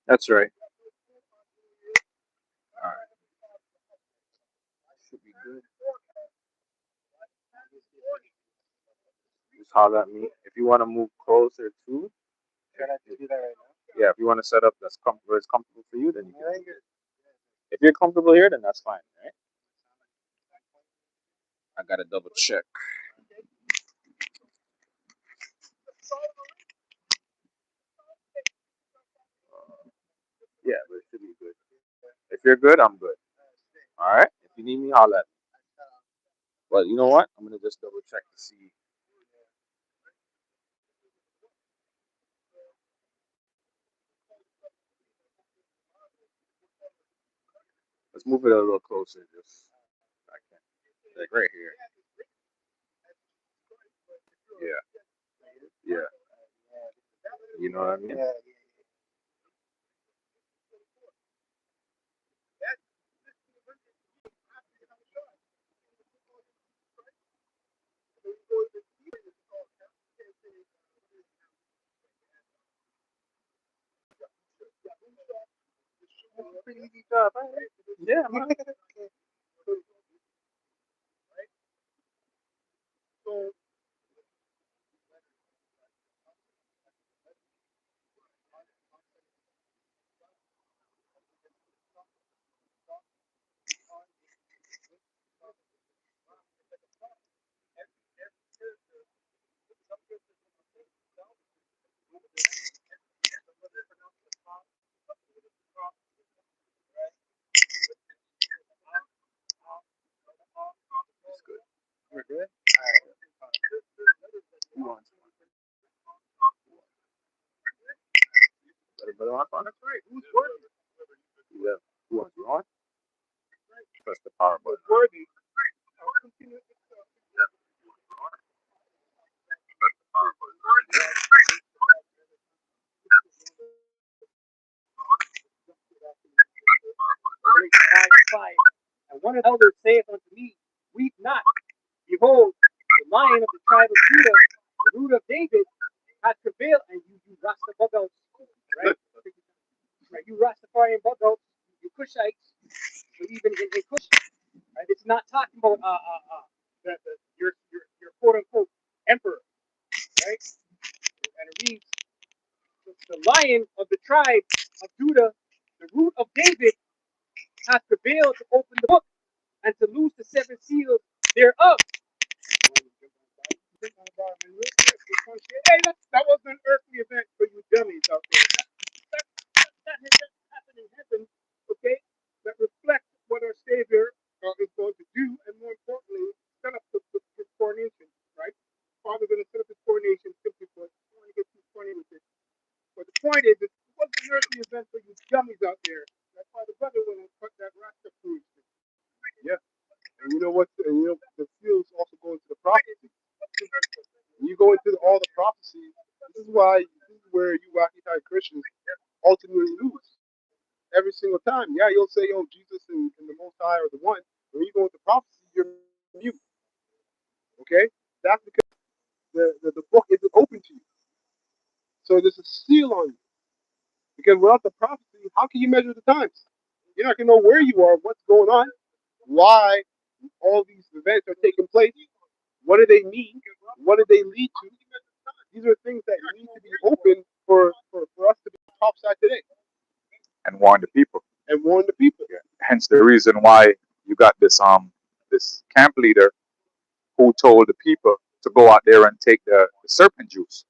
That's right. All right. Should be good. Just holler at me if you want to move closer to. Yeah, if you want to set up where it's comfortable for you, then you can. If you're comfortable here, then that's fine, right? I gotta double check. Yeah, but it should be good. If you're good, I'm good. All right. If you need me, holler at me. But you know what? I'm gonna just double check to see. Let's move it a little closer, just I can, like right here. Yeah, yeah. You know what I mean? Yeah, man. It's good. We're good. Who wants one? Better on it. Who's worthy? Yeah. Who wants one? Press the power button. Worthy. Yeah. And you know what? And you know the fields also go into the prophecy. When you go into all the prophecies, this is where you Rocky Top Christians ultimately lose every single time. Yeah, you'll say, "Oh, Jesus and the Most High are the one." When you go into prophecy, you're mute. Okay, that's because the book isn't open to you. So there's a seal on you. Because without the prophecy, how can you measure the times? You're not gonna know where you are, what's going on, why all these events are taking place. What do they mean? What do they lead to? These are things that need to be open for us to be prophesied today and warn the people. and warn the people. Yeah. Hence the reason why you got this camp leader who told the people to go out there and take the serpent juice,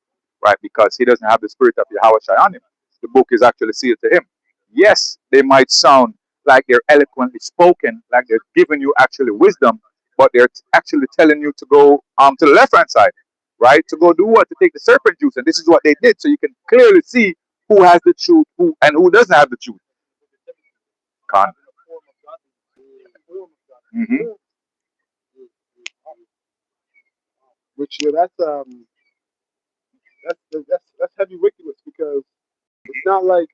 right? Because he doesn't have the spirit of Yahweh Shai on him. The book is actually sealed to him. Yes, they might sound like they're eloquently spoken, like they're giving you actually wisdom, but they're actually telling you to go to the left hand side, right? To go do what? To take the serpent juice. And this is what they did. So you can clearly see who has the truth, who and who doesn't have the truth. Con. Mm-hmm. Which that's heavy wickedness, because it's not like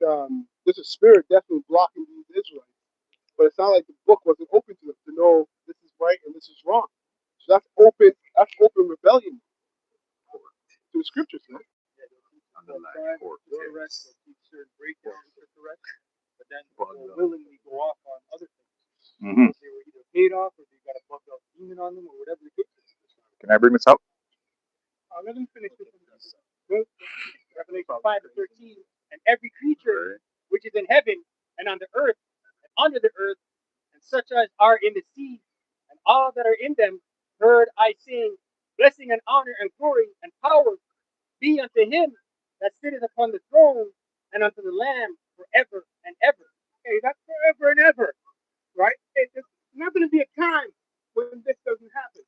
there's a spirit definitely blocking these Israelites, but it's not like the book wasn't open to them to know this is right and this is wrong. So that's open rebellion to the scriptures, man. Underlying court case. But then will willingly go off on other things. Mm-hmm. They were either paid off or they got a buck out demon on them or whatever the case is. Can I bring this up? Let me finish this. Revelation 5:13. And every creature which is in heaven and on the earth and under the earth, and such as are in the sea, and all that are in them, heard I saying, blessing and honor and glory and power be unto him that sitteth upon the throne and unto the Lamb forever and ever. Hey, that's forever and ever, right? Hey, there's not going to be a time when this doesn't happen.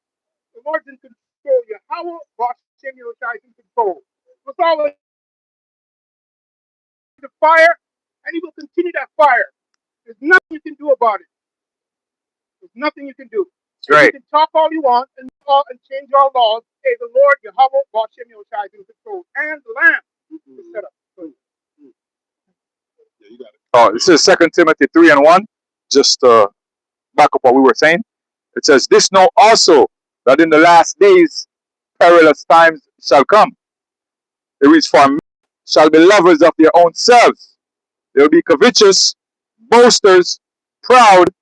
The Lord's in control. Yahweh, Boss Samuel is in control. What's all the fire, and he will continue that fire. There's nothing you can do about it. There's nothing you can do. Right. You can talk all you want and change our laws. Hey, the Lord, Yahweh, Boss Samuel is in control, and the Lamb is set up. Yeah, you got it. Oh, this is 2 Timothy 3:1. Just back up what we were saying. It says, "This know also that in the last days perilous times shall come. It reads, for men shall be lovers of their own selves. They will be covetous, boasters, proud,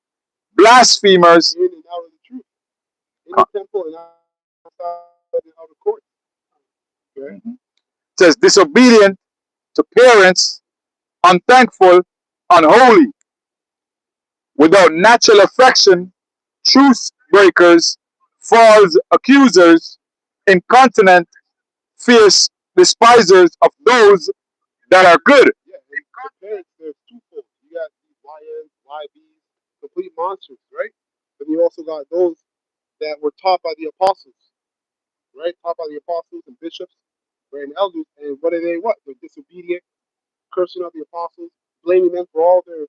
blasphemers." In and out of the truth. In the temple and outside and out of court. Okay? Mm-hmm. It says, "Disobedient to parents, unthankful, unholy, without natural affection, truce breakers, false accusers, incontinent, fierce despisers of those that are good." Yeah, and the parents, there's twofold. You got these YNs, YBs, complete monsters, right? But you also got those that were taught by the apostles, right? Taught by the apostles and bishops, right, and elders. And what are they? What? They're disobedient, cursing out the apostles, blaming them for all the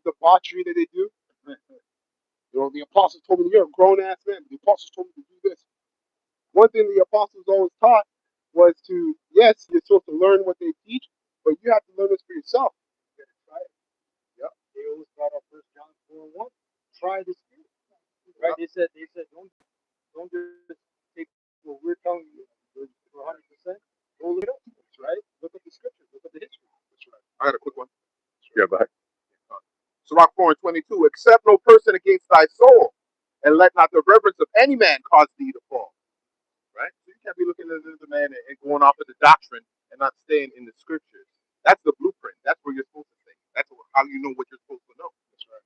debauchery that they do. You know, the apostles told me, you're a grown ass man. The apostles told me to do this. One thing the apostles always taught was to, yes, you're supposed to learn what they teach, but you have to learn this for yourself. Right? Yep. They always brought up 1 John 4:1. Try the spirit. Right? They said don't just take what we're telling you for 100%. Go look it up. Right? Look at the scriptures. Look at the history. That's right. I got a quick one. Yeah, go ahead. Sirach 4:22. Accept no person against thy soul, and let not the reverence of any man cause thee to fall. Right? So you can't be looking at the man and going off of the doctrine and not staying in the scriptures. That's the blueprint. That's where you're supposed to stay. That's how you know what you're supposed to know. That's right.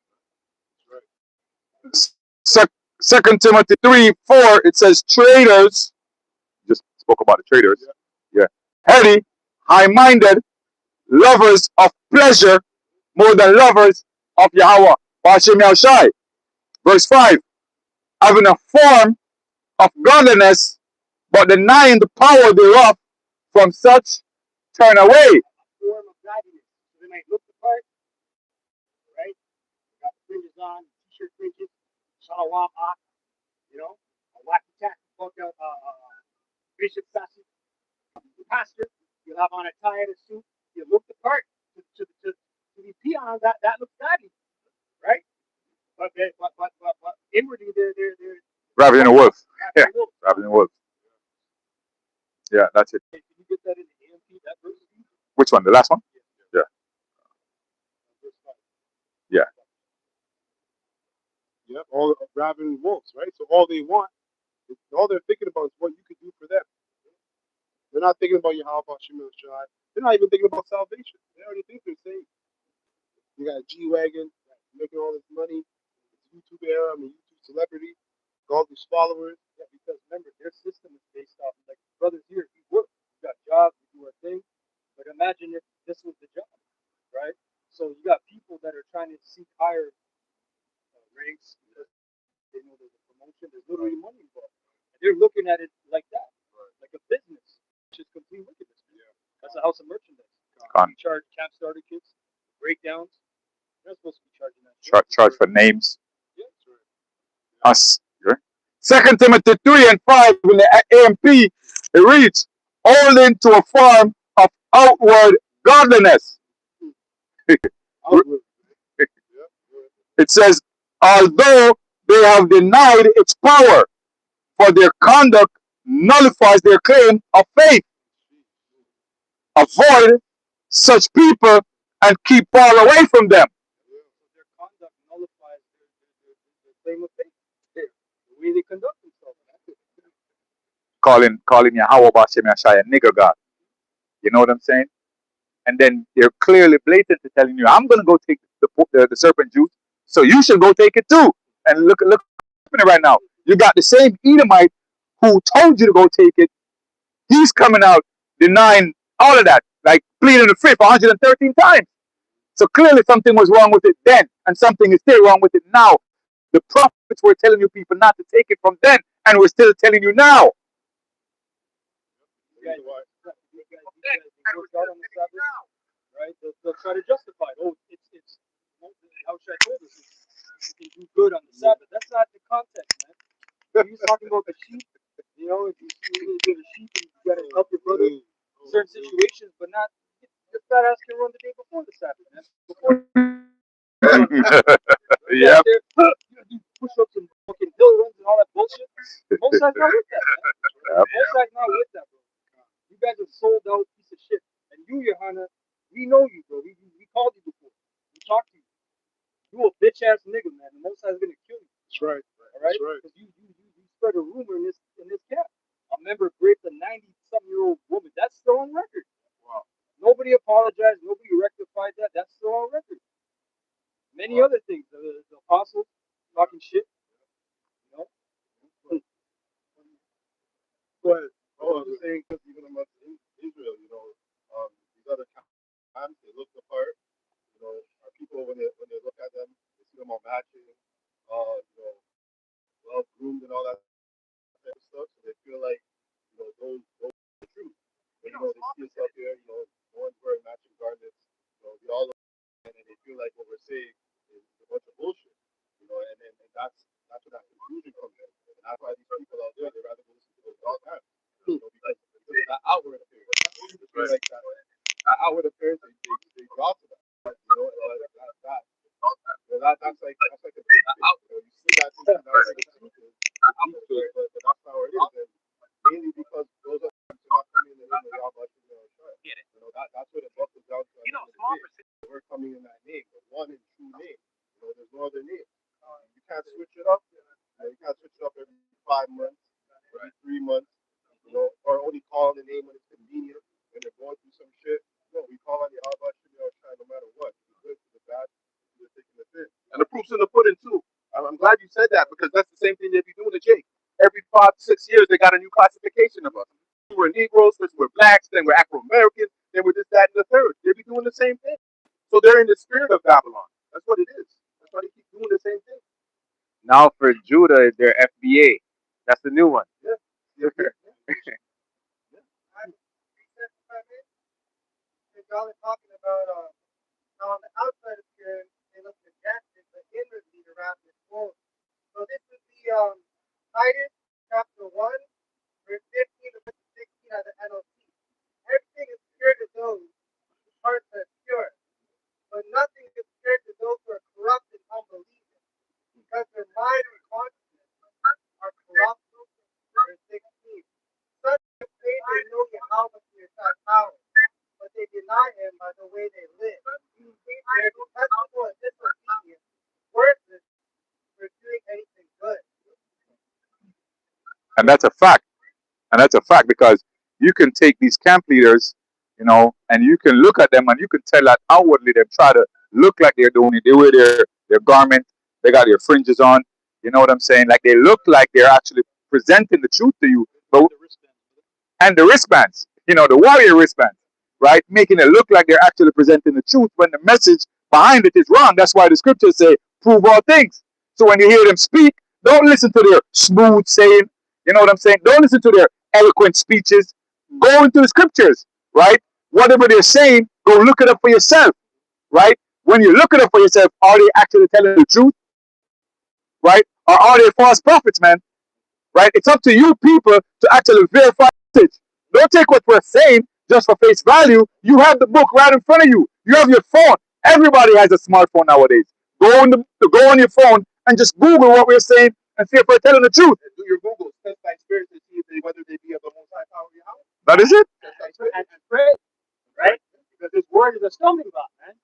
That's right. 2 Timothy 3:4, it says, traitors, just spoke about the traitors, yeah, heady, high-minded, lovers of pleasure more than lovers of Yahweh, Bashem Yahushai. Verse 5, having a form of godliness, but denying the power thereof, from such turn away. Form of godliness. So they might look the part, right? Got the fringes on, t-shirt fringes, shalawam off, a wacky tacky book out, Bishop Sassy, pastor. You have on a tie and a suit. You look the part to be peon. That looks godly, right? But inwardly they're Rabbit and a wolf. Yeah, wolves. rabbit and a wolf. Yeah, that's it. Can you get that in the AMP? That verse? Which one? The last one? Yeah. Yeah. Yep, all rabbit and wolves, right? So all they want, all they're thinking about is what you could do for them. They're not thinking about Yahweh Shemel Shai. They're not even thinking about salvation. They already think they're saved. You got a G-Wagon, making all this money, YouTube era, YouTube celebrity, all these followers. Yeah, because remember, their system is based off of, like, brothers here, we work, we got jobs, we do our thing. But imagine if this was the job, right? So you got people that are trying to seek higher ranks because they know there's a promotion, there's literally money involved. And they're looking at it like that, like a business, which is complete wickedness. Yeah. That's a house of merchandise. You charge camp starter kits, breakdowns. You're not supposed to be charging that. Charge for names. Yeah, Us. Right? 2 Timothy 3 and 5 in the AMP, it reads, holding to a form of outward godliness. Outward. Yeah. It says, although they have denied its power, for their conduct nullifies their claim of faith. Avoid such people and keep far away from them. So their conduct nullifies their claim of faith. The way they conduct themselves. Calling Yahweh Bashem Yashai a nigger god. You know what I'm saying? And then they're clearly blatant to telling you, I'm going to go take the serpent juice, so you should go take it too. And look happening right now. You got the same Edomite who told you to go take it. He's coming out denying all of that, like pleading the fifth 113 times. So clearly something was wrong with it then, and something is still wrong with it now. The prophets were telling you people not to take it from then, and we're still telling you now. You guys work out on the Sabbath, right? They'll try to justify it. Oh, it's how should I told us? You can do good on the Sabbath. That's not the context, man. He's talking about the sheep. You know, if you see a sheep and you gotta help your brother in certain situations, but not your fat ass can run the day before the Sabbath, man. Before Yeah. you do push-ups and fucking hill runs and all that bullshit. Most guys not with that, man. Yep. Most guys not with that, bro. You guys are sold out piece of shit. And you, Johanna, we know you, bro. We called you before. We talked to you. You a bitch ass nigga, man. The Most High is gonna kill you. That's right. All right? That's right. Because you spread a rumor in this camp. A member raped a 90-something-year-old woman. That's still on record. Wow. Nobody apologized. Nobody rectified that. That's still on record. Many other things. The apostles talking shit. You know. Go ahead. Oh, I was saying, because even amongst Israel, these other times they look the part. Our people when they look at them, they see them all matching, well groomed and all that type of stuff. So they feel like, those are the truth. But they see us up here, no one's wearing matching garments. We all look, and then they feel like what we're saying is a bunch of bullshit. And that's where that confusion comes in. And that's why these people out there, they rather go listen to those dog times. Because of that outward appearance. It's right. Like that outward appearance, they draw to that. That's like a big thing. You see that thing, that's like the truth is. But that's how it is. And mainly because those are not coming in the name of Yahweh. That's what it buckles down to. We're coming in that name, the one and true name. There's no other name. You can't switch it up. You can't switch it up every 5 months, every 3 months. Or only call the name when it's convenient, when they're going through some shit. No, we call on the Allah no matter what. The good, the bad, the thick and the thin. And the proof's in the pudding too. I'm glad you said that because that's the same thing they be doing to Jake. Every 5 to 6 years they got a new classification of us. We're Negroes, first we're blacks, then we're Afro-Americans, then we're this, that, and the third. They be doing the same thing. So they're in the spirit of Babylon. That's what it is. That's why they keep doing the same thing. Now for Judah, they're FBA. That's the new one. Yeah. Y'all are talking about how on the outside appearance they look majestic, but inwardly the wrath is full. So this is the Titus chapter 1, verse 15 to 16 of the NLT. Everything is pure to those whose hearts are pure, but nothing is pure to those who are corrupt and unbelieving, because their mind and conscience are corrupt. Verse 16. Such say they know Yahweh to your power, but they deny him by the way they live. They are detestable and disobedient, worthless for doing anything good. And that's a fact. And that's a fact because you can take these camp leaders, and you can look at them and you can tell that outwardly they try to look like they're doing it. They wear their garment, they got their fringes on, you know what I'm saying? Like they look like they're actually presenting the truth to you. And the wristbands, the warrior wristbands, right? Making it look like they're actually presenting the truth when the message behind it is wrong. That's why the scriptures say, prove all things. So when you hear them speak, don't listen to their smooth saying, you know what I'm saying? Don't listen to their eloquent speeches. Go into the scriptures, right? Whatever they're saying, go look it up for yourself, right? When you look it up for yourself, are they actually telling the truth, right? or are they false prophets, man? Right? It's up to you people to actually verify it. Don't take what we're saying just for face value. You have the book right in front of you. You have your phone. Everybody has a smartphone nowadays. Go on your phone and just Google what we're saying and see if we're telling the truth. Do your Google, test by spirit to see if whether they be of the most high power of Yahweh. That is it. Test by spirit. And pray, right? Because this word is a stumbling block, man.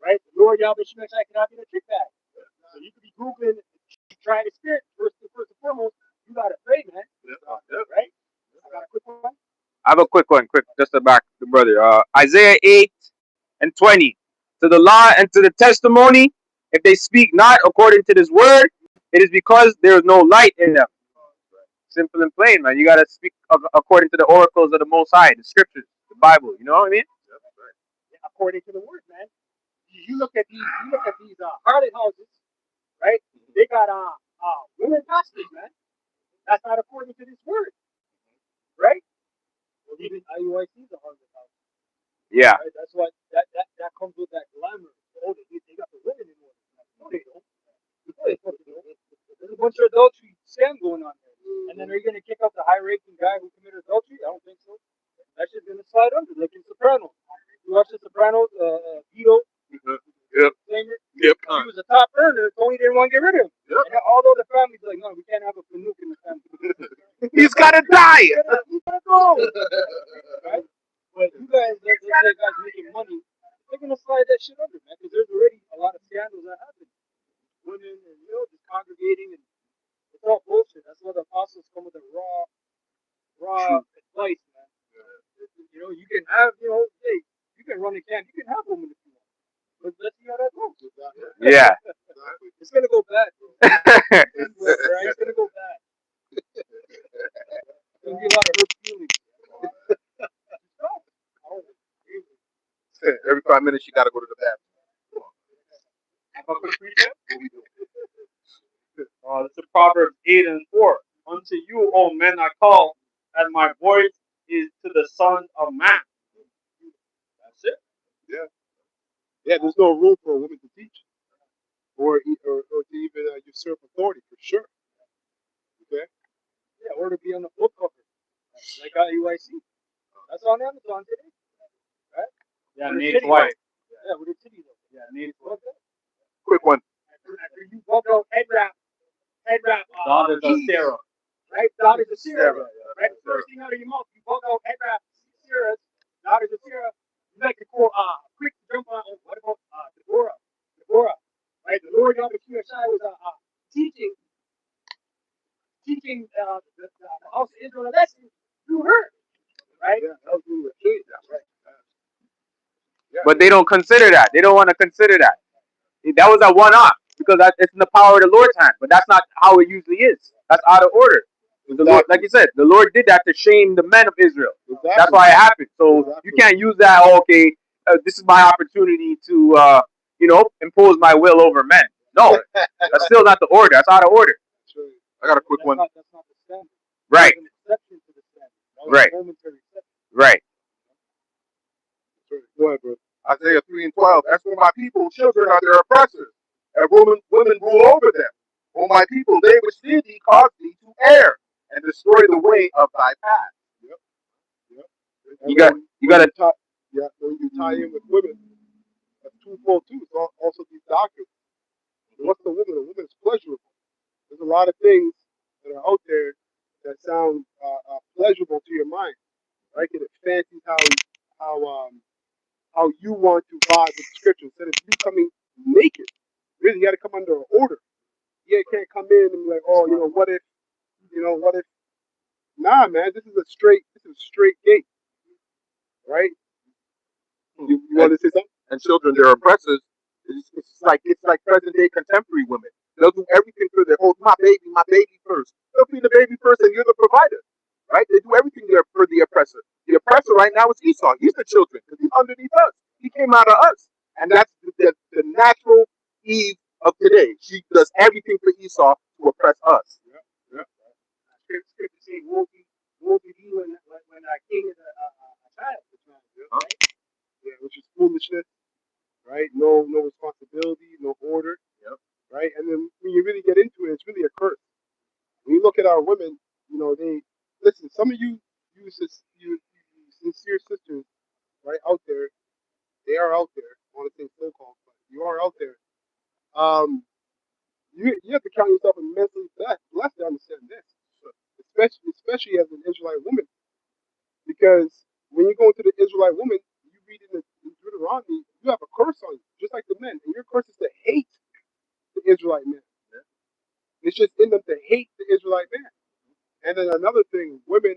Right? The Lord Yahweh Shemeshai cannot be in a trick bag. So you could be Googling, trying to spirit, first and foremost, you gotta pray, man. Right? I got a quick one. I have a quick one, just to back the brother. Isaiah 8:20. To the law and to the testimony, if they speak not according to this word, it is because there is no light in them. Simple and plain, man. You gotta speak according to the oracles of the Most High, the scriptures, the Bible. You know what I mean? Yeah, according to the word, man. You look at these harlot houses, right? They got women pastors, man. That's not according to this word, right? Well, even IUIC is a harlot house. Yeah. Right? That's what that comes with that glamour. Oh, they got the women in order. No, they don't. No, they fucking don't. There's a bunch of adultery scam going on there. And then are you gonna kick out the high-ranking guy who committed adultery? I don't think so. That shit's gonna slide under, like in Sopranos. You watch the Sopranos, Vito. Yep. Flamer, Yep. he was a top earner. Tony didn't want to get rid of him. Yep. And although the family's like, no, we can't have a Fanuc in the family. He's gotta die. He's gotta go. Right? But you guys, let's say guys making money, they're gonna slide that shit under, man, because there's already a lot of scandals that happen. Women and just congregating, and it's all bullshit. That's why the apostles come with a raw advice, man. You can have, hey, you can run a camp, you can have women if you want. But let's see how that goes. Yeah. It's gonna go bad. It's gonna go bad. There's gonna be a lot of hurt feelings. Every 5 minutes, you gotta go to the bathroom. This is Proverbs 8:4. Unto you, O men, I call, and my voice is to the sons of man. That's it. Yeah, there's no room for a woman to teach or to even usurp authority, for sure. Okay? Yeah, or to be on the book cover, like IUIC. That's on Amazon today, right? Yeah, With a Nate titty White. Yeah, with a titty though. Yeah, Nate White. Quick one. After you bump out head wrap. Daughters of keys, Sarah. right? Daughters of Sarah. Sarah, Right? First thing out of your mouth, you bump out head wrap. Sarah's daughters of Sarah. You like to call quick to jump on. What about Deborah? Right? The Lord Yahweh Shai was teaching the house of Israel a lesson through her. Right? Yeah, that was really a kid. That's right. Yeah. But they don't consider that. They don't want to consider that. That was a one-off because it's in the power of the Lord's hand. But that's not how it usually is. That's out of order. The Lord, like you said, the Lord did that to shame the men of Israel. Exactly. That's why it happened. So Exactly. you can't use that. Okay, this is my opportunity to, impose my will over men. No, that's still not the order. That's out of order. I got a quick one. That's not the standard. Right. There's an exception to the standard. That was Right. a momentary exception. Right. Go ahead, bro. Isaiah 3:12. As for my people, children are their oppressors, and women rule over them. O my people, they which did thee cause thee to err, and destroy the way of thy path. Yep. You got to. When you tie in with women, that's twofold too. It's also these doctrines. What's the woman? A woman is pleasurable. There's a lot of things that are out there that sound pleasurable to your mind, right? And it fancies how you want to vibe with the scripture instead of you coming naked. Really, you got to come under an order. You can't come in and be like, oh, what if. Nah, man, this is a straight gate, right? You want to say something? And children, their oppressors, it's like present day contemporary women. They'll do everything for their my baby first. They'll be the baby first, and you're the provider, right? They do everything there for the oppressor. The oppressor right now is Esau. He's the children because he's underneath us. He came out of us, and that's the natural Eve of today. She does everything for Esau to oppress us. Scripture saying, "Woe be thee when thy king is a child." Right? Yeah, which is foolishness, right? No responsibility, no order. Yep. right? And then when you really get into it, it's really a curse. When you look at our women, they listen. Some of you sincere sisters, right out there, they are out there. I want to say so-called, but you are out there. Um, you have to count yourself immensely blessed to understand this, especially as an Israelite woman, because when you go into the Israelite woman, you read in Deuteronomy, you have a curse on you, just like the men, and your curse is to hate the Israelite men. It's just in them to hate the Israelite man. And then another thing, women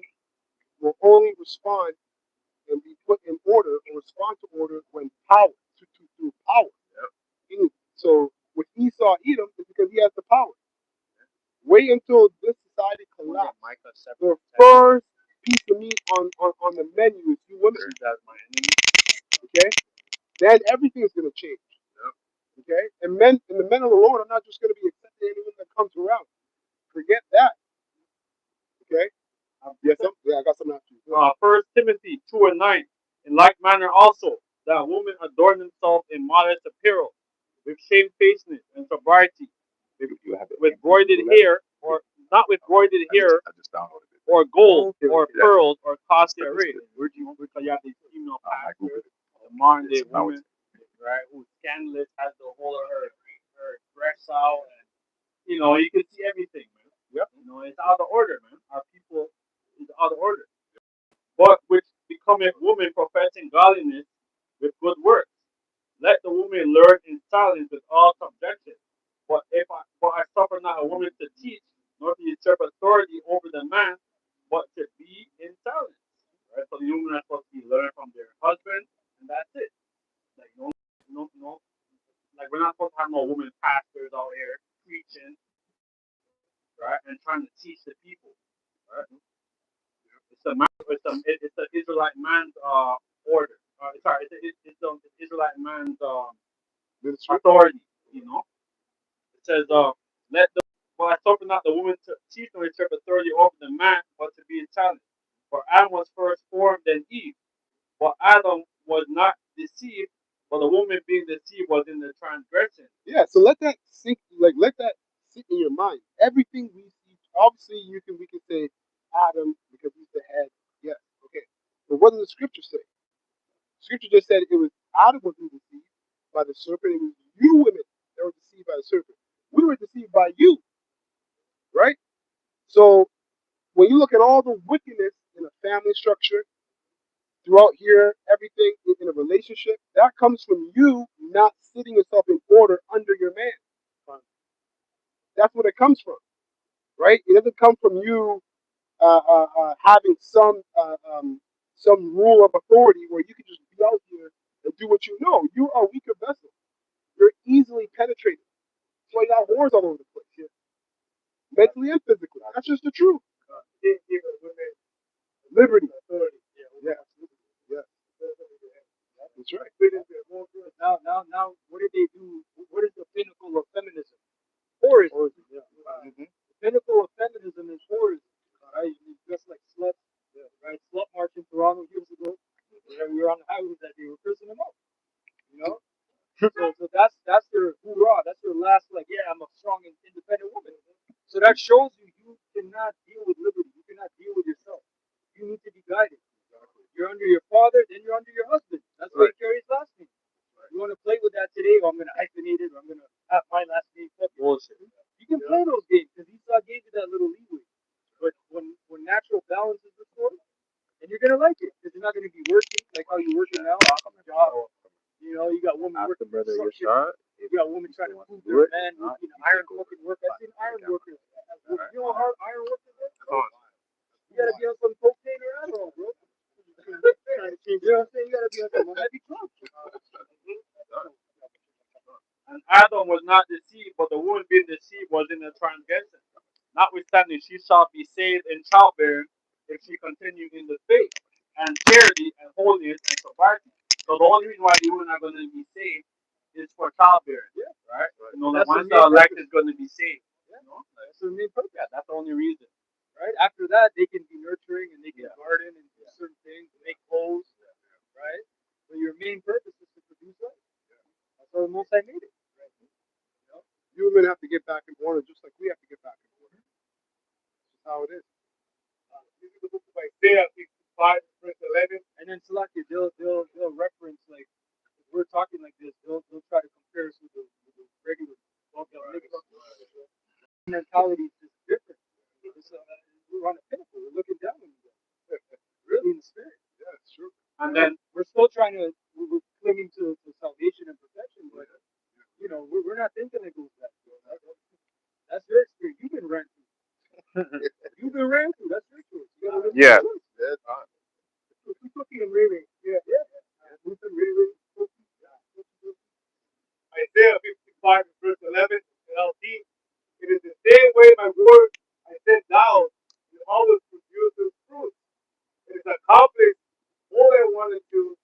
will only respond and be put in order or respond to order when power, through power. So with Esau Edom, it's because he has the power. Wait until this society collapses. The first piece of meat on the menu is you women. Okay? Then everything's going to change. Okay? And the men of the Lord are not just going to be accepting anyone that comes around. Forget that. Okay? Yes, I got something after you. 1 Timothy 2:9. In like manner also, that women adorn themselves in modest apparel, with shamefacedness and sobriety, with broidered hair, or not with broidered hair, I just downloaded it. or gold, or Yeah. pearls, or costly I just array. did. Because you have these female I pastors, googled it. the modern day It's now woman, right, who's scandalous, has the whole of her dress out, and you can see everything, man. Yep. It's out of order, man. Our people is out of order. But which becometh woman professing godliness with good works. Let the woman learn in silence with all subjection. But I suffer not a woman to teach, nor to usurp authority over the man, but to be in silence. Right? So the women are supposed to be learning from their husband, and that's it. Like like we're not supposed to have no women pastors out here preaching, right, and trying to teach the people. Right? It's the Israelite man's order. Sorry, it's the Israelite man's authority. It says, let the but I suffer not the woman to teach nor usurp authority over the man, but to be in silence. For Adam was first formed, then Eve. For Adam was not deceived, but the woman being deceived was in the transgression. Yeah, so let that sink in your mind. Everything we see, obviously we can say Adam because he's the head. Yes, okay. But what does the scripture say? Scripture just said it was Adam was deceived by the serpent. It was you women that were deceived by the serpent. We were deceived by you, right? So when you look at all the wickedness in a family structure, throughout here, everything in a relationship, that comes from you not sitting yourself in order under your man. That's what it comes from, right? It doesn't come from you having some rule of authority where you can just be out here and do what you know. You are a weaker vessel. You're easily penetrated. That's why you got whores all over the place, yeah. Mentally and physically. That's just the truth. Liberty. Yeah. Yeah. That's right. Now, what did they do? What is the pinnacle of feminism? Whorism. The pinnacle of feminism is whorism. Right? You dress like sluts. Right? Slut march in Toronto years ago. We were on the highways that they were cursing them out. So that's their hoorah. That's their last, like, yeah, I'm a strong and independent woman. So that shows you cannot deal with liberty. You cannot deal with yourself. You need to be guided. You're under your father, then you're under your husband. That's why he carries last name. You want to play with that today? I'm going to hyphenate it. Or I'm going to have my last name. Bullshit. You can play those games because Esau gave you that little leeway. But when natural balance is restored, and you're going to like it because you're not going to be working like how you're working now. Job. You got women working construction. You got women trying to prove their man working iron fucking work. I've seen iron workers. You know how hard iron workers are? You got to be on some cocaine or Adderall, bro. You know what I'm saying? You got to be on some heavy drugs. And Adam was not deceived, but the woman being deceived was in the transgression. Notwithstanding, she shall be saved in childbearing if she continue in the faith and charity and holiness and sobriety. So the only reason why the women are going to be saved is for childbearing. Yeah. Right? Like once the elect is going to be saved. Yeah. That's the main purpose. Yeah, that's the only reason. Right? After that, they can be nurturing and they can garden and do certain things, make clothes. Right? So your main purpose is to produce life. That's how the Most High made it. Right? You women have to get back in order, just like we have to get back in order. That's how it is. This is the book of Isaiah 55, verse 11. And then Salaki, they'll reference like if we're talking like this, they'll try to compare us with the regular mentality is just different. We're on a pinnacle. We're looking down on you guys. Really in the spirit. Yeah, it's true. And then We're still trying to we're clinging to salvation and perfection, but you know, we're not thinking it goes back. That's your experience. You've been ran through. You've been ran through. That's your choice. You gotta live Yeah. your choice. Yeah, it's hot. Cookie and Ray. Yeah. Isaiah 55, verse 11, LT. It is the same way my word I sent down will always produce its fruit. It is accomplished all I wanted to,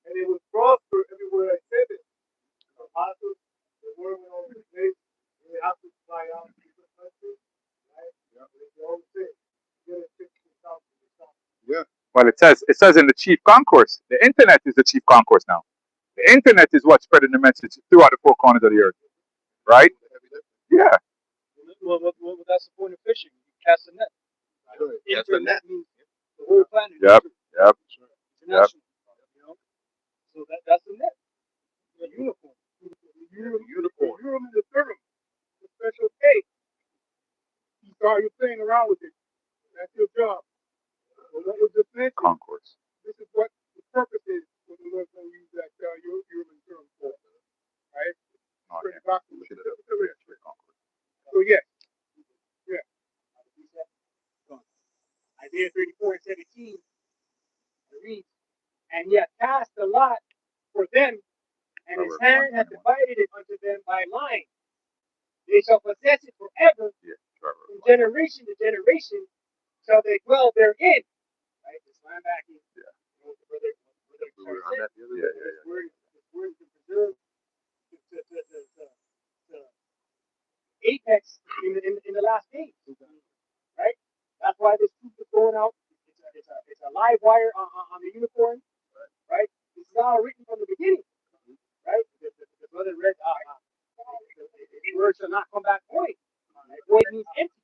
and it will prosper everywhere I send it. The apostles, the word will always place, and they have to fly out to different countries, right? Yeah. It's the whole thing. You gotta fix yourself to yourself. Yeah. Well, it says in the chief concourse, the internet is the chief concourse now. The internet is what's spreading the message throughout the four corners of the earth, right? Yeah. Well, that's the point of fishing. You cast a net. Right. Internet means the whole planet. Yep. International. You know? So that's the net. The uniform. Unicorn. Urim and the Thummim. The special case. You start you're playing around with it. That's your job. Well, what was the mentioned? Concourse. This is what the purpose is when the Lord's going to use that Urim and Thummim for. Right? Oh, Pretty yeah. gospel. So yeah. Isaiah 34 and 17 reads, and he hath cast a lot for them, and his hand hath divided it unto them by line. They shall possess it forever, from generation to generation shall they dwell therein. Right? This line back in. Yeah. This word is preserved to apex in the last days. Right? That's why this truth is going out. It's a live wire on the unicorn. Right? This is all written from the beginning. Right? The brother read, the word shall not come back void. Void means empty.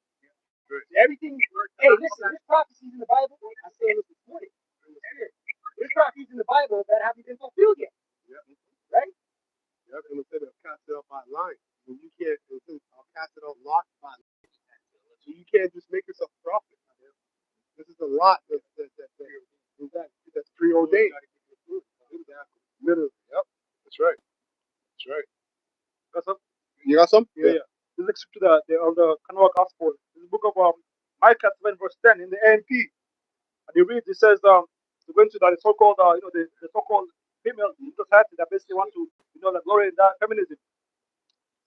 Everything. Hey, listen, there's prophecies in the Bible. I say this morning. There's prophecies in the Bible that haven't been fulfilled yet. Yeah. Right? Yep. And instead of cast it out by line, when you can't, I'll cast it out locked by line. So you can't just make yourself a prophet. This is a lot that's preordained. Exactly. Literally. Yep. That's right. That's right. Got some? You got some? Yeah. This is to the Kanawha Gospel. This is the book of Micah 7 verse 10 in the AMP. And you read, it says, we're going to the so-called, the so-called female society that basically want to, the glory in that feminism.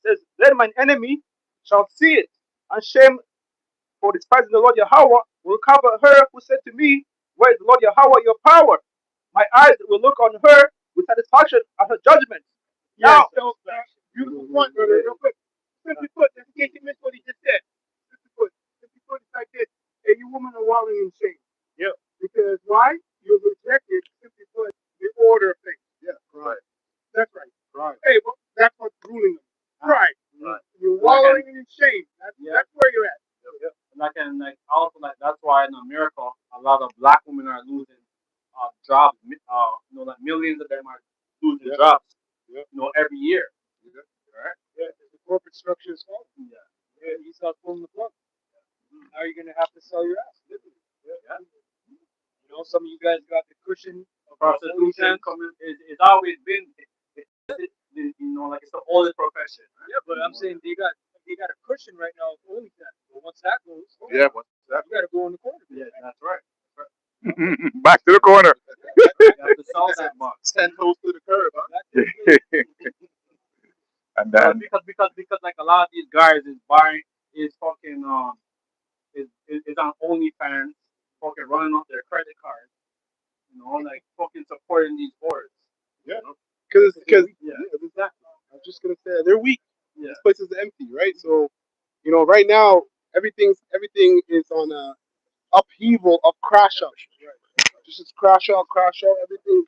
It says, then mine enemy shall see it, and shame for despising the Lord Yahweh will cover her who said to me, where is the Lord Yahweh your power? My eyes will look on her with satisfaction at her judgment. Yeah, Now, so beautiful point, brother. Real quick. Simply put, just in case you missed what he just said. Simply put, it's like this. Hey, you women are wallowing in shame. Yeah. Because why? You've rejected, simply put, the order of things. Yeah. Right. That's right. Right. Hey, well, that's what's ruling them. Right. Right. You're wallowing in shame. That's where you're at. Also that's why in America a lot of black women are losing jobs. Millions of them are losing jobs. Yeah. Every year. Yeah. Right. Yeah, the corporate structure is falling. Yeah. Yeah, you start pulling the plug. Now you're gonna have to sell your ass. Literally. Yeah. Some of you guys got the cushion of Prostitution it's always been like it's the oldest profession. Yeah, but I'm saying they got a cushion right now of OnlyFans. But once that goes, Yeah. What's that? you got to go in the corner. Yeah, that's right. Back to the corner. You have to sell that much. 10 toes to the curb, huh? And then because like a lot of these guys is fucking is on OnlyFans, fucking running off their credit cards, like fucking supporting these whores. Yeah. Because exactly. I was just gonna say they're weak. Yeah. This place is empty, right? So, right now everything is on a upheaval of crash out. Just crash out, everything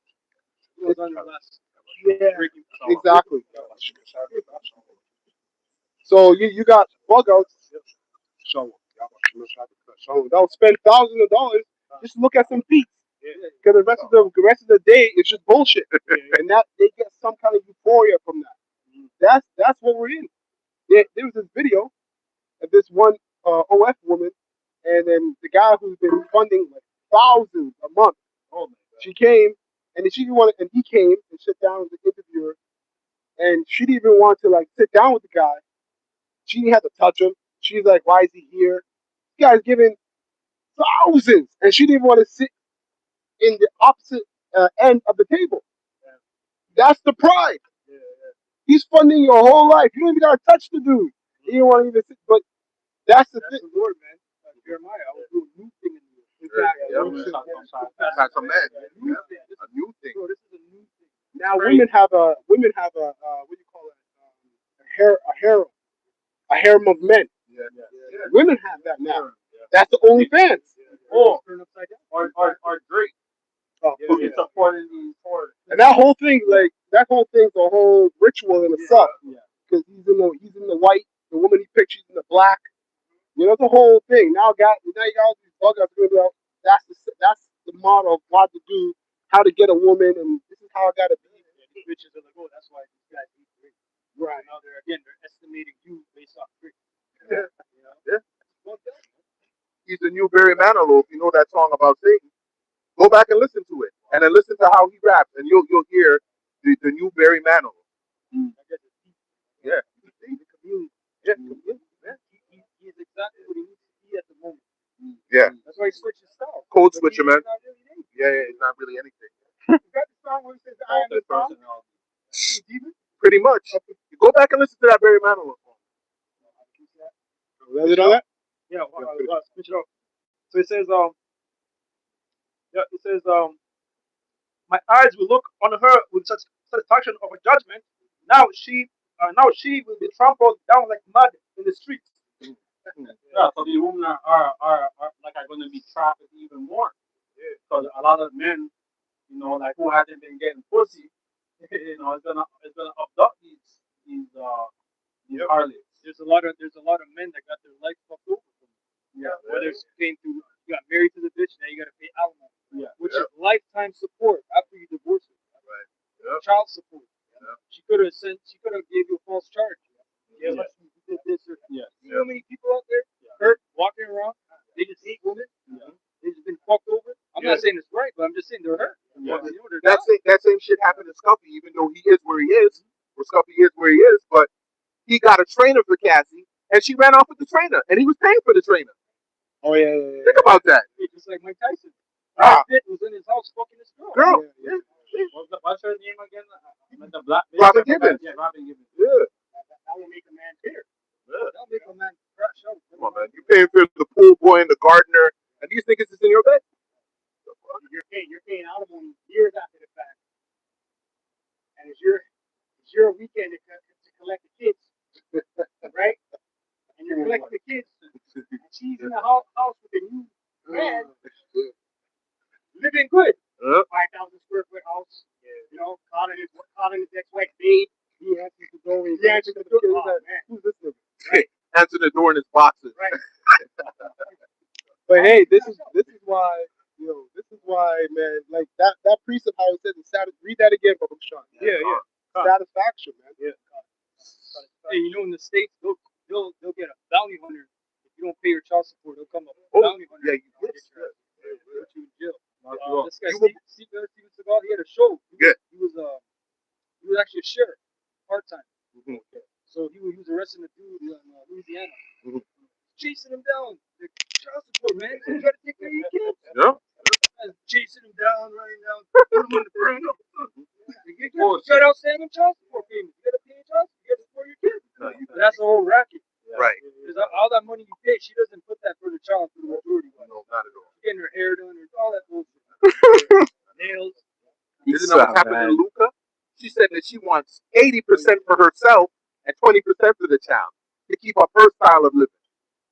goes under less. Yeah. Exactly. So you got bug outs. Show 'em. They'll spend thousands of dollars just to look at some feet. Because the rest of the day is just bullshit, and that they get some kind of euphoria from that. That's what we're in. There was this video of this one OF woman, and then the guy who's been funding like thousands a month. She came, and then he came and sat down with the interviewer, and she didn't even want to like sit down with the guy. She didn't have to touch him. She's like, "Why is he here?" This guy's giving thousands, and she didn't even want to sit in the opposite end of the table. That's the pride. He's funding your whole life. You don't even gotta touch the dude. You don't want to even sit, but that's the thing. The Lord, man. Jeremiah, I will do a new thing in you. That's a man. A new thing. Bro, this is a new thing. Now women have a what do you call it? A harem of men. Women have that now. That's the only fans. Or Turn upside down. or Drake. Oh, Who is supporting these for and that whole thing's a whole ritual in itself. Because he's in the white, the woman he picked, she's in the black. You know, the whole thing. Now you got all these bug outs going out. That's the model of what to do, how to get a woman, and this is how I gotta be. These bitches are like, oh, that's why these guys eat Drake. Right. Now they're estimating you based off Drake. Yeah. You know? Yeah. Well done. He's the new Barry Manilow. If you know that song about Satan, go back and listen to it, and then listen to how he raps, and you'll hear the new Barry Manilow. Yeah. The community. Yeah. He is exactly what he needs to be at the moment. Yeah. That's why he switched his style. Code switcher, man. He's not really anything. Yeah, it's not really anything. You got the song where he says, I am the song? Pretty much. Go back and listen to that Barry Manilow song. Is it on that? Yeah, switch it up. So it says my eyes will look on her with such satisfaction of a judgment. Now she will be trampled down like mud in the streets. Yeah, so the women are going to be trafficked even more. Because a lot of men, like who hasn't been getting pussy, is gonna abduct these harlots. There's a lot of men that got their life fucked over from them. Yeah. Whether it's paying through, you got married to the bitch, now you got to pay alimony. Yeah. Which is lifetime support after you divorce her. Right. Yeah. Child support. Yeah. She could have gave you a false charge. Yeah. You did this or Yeah. You know how many people out there hurt, walking around, they just hate women. Yeah. They just been fucked over. I'm not saying it's right, but I'm just saying they're hurt. Yeah. That same shit happened to Scuffy, even though he is where he is, or Scuffy is where he is, but he got a trainer for Cassie, and she ran off with the trainer, and he was paying for the trainer. Oh yeah. Think about that. Just like Mike Tyson. Ah. Brad Pitt was in his house fucking his girl. Girl. Yeah. What's her name again? The black Robin Gibbons. Yeah, Robin Gibbons. Yeah. That will make a man care. Yeah. That'll make a man crash out. Come on, man. You paying for the pool boy and the gardener, and these niggas is in your bed. You're paying alimony years after the fact. And it's your weekend to collect the kids. Right? And you're collecting the kids. And she's in the house with a new man. Living good. 5,000 square foot house. You know, calling his ex-wife babe. He answers the door. He answers the door. Oh, man. Who's this nigga? Answer the door in his boxes. Right. But hey, this is why man, like that precept how it says read that again, Bubba Sean. Yeah. Satisfaction, man. Yeah. Hey, you know in the States they'll get a bounty hunter if you don't pay your child support. They'll come up with a bounty hunter. Yeah, you Get you in jail. This guy You Steven Seagal, he had a show. Yeah. He was actually a sheriff, part time. Mhm. So he was arresting a dude in Louisiana, Mhm. chasing him down. The child support, man. You gotta take care of your kids. Yeah. And chasing him down, running down, put him in the brain. You got outstanding child support payments. You gotta pay your child support. You gotta support your kids. That's the whole racket. Right. Because all that money you pay, she doesn't put that for the child for the majority. No, not at all. Getting her hair done or all that bullshit. Nails. Isn't that what happened to Luca? She said that she wants 80% for herself and 20% for the child to keep up her style of living.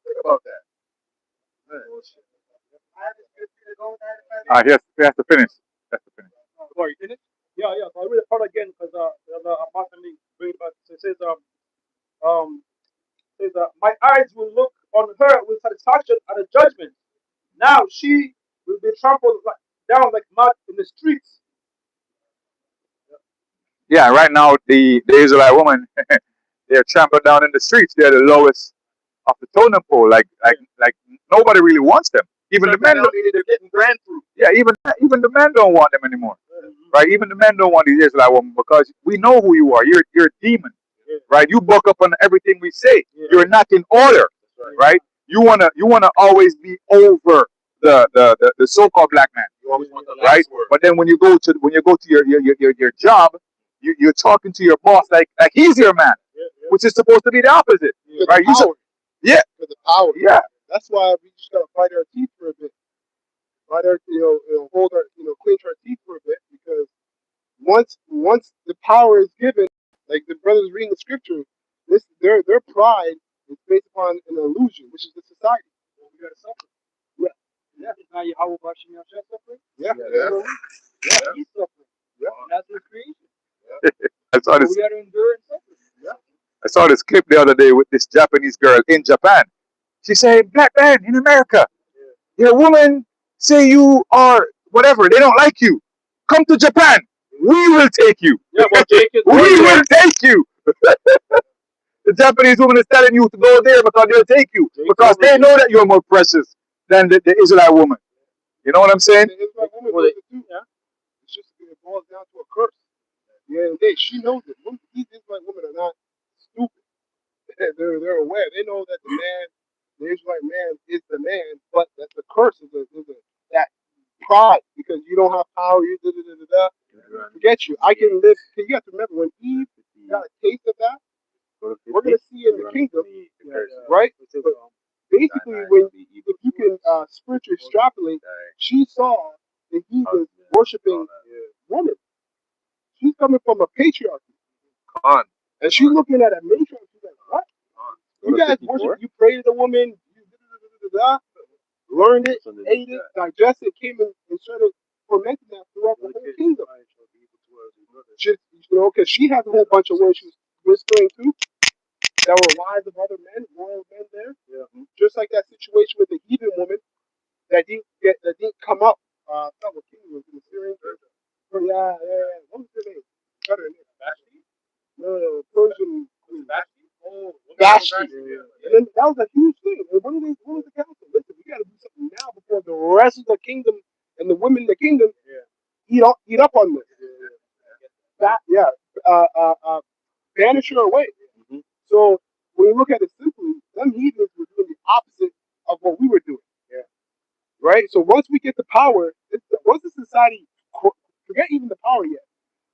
Think about that. He has to finish. Oh, you finished? Yeah. So I read the part again because the apostolic bring it back. So it says says, my eyes will look on her with satisfaction at the judgment. Now she will be trampled down like mud in the streets. Yeah, right now the Israelite woman, they're trampled down in the streets. They're the lowest of the totem pole. Like nobody really wants them. Even the men. They're getting ran through. Yeah, even the men don't want them anymore. Right? Even the men don't want these Israelite women because we know who you are. You're a demon. Right? You buck up on everything we say. You're not in order. Right? You wanna always be over the so-called black man. You always want the Right? last word. But then when you go to your job, you're talking to your boss like he's your man, which is supposed to be the opposite. For Right? the power. Yeah. For the power. Yeah. That's why we just gotta fight our teeth for a bit. Fight our, hold our, clench our teeth for a bit, because once the power is given, like the brothers reading the scripture, their pride is based upon an illusion, which is the society. We gotta suffer. Yeah. Now you how about Hashem suffering? Yeah. Yeah. He's suffering. Yeah. And that's his creation. I saw So this. we gotta endure and suffer. Yeah. I saw this clip the other day with this Japanese girl in Japan. She said, "Black man in America, your woman say you are whatever. They don't like you. Come to Japan. We will take you. Yeah, but Jake is We going there. will take you." The Japanese woman is telling you to go there because they'll take you because they know that you're more precious than the Israelite woman. You know what I'm saying? The Israelite woman knows it too. It's just it boils down to a curse. Yeah, she knows it. These Israelite women are not stupid. They're aware. They know that the Israelite man is the man, but that the curse is that pride, because you don't have power. You forget you. I can live. You have to remember when Eve got a taste of that. We're gonna see in the kingdom, right? But basically, if you can spiritually extrapolate, she saw that he was worshiping woman. She's coming from a patriarchy, and she's looking at a matriarchy. She's like, what? You guys worship? You pray to the woman. You learned it, ate it, digested it, came and started fermenting that throughout the whole kingdom. Because she had a whole bunch of women she was whispering to that were wives of other men, royal men there. Yeah. Just like that situation with the heathen woman that didn't come up. Not what king was in the Syrian. Yeah. What was her name? Vashti? No, Persian queen. Vashti. And then that was a huge thing. And what was the council? Listen, we got to do something now before the rest of the kingdom and the women in the kingdom eat up on this. Banish her away. So when you look at it simply, them heathens were doing the opposite of what we were doing. Yeah. Right? So once we get the power, once the society, forget even the power yet,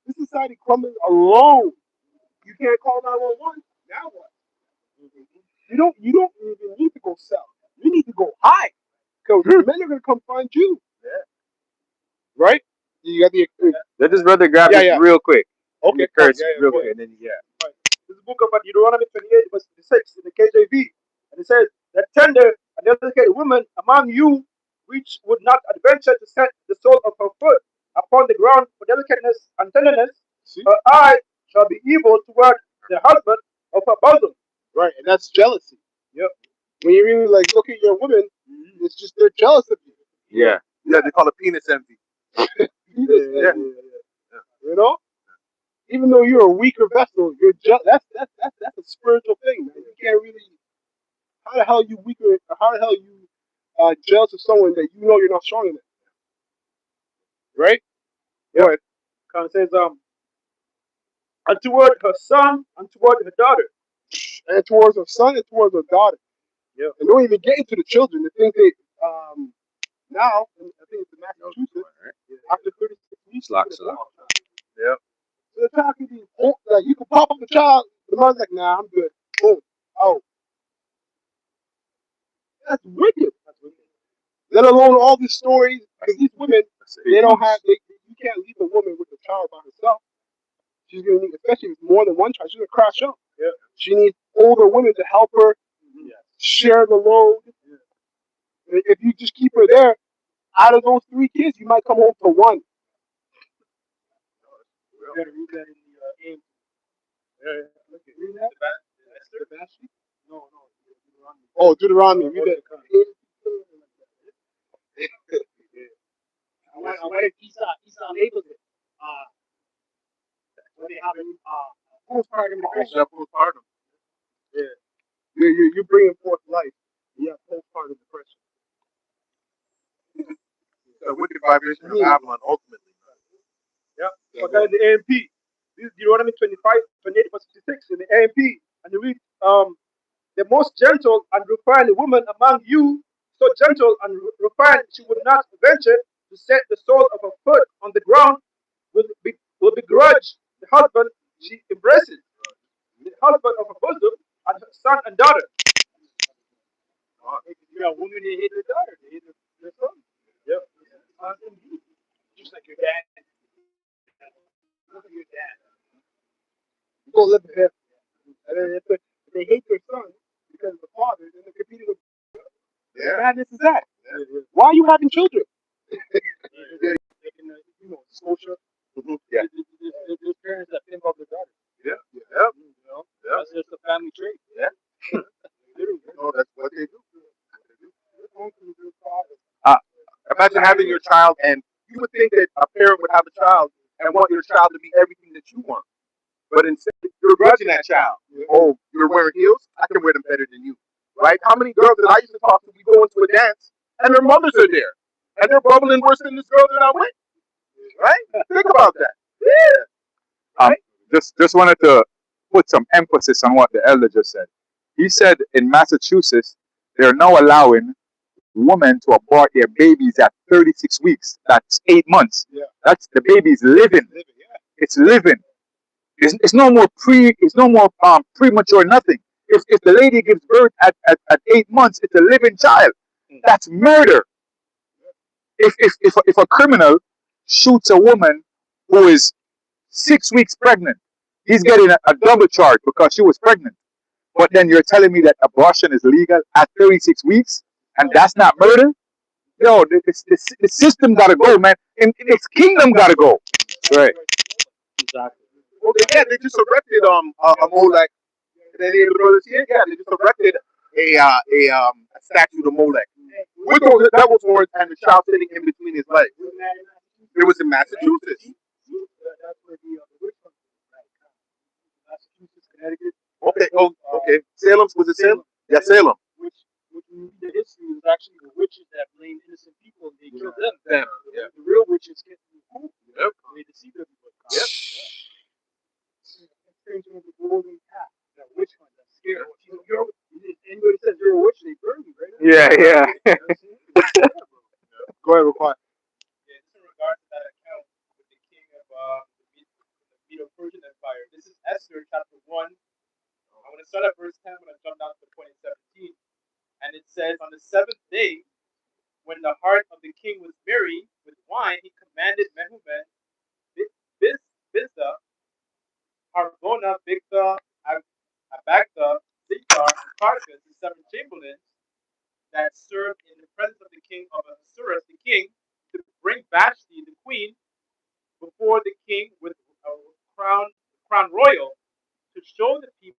this society crumbling alone, you can't call 911. Now what? You don't even need to go south. You need to go high, because the men are going to come find you. Yeah. Right? You got the. Let this brother grab it real quick. Okay. Real quick, and then This is the book of Deuteronomy 28, verse 6 in the KJV. And it says, "The tender and dedicated woman among you which would not adventure to set the sole of her foot upon the ground for delicateness and tenderness, her eye shall be evil toward the husband of her bosom." Right, and that's jealousy. Yep. When you really look at your woman, it's just they're jealous of you. Yeah, they call it penis envy. Yeah. You know? Even though you're a weaker vessel, you're that's a spiritual thing, man. You can't really. How the hell you weaker? How the hell you jealous of someone that you know you're not strong enough? Right? Yeah. It says, and toward her son and toward her daughter, and towards her son and towards her daughter. Yeah. And don't even get into the children. The thing they now, I think it's in Massachusetts, after 36 weeks. Yeah. So the child can be, like, you can pop up the child, the mother's like, nah, I'm good. Boom. Oh. That's wicked. Let alone all these stories, because these women, you can't leave a woman with a child by herself. She's going to need, especially if it's more than one child, she's going to crash out. Yeah. She needs older women to help her share the load. Yeah. If you just keep her there, out of those 3 kids, you might come home to 1. You gotta read that in the game. Read that? No. Oh, Deuteronomy. Read it. I wanted Esau labeled it. When they have a postpartum depression. Postpartum. Yeah. You're bringing forth life. You have postpartum depression. The wicked vibration of Babylon ultimately. Yeah. Okay, in the AMP. This is Deuteronomy 25, 28, verse 56 in the AMP. And you read, the most gentle and refined woman among you, so gentle and refined, she would not venture to set the sole of her foot on the ground, will begrudge the husband she embraces, the husband of her bosom, and her son and daughter. You know, women, they hate their daughter, they hate their son. Yep. Just like your dad. Look at your dad. You go live with him. And then if they hate their son because of the father, then they're competing with. Yeah. Madness is that? Why are you having children? Social. Yeah. There's parents that pimp up their daughter. Yeah. Yeah. You know? Yeah. That's just a family trait. Yeah. No, that's what they do. Imagine having your child, and you would think that a parent would have a child and want your child to be everything that you want, but instead you're grudging that child. Oh, you're wearing heels? I can wear them better than you, right? How many girls that I used to talk to, we go into a dance, and their mothers are there, and they're bubbling worse than this girl that I went. Right? Think about that. Yeah. Just wanted to put some emphasis on what the elder just said. He said in Massachusetts they're now allowing women to abort their babies at 36 weeks. That's 8 months. Yeah. That's the baby's living. It's living. It's no more premature nothing. If the lady gives birth at 8 months, it's a living child. That's murder. If a criminal shoots a woman who is 6 weeks pregnant, he's getting a double charge because she was pregnant. But then you're telling me that abortion is legal at 36 weeks, and that's not murder? Yo, the system gotta go, man. And its kingdom gotta go. Right. Exactly. Well, they just erected a Molech. Any of the brothers here? Yeah, they just erected a statue to Molech with all the devil's horns and the child sitting in between his legs. It was in Massachusetts. That's where the witch hunt is, right? Massachusetts, Connecticut. Okay. Oh, okay. Salem, was it Salem? Yeah, Salem. Which when you read the history, was actually the witches that blamed innocent people and they killed them. Yeah. The real witches get the cool. Yep. They deceived everybody. Yep. The golden cat. That witch hunt. That's scary. Anybody says you're a witch, they burn you, right? Yeah. Go ahead, reply. Yeah, just in regards to that account with the king of the Medo-Persian Empire, this is Esther chapter 1. I'm going to start at verse 10. I'm going to jump down to the point in 17. And it says, on the 7th day, when the heart of the king was merry with wine, he commanded Mehuman, Biztha, Harbona, Bigtha, Abagtha, Zithar, and Carcas, the 7 chamberlains that served in the presence of the king of Ahasuerus, the king, to bring Vashti, the queen, before the king with a crown royal, to show the people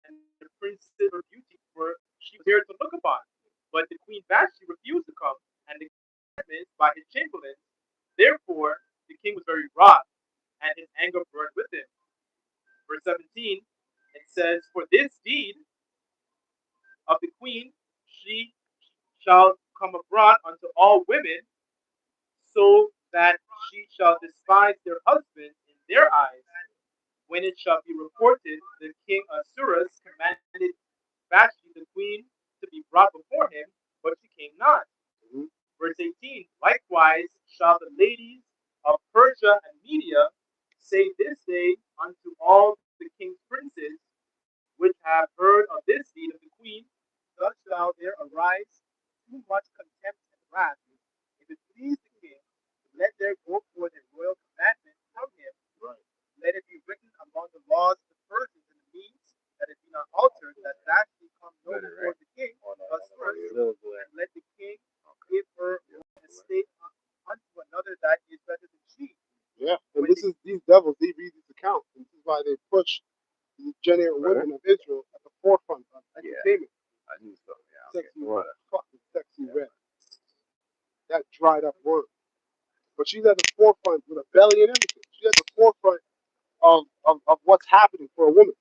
and the princess her beauty, for she was here to look upon. But the queen Vashti refused to come, and the king by his chamberlains. Therefore, the king was very wroth, and his anger burned with him. Verse 17, it says, for this deed of the queen, she shall come abroad unto all women, so that she shall despise their husbands in their eyes. When it shall be reported, the king Ahasuerus commanded Vashti the queen to be brought before him, but she came not. Verse 18, likewise shall the ladies of Persia and Media say this day unto all the king's princes, which have heard of this deed of the queen, thus shall there arise too much contempt and wrath. If it please the king, let there go forth a royal commandment from him. Let it be written among the laws of the Persians and the Medes, that it be not altered, that Vashti come no before the king, and let the king give her an estate unto another that is better than she. Yeah, and these devils, they read this account. And this is why they push these generate dried up word. But she's at the forefront with a belly and everything. She's at the forefront of what's happening for a woman,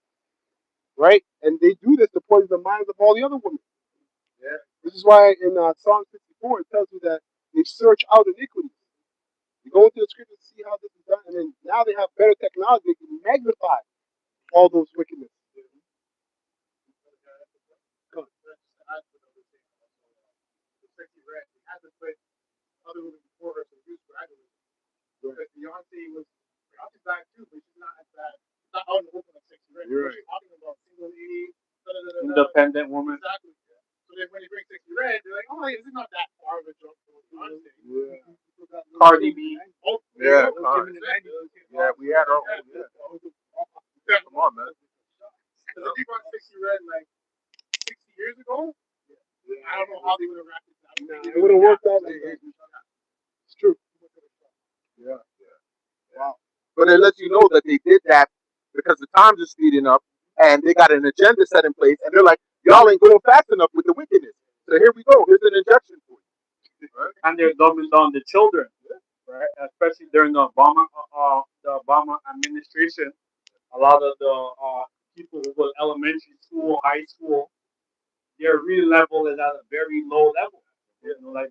right? And they do this to poison the minds of all the other women. Yeah. This is why in Psalm 64 it tells you that they search out iniquity. You go into the scripture to see how this is done, and then now they have better technology. They can magnify all those wickedness. Other women before her, so used gradually. Because Beyonce was bad too, but she's not as bad. She's not out in the open like Sexy Red. You're right. She's talking about single lady, Independent woman. Exactly. So then when they bring Sexy Red, they're like, oh, this is not that far of a jump from Beyonce. Yeah. Cardi B. Oh, Yeah, Cardi. Yeah, we had our own. Yeah. Come on, man. Because if you brought Sexy Red like 60 years ago, I don't know how they would have wrapped it up. It would have worked out like that. It's true. Yeah. Wow. But it lets you know that they did that because the times are speeding up and they got an agenda set in place and they're like, y'all ain't going fast enough with the wickedness. So here we go. Here's an injection for you. Right? And they're dumbing down the children, right? Especially during the Obama administration. A lot of the people who go to elementary school, high school, their real level is at a very low level. You know, like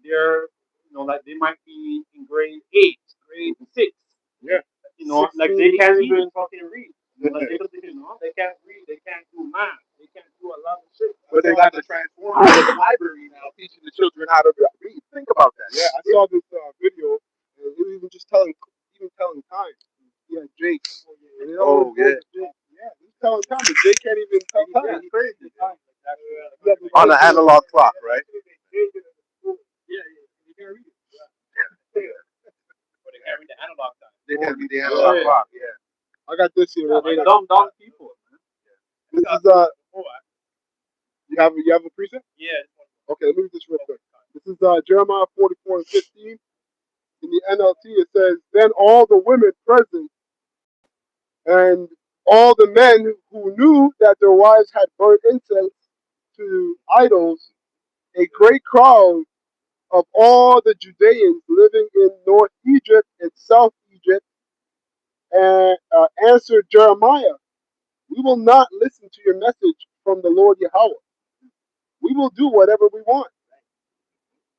like they might be in grade 8, grade 6. Yeah. You know, like they can't even fucking read. Like they can't read, they can't do math, they can't do a lot of shit. But they got the transformers in the library now teaching the children how to read. Think about that. Yeah, I saw this video, and he was even just telling time. Yeah, Jake. And Oh, yeah. Yeah, he's telling time, but Jake can't even tell time. Yeah, It's crazy. On the analog clock, right? Yeah, you can't read it. But they can't read the analog time. They can't be the analog clock. Yeah. I got this here. Like dumb people. This is you have a preset? Yeah. Okay, let me read this real quick. This is Jeremiah 44:15. In the NLT, it says, "Then all the women present and all the men who knew that their wives had burned incense to idols, a great crowd of all the Judeans living in North Egypt and South Egypt, and answered Jeremiah, 'We will not listen to your message from the Lord Yahweh. We will do whatever we want.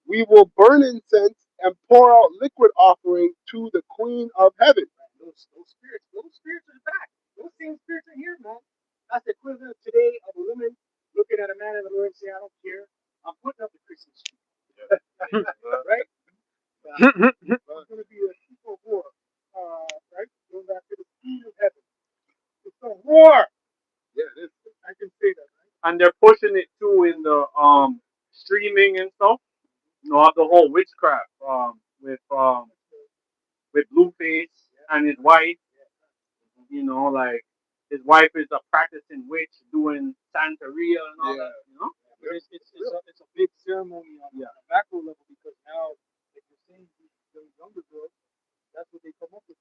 We will burn incense and pour out liquid offering to the Queen of Heaven.'" Those spirits are back. Those same spirits are here, man. That's the equivalent today of a woman looking at a man in the Lord and saying, "I don't care. I'm putting up the Christmas tree." Right? It's going to be a people war. Right? Going back to the Queen of Heaven. It's a war. Yeah, it is. I can say that, right? And they're pushing it too in the streaming and stuff. You know, of the whole witchcraft with Blueface and his wife. You know, like his wife is a practicing witch doing Santeria and all that. You know, But it's a big ceremony on a macro level because now, like you're saying, the younger girls, that's what they come up with.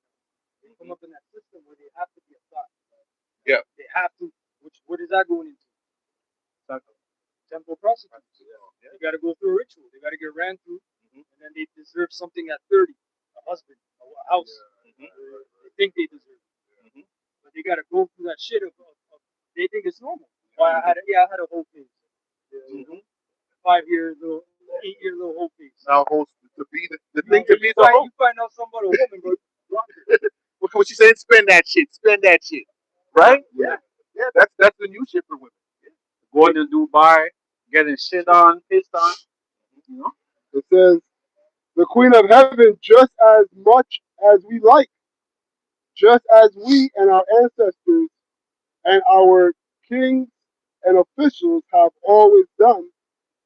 They come up in that system where they have to be a thought. Yeah. They have to. What is that going into? Temple prostitutes. They got to go through a ritual. They got to get ran through, and then they deserve something at 30, a husband, a house. They think they deserve it. But they got to go through that shit of they think it's normal. Why I had a whole phase. 5-year little, 8-year little whole phase. Now holds to be the thing to be the hope. You find out something about a woman, but What you saying? Spend that shit. Spend that shit. Right? Yeah. Yeah. That's the new shit for women. going to Dubai, getting shit on, pissed on. You know, It says, "The Queen of Heaven just as much as we like, just as we and our ancestors and our kings and officials have always done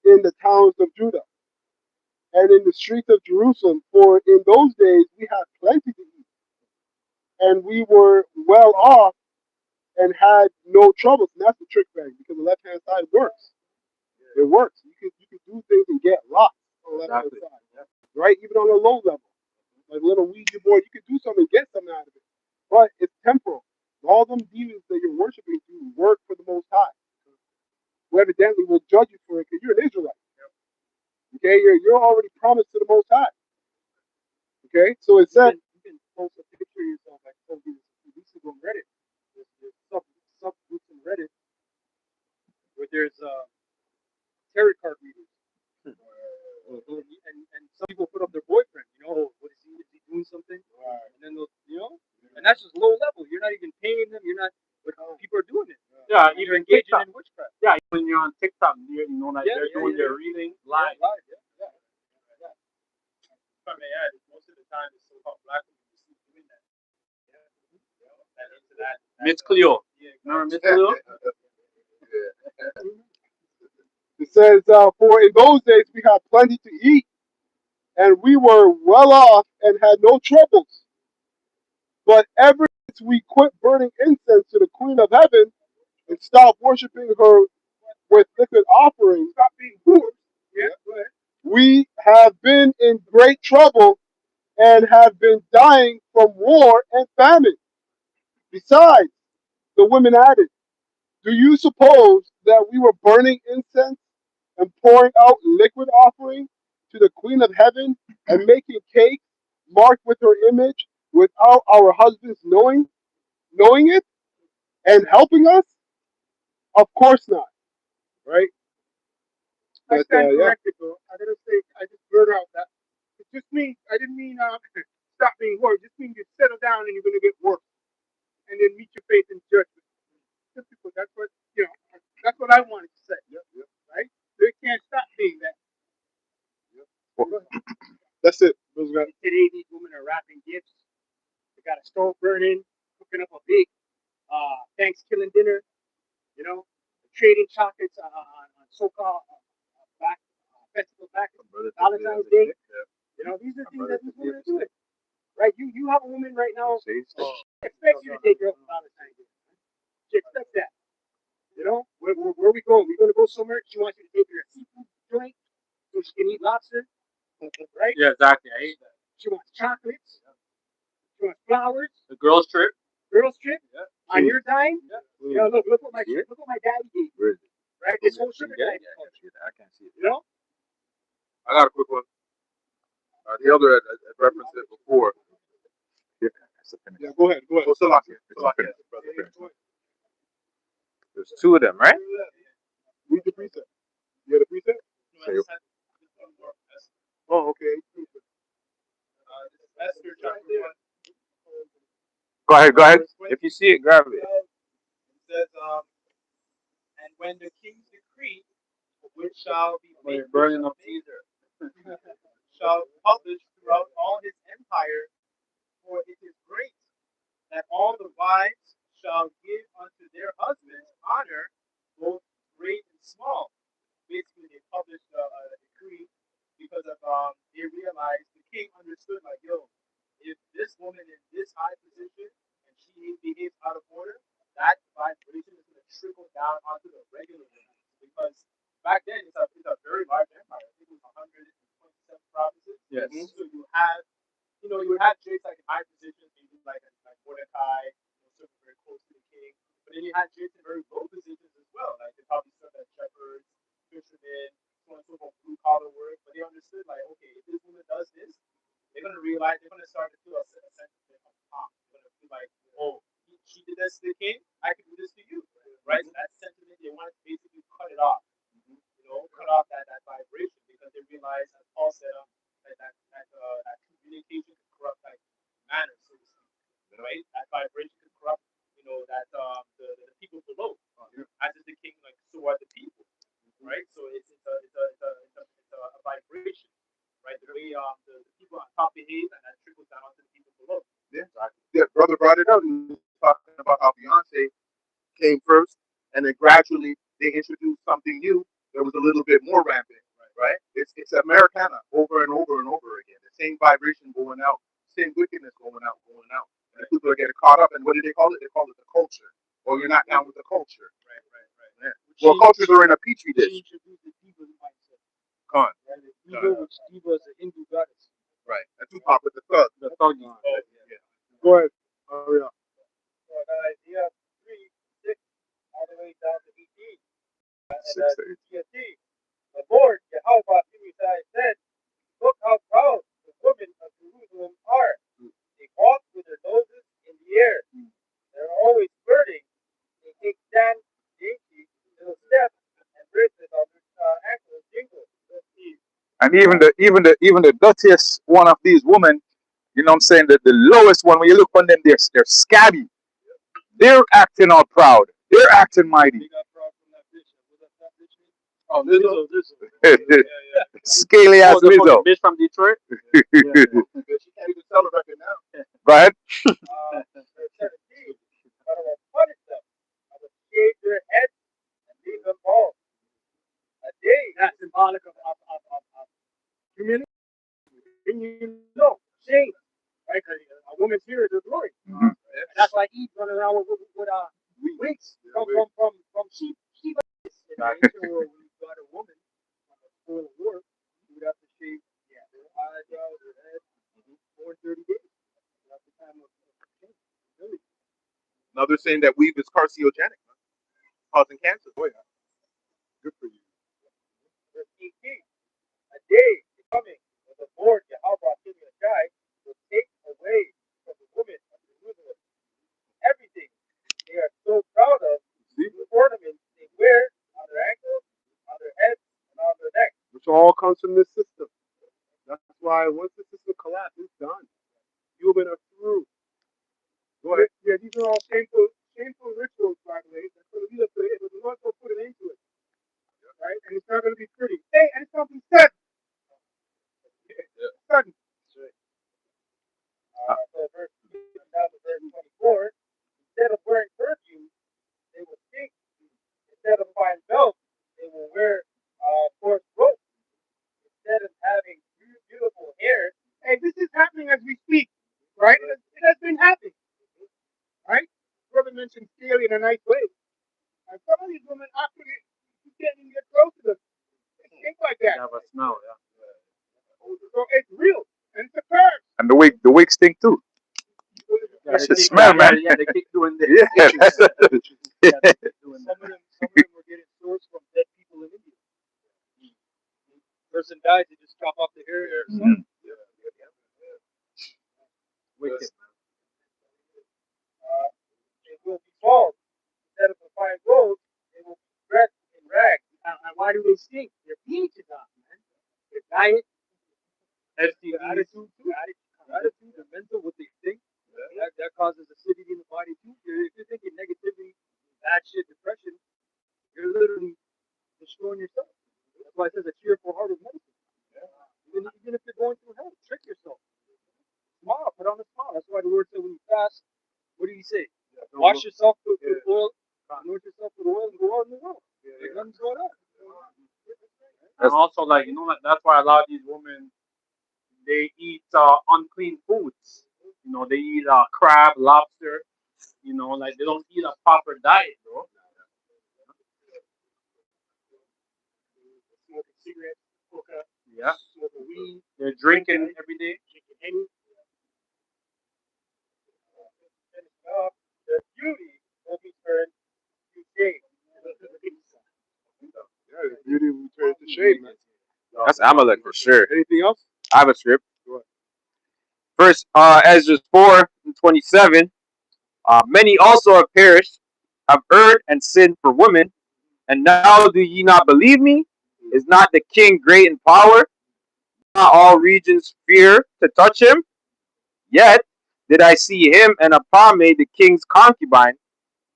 in the towns of Judah and in the streets of Jerusalem. For in those days we had plenty to eat, and we were well off and had no troubles." And that's the trick bag, because the left-hand side works. It works. You can do things and get lost on the left-hand side. Right? Even on a low level. Like a little Ouija board, you can do something and get something out of it. But it's temporal. All them demons that you're worshiping do work for the Most High, who evidently will judge you for it because you're an Israelite. Okay? You're already promised to the Most High. Okay, so it said, You can post a picture of yourself, like told you a few weeks ago on Reddit. There's subgroups in Reddit where there's tarot card readers. And some people put up their boyfriend, you know, what is he doing something? And then they'll, you know, and that's just low level. You're not even paying them. You're not, but people are doing it. Yeah, You're even engaging TikTok. in witchcraft. Yeah, when you're on TikTok, you know, like Yeah, they're yeah, doing yeah, their reading live. Yeah. If I may add, most of the time it's so-called black women who see doing that. Yeah. You know, that into that. Miss Cleo. Yeah, Remember Miss Cleo? it says, for in those days we had plenty to eat, and we were well off and had no troubles. But ever since we quit burning incense to the Queen of Heaven and stopped worshiping her with liquid offerings, stop being poor, we have been in great trouble and have been dying from war and famine. Besides, the women added, do you suppose that we were burning incense and pouring out liquid offering to the Queen of Heaven and making cakes marked with her image without our husbands knowing it and helping us? Of course not, right? I But stand yeah, corrected, bro. I gotta say, I just blurred out that. It just means, I didn't mean stop being whore. It just means you settle down and you're gonna get worse. And then meet your fate in judgment. Simply put, that's what, you know, that's what I wanted to say. Right? They can't stop being that. that's it. Today, these women are wrapping gifts. They got a stove burning, cooking up a big Thanksgiving dinner. You know, trading chocolates on so-called festival back Valentine's Day. You know, these are things that these women are doing. Right? You have a woman right now. She expects you to take her out for Valentine's Day. She expects that. You know, where we going? We're gonna go somewhere. She wants you to take her to a seafood joint so she can eat lobster. Right? Yeah, exactly. I hate that. She wants chocolates. She wants flowers. The girls trip. Girls trip. Yeah. On your dime. You know, look what my daddy gave. Right? This whole sugar daddy. I can't see it. You know? I got a quick one. The elder had referenced it before. Yeah, that's the finish. Yeah, go ahead. Oh, Salakia. There's two of them, right? Read the precept. You got a precept? Say- Oh, okay. Esther chapter 1. Go ahead. If you see it, grab it. It says, and when the king's decree, which shall be When you're made burning up Caesar, shall publish throughout all his empire, for it is great, that all the wives shall give unto their husbands honor, both great and small. Basically, they published a decree because of they realized the king understood, like, yo, if this woman is this high position and she behaves out of order, that vibration is going to trickle down onto the regular women. Because back then it's a very large empire. I think it was 127 provinces. Yes. So you have, you would have Jakes like in high positions, maybe like Mordecai, certainly very close to the king. But then you had Jakes in very low positions as well. Like they probably served as shepherds, fishermen, so on and so forth, blue collar work. But they understood, like, okay, if this woman does this, they're gonna realize, they're gonna start to feel a sense of top. They're gonna feel like, oh, she did this to the king, I can do this to you, right? So that sentiment, they want to basically cut it off, cut off that vibration, because they realize, as Paul said, that communication can corrupt like manners, so to speak, right? That vibration can corrupt, that the people below, as is the king, like so are the people, right? So it's a vibration, right? The way the people on top behave, and that trickles down to the people below. Yeah, brother brought it up. He was talking about how Beyonce came first, and then gradually they introduced something new that was a little bit more rampant, right? It's Americana over and over and over again. The same vibration going out, same wickedness going out. And the people are getting caught up. And what do they call it? They call it the culture. Or you're not down with the culture. Right. Yeah. Well, cultures are in a petri dish. She introduced the Diva mindset. Con. Right? Diva is an Hindu goddess. Right. And Tupac with the thug. The thug. Yeah. Go ahead. Hurry up. So Isaiah 3, 6, all the way down to 18. And 18. The Lord, Yahweh, said, look how proud the women of Jerusalem And even the dirtiest one of these women, you know what I'm saying, the lowest one, when you look on them, they're scabby. They're acting all proud. They're acting mighty. We got proud from that bitch. Was that bitch name? Oh, Lizzo. Scaly ass Oh, the fucking Lizzo. bitch from Detroit. She can't even sell a record now. Go ahead. Verse 17. But I will punish them. I will shave their heads and leave them bald. A day that's symbolic of humility. And you know, shame. Right? 'Cause a woman's here is her glory. Mhm. And that's why Eve running around with wigs from sheep. In the ancient world, when you got a woman from a spoiled work, you would have to shave her eyebrows, her head, for 30 days. That's the time of change. Really. Another saying that weave is carcinogenic, causing cancer. Oh yeah, good for you. Verse 18. A day is coming when the Lord Yahweh Shai will take away from the women of Jerusalem everything they are so proud of, the ornaments they wear on their ankles, on their heads, and on their necks. Which all comes from this system. That's why once the system collapses, it's done. Human are through. Go ahead. Yeah, these are all shameful rituals, by the way. That's what we look at it, but the Lord's going to put it into it. Right? And it's not going to be pretty. Hey, and it's going to be sudden. Sudden. So verse 24, instead of wearing perfume, they will stink. Instead of fine belts, they will wear coarse ropes. Instead of having beautiful hair, Hey, this is happening as we speak. Right? It has been happening. Right? Brother mentioned scaly in a nice way. And some of these women actually, you can't even get close to them. They stink like that. Have a smell, yeah. So it's real. And it's a curse. And the wig stink too. That shit smell, man. Yeah, they keep doing this. Yeah. some of them were getting sourced from dead people in India. Person dies, they just chop off the hair. Mhm. Wicked. They will be bald. Instead of the fine gold, they will be dressed in rags. And why do they stink? Their pH is off, man. Their diet, STDs. their attitude, their mental, what they think. That causes acidity in the body too. If you're thinking negativity, bad shit, depression, you're literally destroying yourself. That's why it says a cheerful heart is medicine. Even if you're going through hell, trick yourself. Smile, put on a smile. That's why the Lord said when you fast, what did he say? Wash yourself with oil, anoint yourself with oil, and go out in the world. Like nothing's going on. And also, like, you know, that's why a lot of these women, they eat unclean foods. You know, they eat crab, lobster. You know, like, they don't eat a proper diet, bro. Smoking cigarettes, hookah, Yeah. smoking weed, They're drinking every day. drinking any. Their beauty will be turned to shame. Yeah, the beauty will turn to shame, man. That's Amalek for sure. Anything else? I have a script. Go ahead. First, Ezra 4:27. Many also have perished, have erred and sinned for women, and now do ye not believe me? Is not the king great in power? Not all regions fear to touch him? Yet did I see him and Apame, the king's concubine,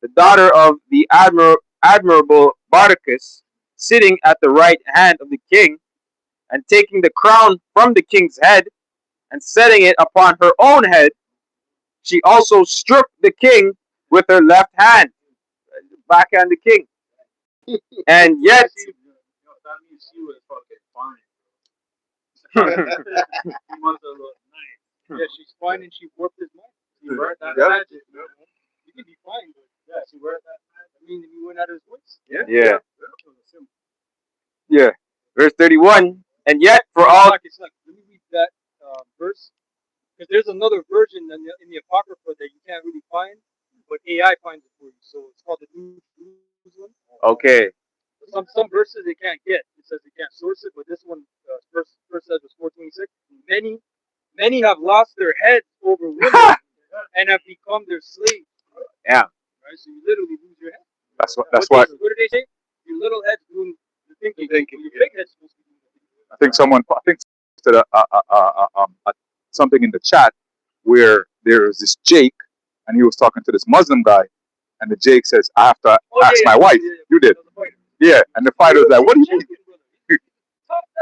the daughter of the admirable Bardachus, sitting at the right hand of the king, and taking the crown from the king's head, and setting it upon her own head. She also struck the king with her left hand, backhand the king. And yet, That means she was fucking fine. She must have looked nice. Yeah, she's fine and she warped his mind. She worked that Yep. magic, man. You can be fine, but yeah, she worked that magic. I mean, you went out of his voice. yeah, yeah. Verse 31. And yet, for all. It's like, let me read that verse. Because there's another version in the Apocrypha that you can't really find, but AI finds it for you. So it's called the New Jerusalem. Okay. Some verses they can't get. It says they can't source it, but this one, first says was 426. Many have lost their heads over women and have become their slaves. Yeah. Right? So you literally lose your head. That's what. What do they say? Your little head's doing the thinking. Thinking, Your big head's supposed to be doing the thinking. think someone, I think said something in the chat where there was this Jake, and he was talking to this Muslim guy, and the Jake says, "I have to ask my wife." You did, yeah. And the fighter was like, "What do you mean?"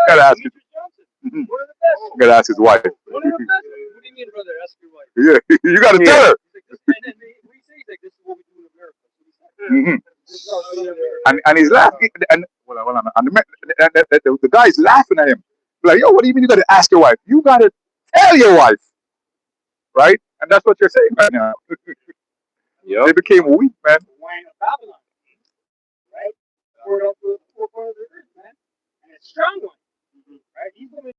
Gotta ask his, gotta ask his wife. What do you mean, brother? Ask your wife. Yeah, you gotta tell her. And then we say like, this is what we do in America. And he's laughing, and the guy's laughing at him, like, "Yo, what do you mean you gotta ask your wife? You gotta tell your wife, right?" And that's what you're saying right now. They became weak, man. Wine of Babylon, right? Poured out the four corners of the earth, man. And a strong one, right? These women,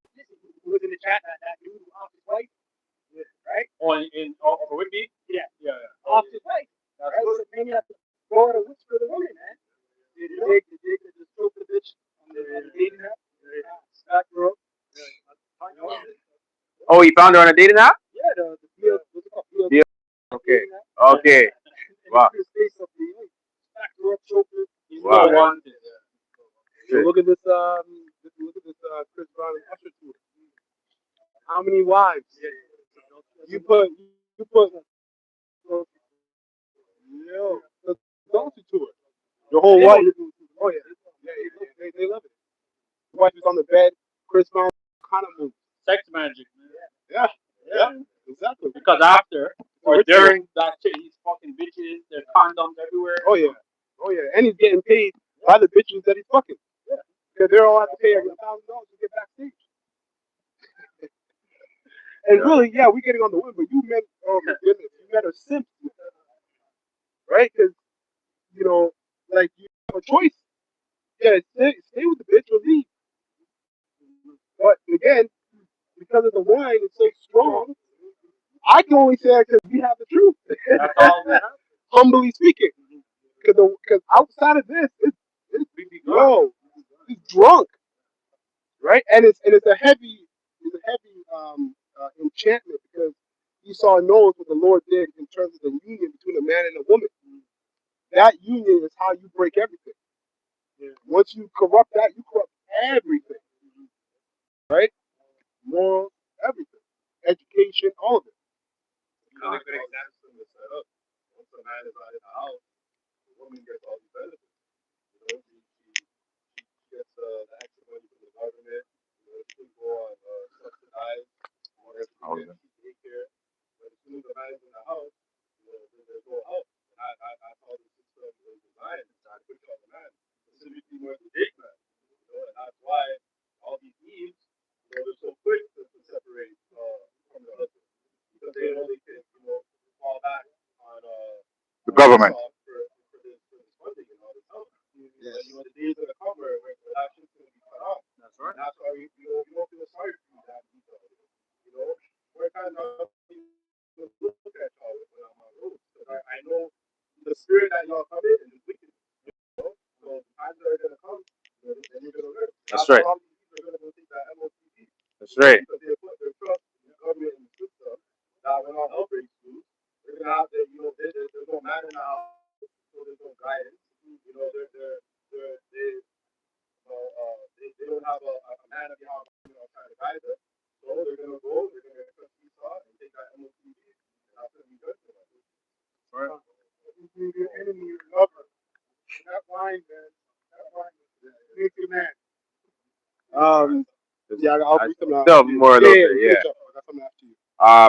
who was in the chat, that dude off his wife, right? On with me? Yeah. Yeah. Off his wife, right? So then you have to go out and whisper the woman, man. Did you just choke the bitch on the dating app? Stack her up. Oh, he found her on a dating app? Yeah, the field, what's it called? Field. Yeah. Okay. Okay. Wow. Stack her up, choke her. He's Wow. not wanted. So look at this. Chris Brown and Usher tour. How many wives? You put. Yo, the Dolce tour. Your whole wife. Oh yeah. They love it. Your wife is on the bed. Chris Brown kind of move. Sex magic, man. Yeah, exactly. Because after or during that shit, he's fucking bitches. There's condoms everywhere. Oh yeah, and he's getting paid by the bitches that he's fucking. Yeah, because they're all have to pay $1,000 to get backstage. And really, yeah, we're getting on the women, but you men, oh my goodness, you men are simps, right? Because like you have a choice. Yeah, stay with the bitch or leave. But again, because of the wine, it's so strong. I can only say that because we have the truth. That's all that happens. Humbly speaking, because outside of this, it's drunk, right? And it's a heavy enchantment because Esau knows what the Lord did in terms of the union between a man and a woman. That union is how you break everything. Once you corrupt that, you corrupt everything, right? Morals, everything, education, all of it. Really good example to set up. Once a man is out of the house, the woman gets all the benefits. She gets the extra money from the government. She can go on subsidized or everything. She take care. But as soon as the man is in the house, there's no help. And I call the system design. I put it on the man. Specifically where the big man. And that's why all these needs, they're so quick to separate from the husband. Because they know they can, fall back on The government. for this funding and all this help. Yes. But, the days are gonna come where that shit's gonna be cut off. That's right. And that's why we don't feel sorry for you that we're kind of look at y'all when I'm on road. Because I know the spirit that y'all come in is wicked. So the times that are gonna come, and you're gonna learn. That's right. All these people are gonna go take that MOTV. That's right. Because they put their trust in the government and the system. That when all hell breaks loose, they're gonna have to, there's no man in the house, so there's no guidance. They don't have a man of the house, trying to guide them. So they're gonna go, they're gonna trust Esau and take that MOTV, and that's gonna be good for them. Right. Your enemy is lover. That wine, man. That wine makes you mad. Yeah, I'll read them out. Still more a little bit, yeah. I got something after you.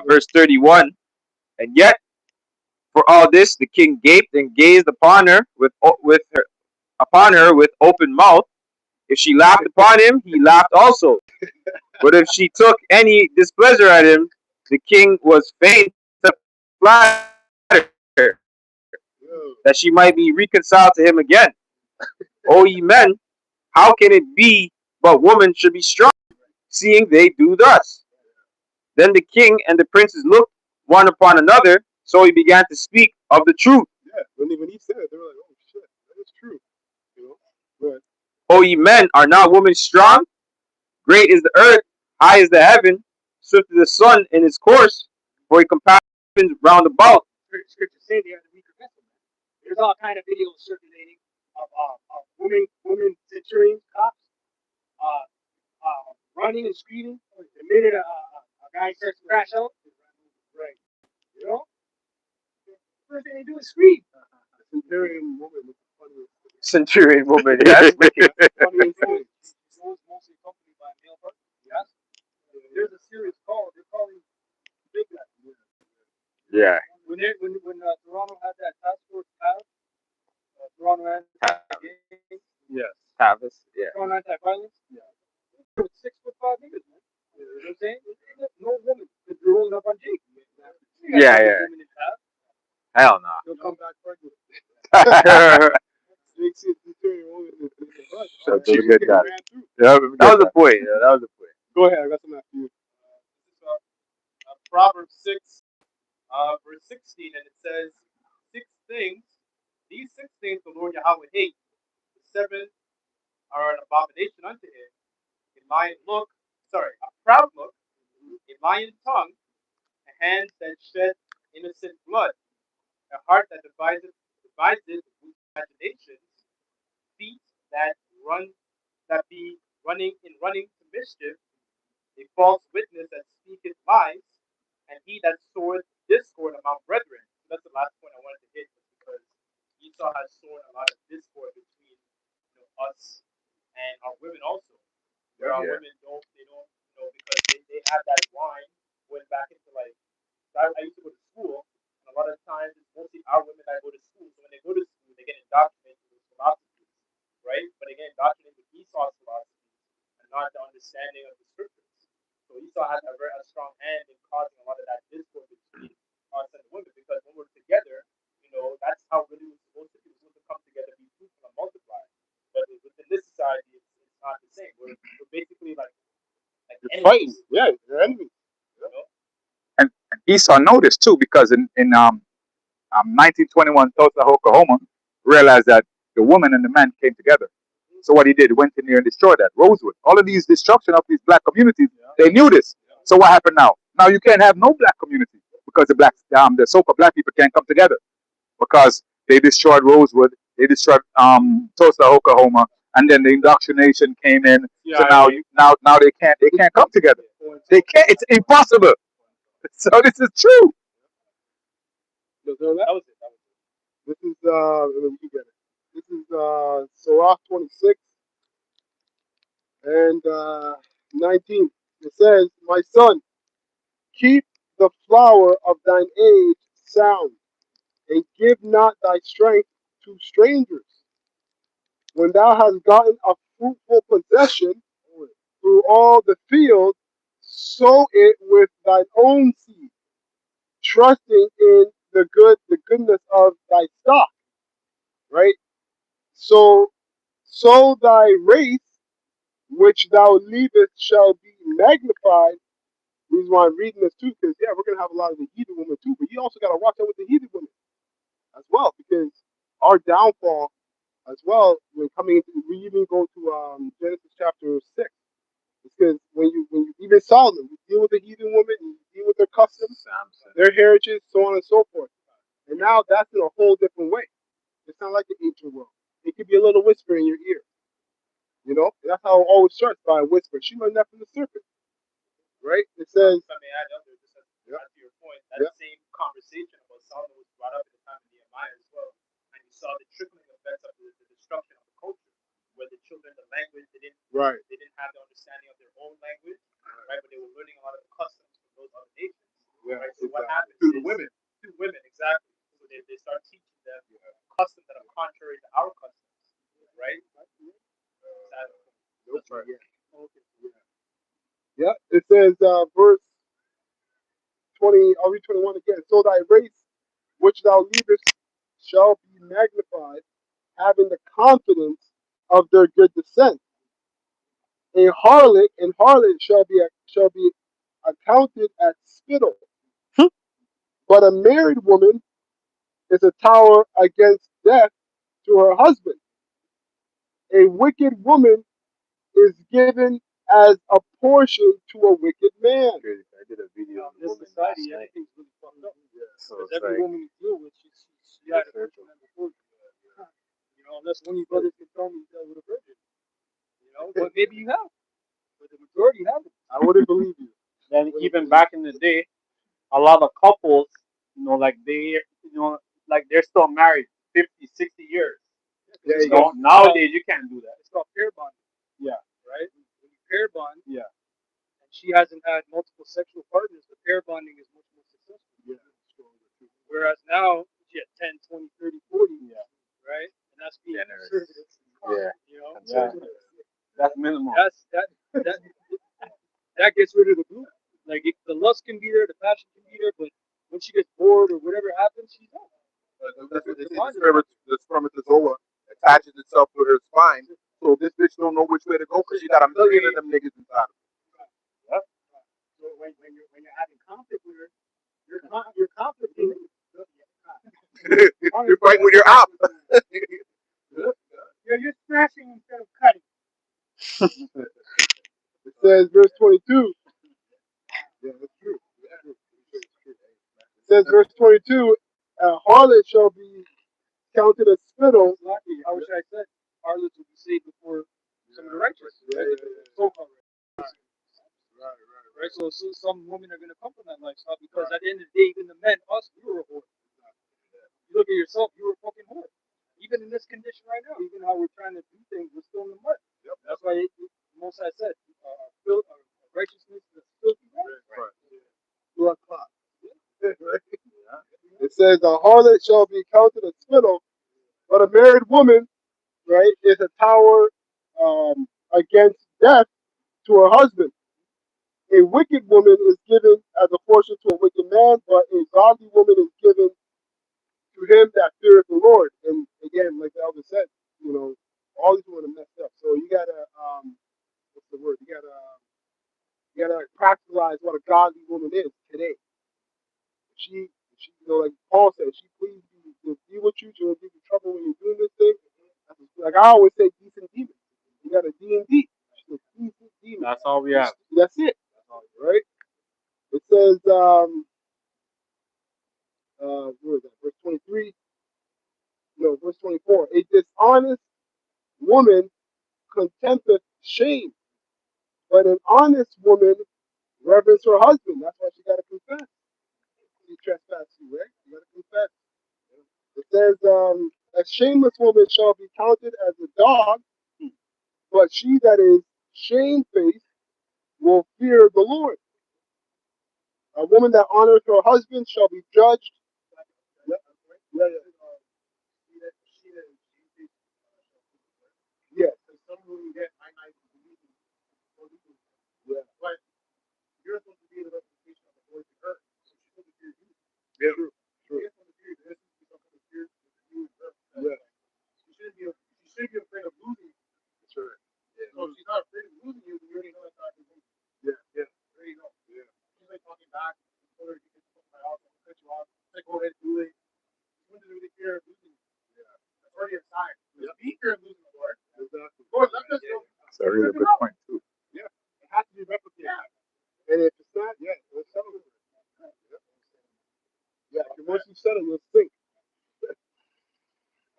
Verse 31. And yet, for all this, the king gaped and gazed upon her with open mouth. If she laughed upon him, he laughed also. But if she took any displeasure at him, the king was fain to flatter her, that she might be reconciled to him again. O ye men, how can it be but women should be strong, seeing they do thus? Then the king and the princes looked one upon another, so he began to speak of the truth. Yeah, when he said it, they were like, "Oh shit, that is true." But O ye men, are not women strong? Great is the earth, high is the heaven, swift is the sun in its course, for he compasses round about. Scripture say they are the weaker vessel. There's all kind of videos circulating of women centurions, cops, running and screaming. The minute a guy starts to crash out, right? You know, first thing they do is scream. Centurion woman was the funniest. Centurion woman. That's wicked. Funniest thing. She was mostly accompanied by a male partner. Yes. There's a series called they're calling Big Guy. Yeah. When Toronto had that task force tab, Toronto anti-gay, Yes. Tavis. Yeah. Toronto anti-violence, with 6'5" niggas, man. You know what I'm saying? No woman could be rolling up on Jake. Yeah, yeah. Woman in tab. Hell no. He'll come back pregnant. That Jake sees Centurion woman in the butt. So She's do get getting that. ran through. Yeah, was the point. Yeah, that was the point. Go ahead, I got some after you. Proverbs 6, verse 16, and it says, 6 things, these 6 things the Lord Yahweh hates. The 7 are an abomination unto him. A proud look, a lying tongue, a hand that shed innocent blood, a heart that devises imaginations, feet that be running to mischief, a false witness that speaketh lies, and he that soweth discord among brethren. So that's the last point I wanted to hit, because Esau has sown a lot of discord between us and our women also. Where our women don't because they have that wine going back into like I used to go to school, and a lot of times it's mostly our women that go to school. So when they go to school, they get indoctrinated with philosophies, right? But they get indoctrinated with Esau's philosophies and not the understanding of the scriptures. So Esau has a very strong hand in causing a lot of that discord between us and the women, because when we're together, that's how really we're supposed to be. We're supposed to come together, be fruitful, and multiply. But within this society, it's not the same. We're basically like You're fighting. Yeah, you're enemies. And Esau noticed too, because in 1921, Tulsa, Oklahoma, realized that the woman and the man came together. So what he did, he went in there and destroyed that. Rosewood. All of these destruction of these black communities, they knew this. So what happened now? Now you can't have no black community because the so-called black people can't come together because they destroyed Rosewood, they destroyed Tulsa, Oklahoma, and then the indoctrination came in. So now they can't come together. They can't. It's impossible. So this is true. That was it. This is you get it. This is Sirach 26 and 19. It says, "My son, keep the flower of thine age sound, and give not thy strength to strangers. When thou hast gotten a fruitful possession through all the field, sow it with thine own seed, trusting in the goodness of thy stock." Right? So thy race which thou leavest shall be magnified. The reason why I'm reading this too, because we're gonna have a lot of the heathen women too, but you also gotta watch out with the heathen women as well, because our downfall as well when coming into we even go to Genesis chapter 6. Because when you even Solomon, you deal with the heathen woman, you deal with their customs, their heritage, so on and so forth. And now that's in a whole different way. It's not like the ancient world. It could be a little whisper in your ear. That's how it always starts, by a whisper. She learned that from the serpent, right? It says, I may add up there, just to your point, that same conversation about Solomon was brought up at the time of Nehemiah as well. And you saw the trickling effects of the destruction of the culture, where the children, the language, they didn't have the understanding of their own language, right? But they were learning a lot of the customs from those other nations. Right? So what happens To the women, exactly. So they start teaching them customs that are contrary to our customs, right? That's right. Yeah, it says, verse 20, I'll read 21 again. "So thy race which thou leavest shall be magnified, having the confidence of their good descent. A harlot and harlot shall be accounted as spittle, but a married woman is a tower against death to her husband. A wicked woman is given as a portion to a wicked man." I did a video on This women society, last night. everything's really fucked up. So Because it's every like, woman you deal with, she had a virgin man before you. Unless one of you brothers can tell me you dealt with a virgin. But maybe you have. But but the majority haven't. I wouldn't believe you. Then even back in the day, a lot of couples, like like they're still married 50, 60 years. Yeah, you So nowadays you can't do that. It's called pair bonding, Yeah. right? When you pair bond, Yeah. and she hasn't had multiple sexual partners, the pair bonding is much more successful. Yeah. Whereas now, she had 10, 20, 30, 40, Yeah. right? And that's being Generous. conservative. Yeah. You know? Yeah. That's minimal. That gets rid of the glue. Like, the lust can be there, the passion can be there, but when she gets bored or whatever happens, she's done. That's what they say. The spermatozoa attaches itself to her spine, so this bitch don't know which way to go because she got a million of them niggas inside of her. So when you're having conflict with her, you're conflicting. You're fighting with your op. You're smashing instead of cutting. It says, verse 22. Yeah, that's true. It says, verse 22, a harlot shall be counted as spittle. I wish I said harlots would be saved before some of the righteous. Yeah. So-called righteous. Right? So some women are going to come from that lifestyle because at the end of the day, even the men, us, we were a whore. You look at yourself, you were a fucking whore. Even in this condition right now, even how we're trying to do things, we're still in the mud. Yep. That's why most I said, righteousness is filthy. Right. Blood clot. It says, a harlot shall be counted as spittle, but a married woman, right, is a tower against death to her husband. A wicked woman is given as a portion to a wicked man, but a godly woman is given to him that feareth the Lord. And again, like the elder said, all these women are messed up. So you gotta, what's the word? You gotta practicalize what a godly woman is today. She, like Paul said, she please be with you. She'll give you trouble when you're doing this thing. Like I always say, decent demon. You got a D&D. Decent demon. That's all we have. That's it. Right? It says, where is that? Verse 23. No, verse 24. A dishonest woman contempteth shame, but an honest woman reverence her husband. That's why she got to confess. She trespassed you, right? You got to confess. It says, a shameless woman shall be counted as a dog, but she that is shamefaced will fear the Lord. A woman that honors her husband shall be judged. Yeah. Yeah. But you're supposed to be the representation of the Lord to her. So she's supposed to fear you. Yeah. True. You're supposed to fear this. You're supposed to fear you and her. Yeah. She shouldn't be afraid of losing you. That's right. Yeah. So if she's not afraid of losing you, then you already know that's not good. Yeah. Yeah. There you go. Yeah. She's like talking back. Or you can come to my house, I'll cut you off. Like, go ahead and do it. She wouldn't really fear of losing you. Yeah. That's already a sign. Yeah. Be fear of losing the Lord. Exactly. Lord, let us know. That's a really good point too. Yeah. It has to be replicated. Yeah. And if it's not, yeah, let's settle it. Yeah. Once you settle, you'll think.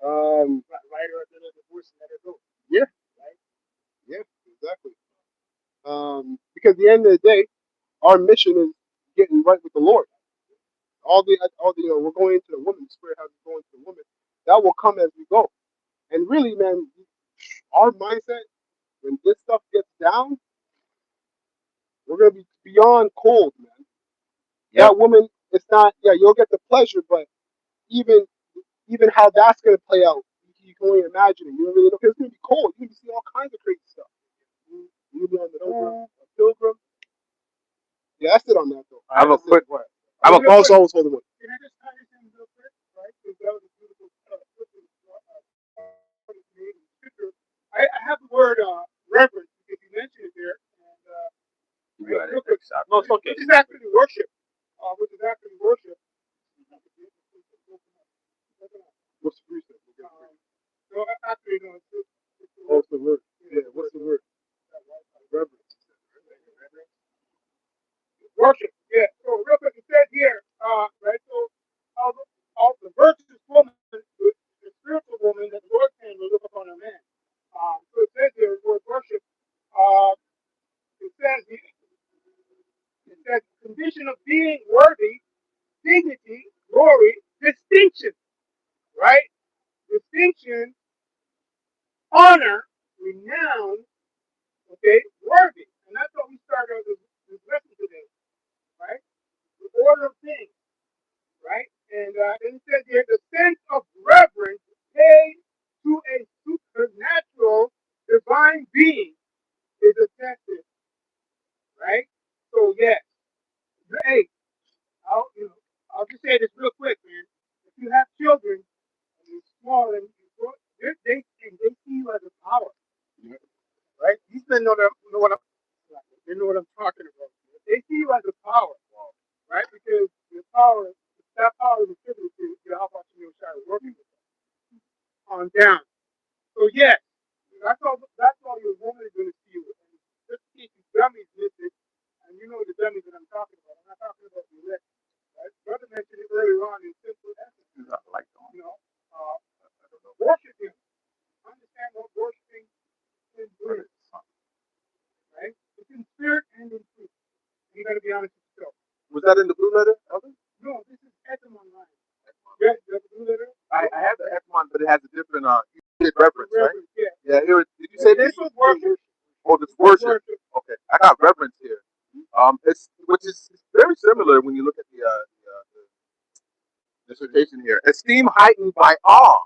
Right or another divorce and let her go. Yeah. Right? Yeah, exactly. Because at the end of the day, our mission is getting right with the Lord. All the we're going into the woman, the spirit has to go into the woman. That will come as we go. And really, man, our mindset, when this stuff gets down, we're gonna be beyond cold, man. Yep. That woman, it's not. Yeah, you'll get the pleasure, but even how that's gonna play out, you can only imagine it. You don't really know because it's gonna be cold. You're gonna see all kinds of crazy stuff. You'll be on the pilgrim. Yeah, that's it on that though. I have a quick. I have a also always hold one. Can I just tie this in real quick? Right? Because that was a beautiful picture. I have the word reverence because you mentioned it there. And You got it. real quick, No, it's okay. which is actually worship. Which is actually worship. What's the precept? So actually, no, What's the word? Yeah, what's the word? Reverence. worship. Yeah. So real quick, it says here, right? So all the virtuous woman, the spiritual woman that the Lord can look upon a man. So it says here, the word worship. definition of being worthy, dignity, glory, distinction, right? Distinction, honor, renown, okay, worthy. And that's what we started out this lesson today, right? The order of things, right? And it says here, the sense of reverence paid to a supernatural divine being is attested, right? So, yes. Hey, I'll just say this real quick, man. If you have children and you're small and they see you as a power, right? These men they know what I'm talking about. They see you as a power, right? Because that power is attributed to Yahweh Shai working with them on down. So yes, that's all your woman is going to see you. And just in case you dummies miss it, and you know the dummies that I'm talking about. I'm not talking about the elect. Right? Brother mentioned it earlier on in simple essence. You know, worship him. Understand what worshiping is doing. Right? It's in spirit and in truth. You got to be honest with yourself. Was that in the blue letter, Elder? No, this is Etam online. Yes, the blue letter. I have the F1, but it has a different reference, right? Yeah. Yeah. Here, did you say this? This was worship. Oh, this worship. Okay, I got reverence here. Which is very similar when you look at the dissertation here. Esteem heightened by awe,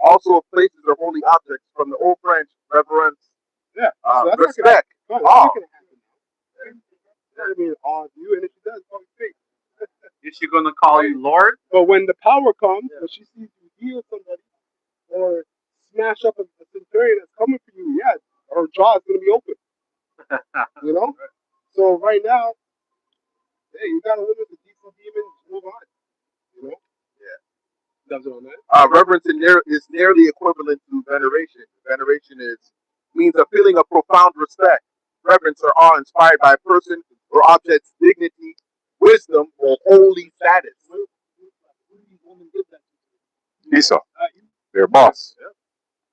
also of places or holy objects, from the Old French reverence, Yeah. So that's respect, not awe. gonna happen. I mean, awe of you, and if she does, probably fake. Is she gonna call you Lord? But when the power comes, when she sees you heal somebody or smash up a centurion that's coming for you, yeah, her jaw is gonna be open. You know. So right now, hey, you gotta limit the diesel demons. Move on. You know. Yeah. Does it on that? Reverence is nearly equivalent to veneration. Veneration means a feeling of profound respect, reverence, or awe inspired by a person or object's dignity, wisdom, or holy status. Esau, their boss.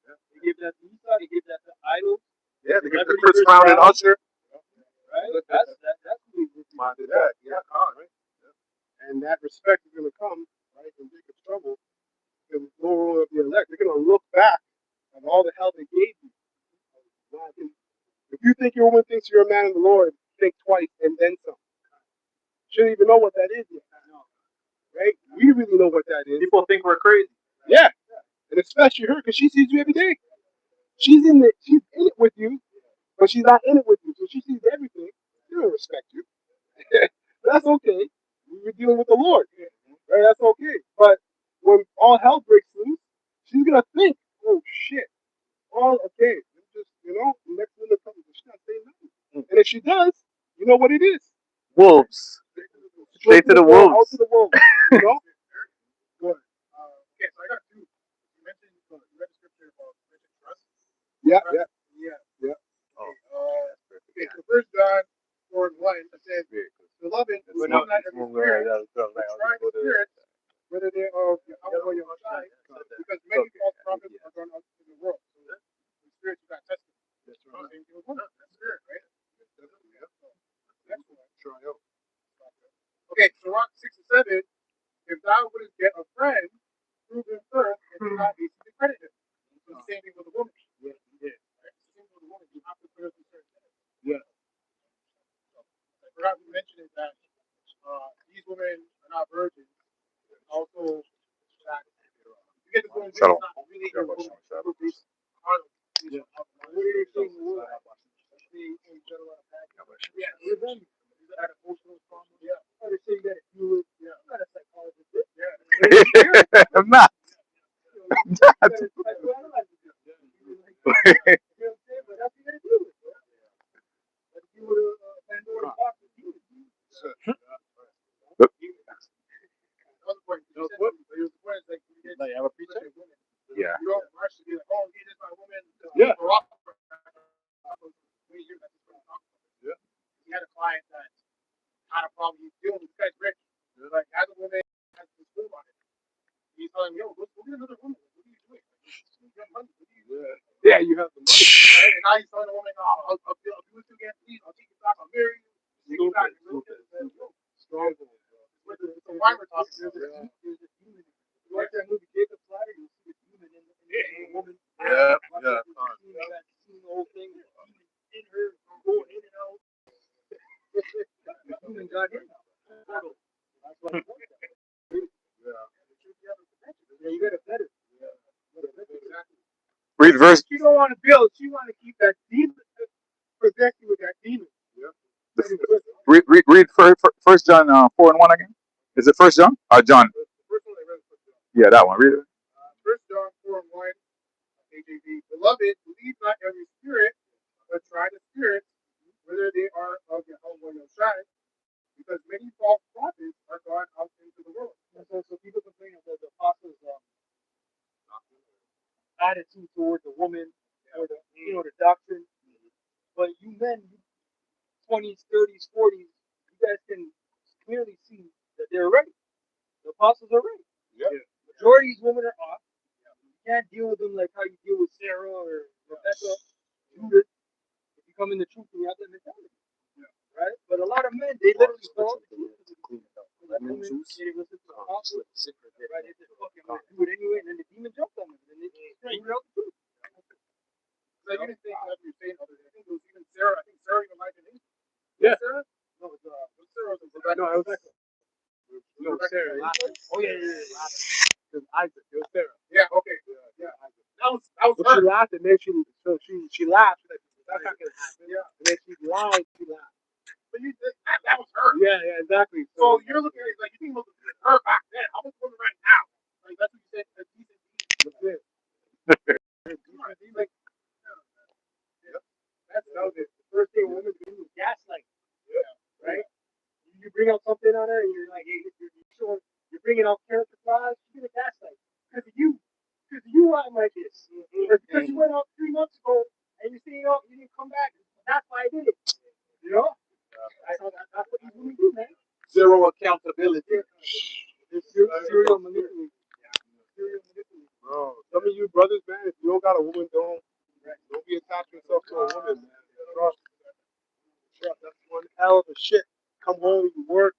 They give that to Esau, they give that to idols. Yeah, they give the first crown and usher. Right? That's who he's Minded that. Yeah, Right? And that respect is gonna come, right, in Jacob's trouble. Because it's no rule of the elect. They're gonna look back at all the hell they gave you. If you think your woman thinks you're a man of the Lord, think twice and then some. Shouldn't even know what that is yet. Right? We really know what that is. People think we're crazy. Yeah. And especially her, because she sees you every day. She's in it with you, but she's not in it with you. So she sees everything. She don't respect you. That's okay. We're dealing with the Lord. Right? That's okay. But when all hell breaks loose, she's gonna think, oh shit. Oh, okay. Just, next minute comes, she's not saying nothing. And if she does, you know what it is. Wolves. Straight to the wolves. Out to the wolves. You know? Good. Okay, so I got two. You mentioned you read the scripture about trust. Yeah. Okay, so first John 4:1 it says, "Beloved, the love not every spirit, but try spirits, whether they are of Yahweh or Yahweh, because many false prophets are gone out in the world." So the spirits you got tested. That's right. Same thing with women. That's spirit, right? Next one. Try out. Okay, so Rock 6 and 7. If thou wouldst get a friend, prove him first, and do not easily credit him. So the same thing with a woman. Yeah. Right? The same thing with a woman. You have to put her through certain things. Yeah. So, I forgot to mention is that these women are not virgins. Also, that you get the point. It's not really your woman. Yeah. What are you saying? Yeah. Had emotional trauma. Yeah. I would say that you would. Yeah. I'm not a psychologist. Yeah. I'm not. Yeah. Yeah. He had a client that had a problem. He's dealing with this guy's rich. Like, as a woman has this room on it. He's telling me, yo, go get another woman. What are you doing? You have money. What do you do? Yeah, you have the money. Right? And now he's telling the woman, I'll do it again, please. I'll take you back. I'll marry you. Take you back. There's a demon. You watch that movie Jacob's Ladder, you'll see a demon in the woman. Yeah, Watch yeah. that scene, the whole thing, the demon in her, going in and out. The demon got in. That's why he does that. Yeah, you gotta vet it. Read verse. She don't want to build. She want to keep that demon, possess you with that demon. Read First John 4:1 again. Is it First John? John. The first one I read was John. Yeah, that one. Read it. 1 John 4:1, KJV. Beloved, believe not every spirit, but try the spirits, whether they are of Yahweh or Shai, because many false prophets are gone out into the world. And so people complain about the apostles' attitude toward the woman or the the doctrine. But you men, 20s, 30s, 40s, you guys can clearly see that they're ready. The apostles are ready. Yeah. Majority of these women are off. You can't deal with them like how you deal with Sarah or Rebecca, Judith. If you come in the truth and you have that mentality. Right? But a lot of men, they literally fall off the truth. Like women, they didn't listen to the apostles. Right? They just fucking do it anyway, and then the demon jumped on them. And they screamed out the truth. So you didn't think that you were saying other than I think it was even Sarah. I think Sarah even lied to him. Yeah. Sarah? No, it was Sarah. No, I was like, No, Sarah. oh yeah. It was Isaac. It was Sarah. Yeah, okay. Yeah, Isaac. That was But her. she laughed, and then she laughed. Like, that's not gonna happen. Yeah. And then she lied. She laughed. But you did, that was her. Yeah, exactly. So you're looking at it like you think looking at her back then. How much woman right now? Like that's what you said. A decent beat. That's it. Like, that was it. The first thing a woman do is gaslight. Yeah. Right? You bring out something on her, and you're like, hey, you're bringing out character flaws. She's gonna gaslight because of you. Because you I'm like this. Or because you went out 3 months ago and you say, you didn't come back. That's why I did it. You know? That's what these women do, man. Zero accountability. They're serial manipulating. Serial manipulating. bro, some of you brothers, man, if you don't got a woman, don't be attaching yourself to a woman, man. Trust. That's one hell of a shit. Come home, you work.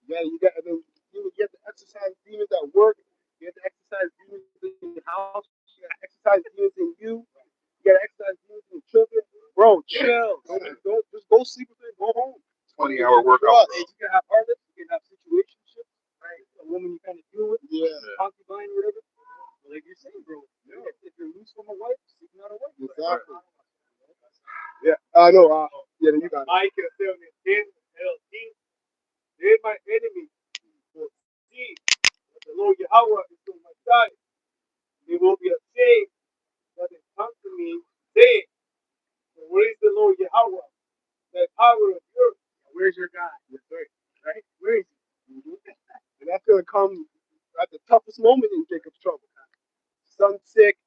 You got, and then you have to exercise demons at work. You have to exercise demons in your house. You got to exercise demons in you. You got to exercise demons in your children. Bro, chill. Don't just go sleep with it. Go home. 20-hour workout, bro. You can have harlots, you can have situationships, right? A woman you kind of deal with, Yeah. concubine or whatever. But like you're saying, bro, if you're loose from a wife, seek not a wife. Exactly. Yeah, I know. Yeah, you got it. I can tell me, then my enemy will see that the Lord Yahweh is on my side. They will be ashamed that they come to me, saying, where is the Lord Yahweh? The power of yours. Where's your guy? Right? Where is he? And that's going to come at the toughest moment in Jacob's trouble. Son's sick,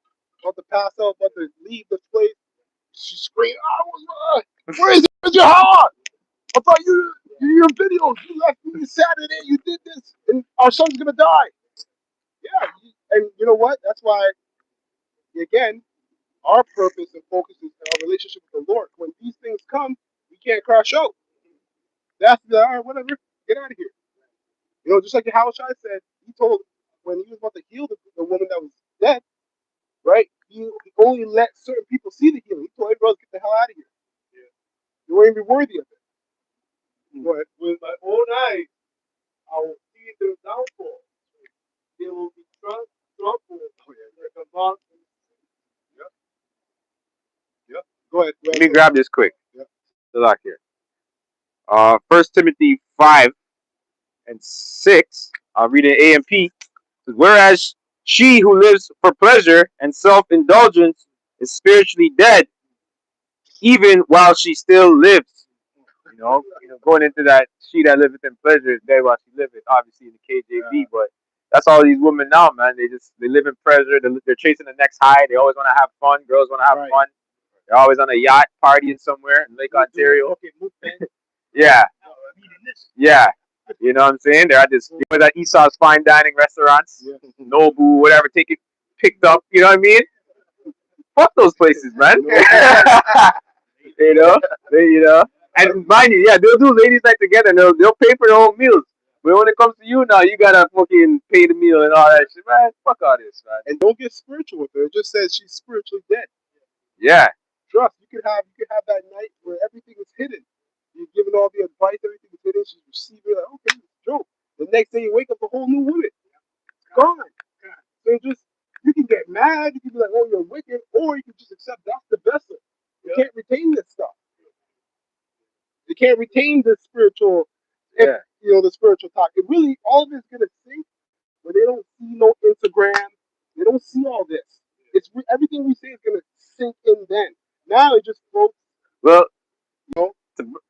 about to pass out, about to leave this place. She screamed, where is it? Where's your heart? I thought your videos, you left me Saturday, you did this, and our son's going to die. Yeah, and you know what? That's why, again, our purpose and focus is our relationship with the Lord. When these things come, we can't crash out. That's all right, whatever, get out of here. You know, just like Yahushua said, he told when he was about to heal the woman that was dead, right? He only let certain people see the healing. He told everybody, get the hell out of here. Yeah. You won't even be worthy of it. Go ahead. With my own eyes, I will see their downfall. They will be trampled like a mountain. Yep. Go ahead. Let me grab this quick. Yep. The lock here. 1 Timothy 5 and 6. I'll read it AMP. Whereas she who lives for pleasure and self-indulgence is spiritually dead, even while she still lives. You know, going into that, she that liveth in pleasure is dead while she liveth. Obviously in the KJV, but that's all these women now, man. They live in pleasure. They're chasing the next high. They always want to have fun. Girls want to have fun. They're always on a yacht partying somewhere in Lake Ontario. Yeah. Yeah. You know what I'm saying? They're at this, at Esau's fine dining restaurants, Nobu, whatever, take it picked up. You know what I mean? Fuck those places, man. you know, and mind you, they'll do ladies' night together. And they'll pay for their own meals. But when it comes to you now, you gotta fucking pay the meal and all that shit, man. Fuck all this, man. And don't get spiritual with her. It just says she's spiritually dead. Yeah. Trust. You could have that night where everything is hidden. You're giving all the advice, everything is hidden. She's receiving like, okay, it's a joke. The next day you wake up a whole new woman. It's gone. So just you can get mad, you can be like, oh, you're wicked, or you can just accept that's the vessel. You can't retain this stuff. You can't retain the spiritual, Yeah. the spiritual talk. It really, all of it's gonna sink when they don't see no Instagram. They don't see all this. Everything we say is gonna sink in then. Now it just floats. Well, You know?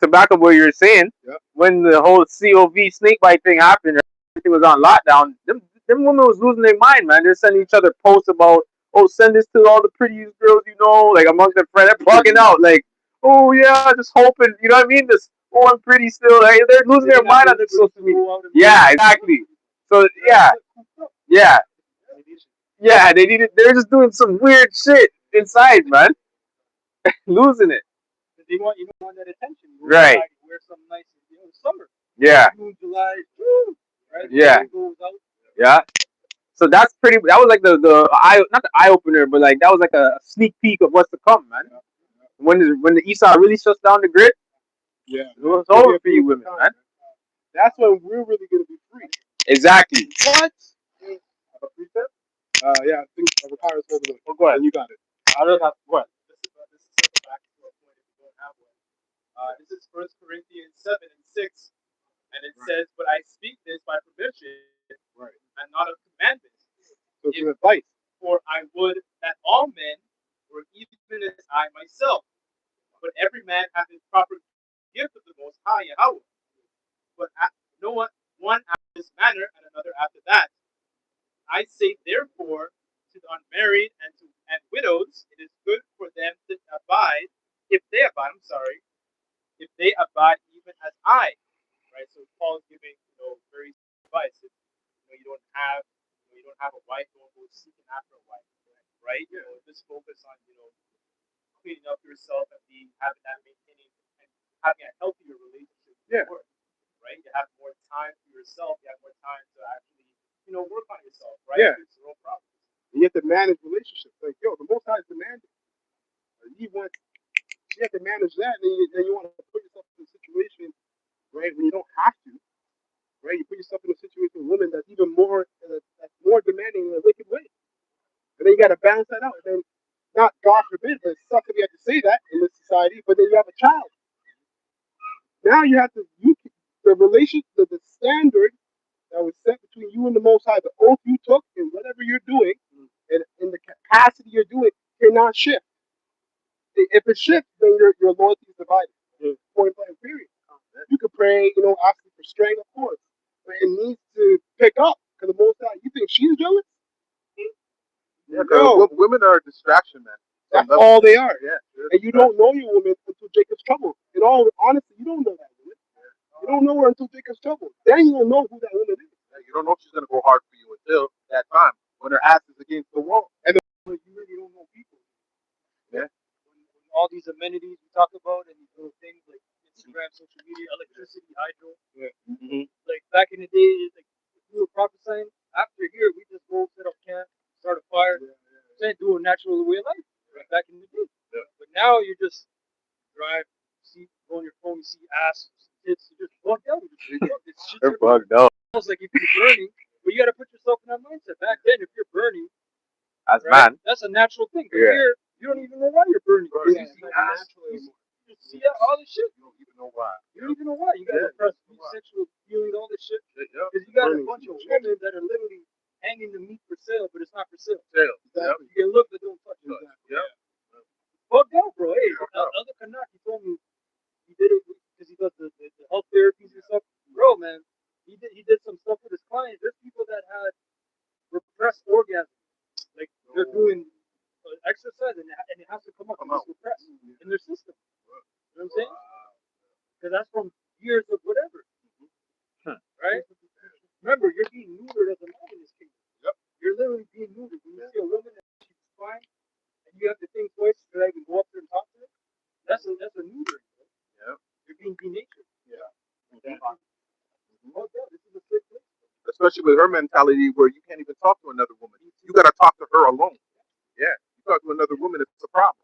to back up what you were saying, Yep. when the whole COV snake bite thing happened, everything was on lockdown. Them women was losing their mind, man. They're sending each other posts about, oh, send this to all the prettiest girls you know, like amongst their friends. They're bugging out, like, oh yeah, just hoping, you know what I mean? Just, oh, I'm pretty still. Like, they're losing their mind on the social media. Yeah, exactly. So yeah, they're just doing some weird shit inside, man. Losing it. They want that attention. Right. Wear some nice, summer. Yeah. June, July, June, right? Yeah. Goes out. Yeah. So that was like the not the eye opener, but like that was like a sneak peek of what's to come, man. When the Esau really shuts down the grid, Yeah. it was over for you women, man. That's when we're really gonna be free. Exactly. What? A precept? Yeah, I think Ricardo's holding it. Oh, go ahead. You got it. I don't have what. This is circle back to a point if you don't have one. This is 1 Corinthians 7:6, and it says, "But I speak this by permission, Right. and not of commandment. So it's advice. For I would that all men were even as I myself. But every man hath his proper gift of the Most High Yahweh. But no one after this manner, and another after that. I say therefore to the unmarried and widows, it is good for them to abide, if they abide. If they abide even as I." Right. So Paul's giving very advice. If you don't have a wife, don't go seeking after a wife. Right. Just focus on cleaning up yourself and maintaining and having a healthier relationship with the Lord. Right. You have more time for yourself. You have more time to actually work on yourself. Right. Yeah. It's no problem. You have to manage relationships. Like, the Most High is demanding. You have to manage that, and you want to put yourself in a situation, right, when you don't have to, right? You put yourself in a situation with women that's even more demanding in a wicked way, and then you got to balance that out. And then, not God forbid, but it sucks if you have to say that in this society. But then you have a child. Now you have to the standard that was set between you and the Most High, the oath you took, and whatever you're doing, and in the capacity you're doing, cannot shift. If it shifts, then your loyalty is divided. Point blank, period. You could pray, asking for strength, of course, but it needs to pick up because the Most High. You think she's jealous? Yeah, because women are a distraction, man. That's all they are. Yeah. And you don't know your woman until Jacob's trouble. In all honesty, you don't know that woman. You don't know her until Jacob's trouble. Then you don't know who that woman is. You don't know if she's gonna go hard for you until that time when her ass is against the wall. And you really don't know people. When all these amenities we talk about and these little things like Instagram, social media, electricity, hydro. Yeah. Mm-hmm. Like back in the day, like if we were prophesying, after here we just go set up camp, start a fire, do a natural way of life. Right back in the day. Yeah. But now you just drive, go on your phone, you see ass, tits, you just bugged out. They're bugged out. It's like if you're burning, but you got to put yourself in that mindset. Back then, if you're burning, as man, that's a natural thing. But here, you don't even know why you're burning. Yeah, You see all this shit. You don't even know why. You don't even know why. You got to repress sexual feelings, all this shit. Because you got a bunch of women that are literally hanging the meat for sale, but it's not for sale. You can look, but don't touch it. Fuck out, bro. Hey, the other Kanak, he told me he did it because he does the health therapies and stuff. Bro, man, he did some stuff with his clients. There's people that had repressed orgasms. Like, they're doing exercise and it has to come up and it's repressed in their system. You know what I'm saying? Because that's from years of whatever. Right? Remember, you're being neutered as a man in this kingdom. You're literally being neutered. When you see a woman and she's fine, and you have to think twice to even go up there and talk to her, that's a neutering. You're being denatured. Oh, yeah, this is a especially with her mentality where you can't even talk to another woman. You got to talk to her alone. Yeah, you talk to another woman, it's a problem.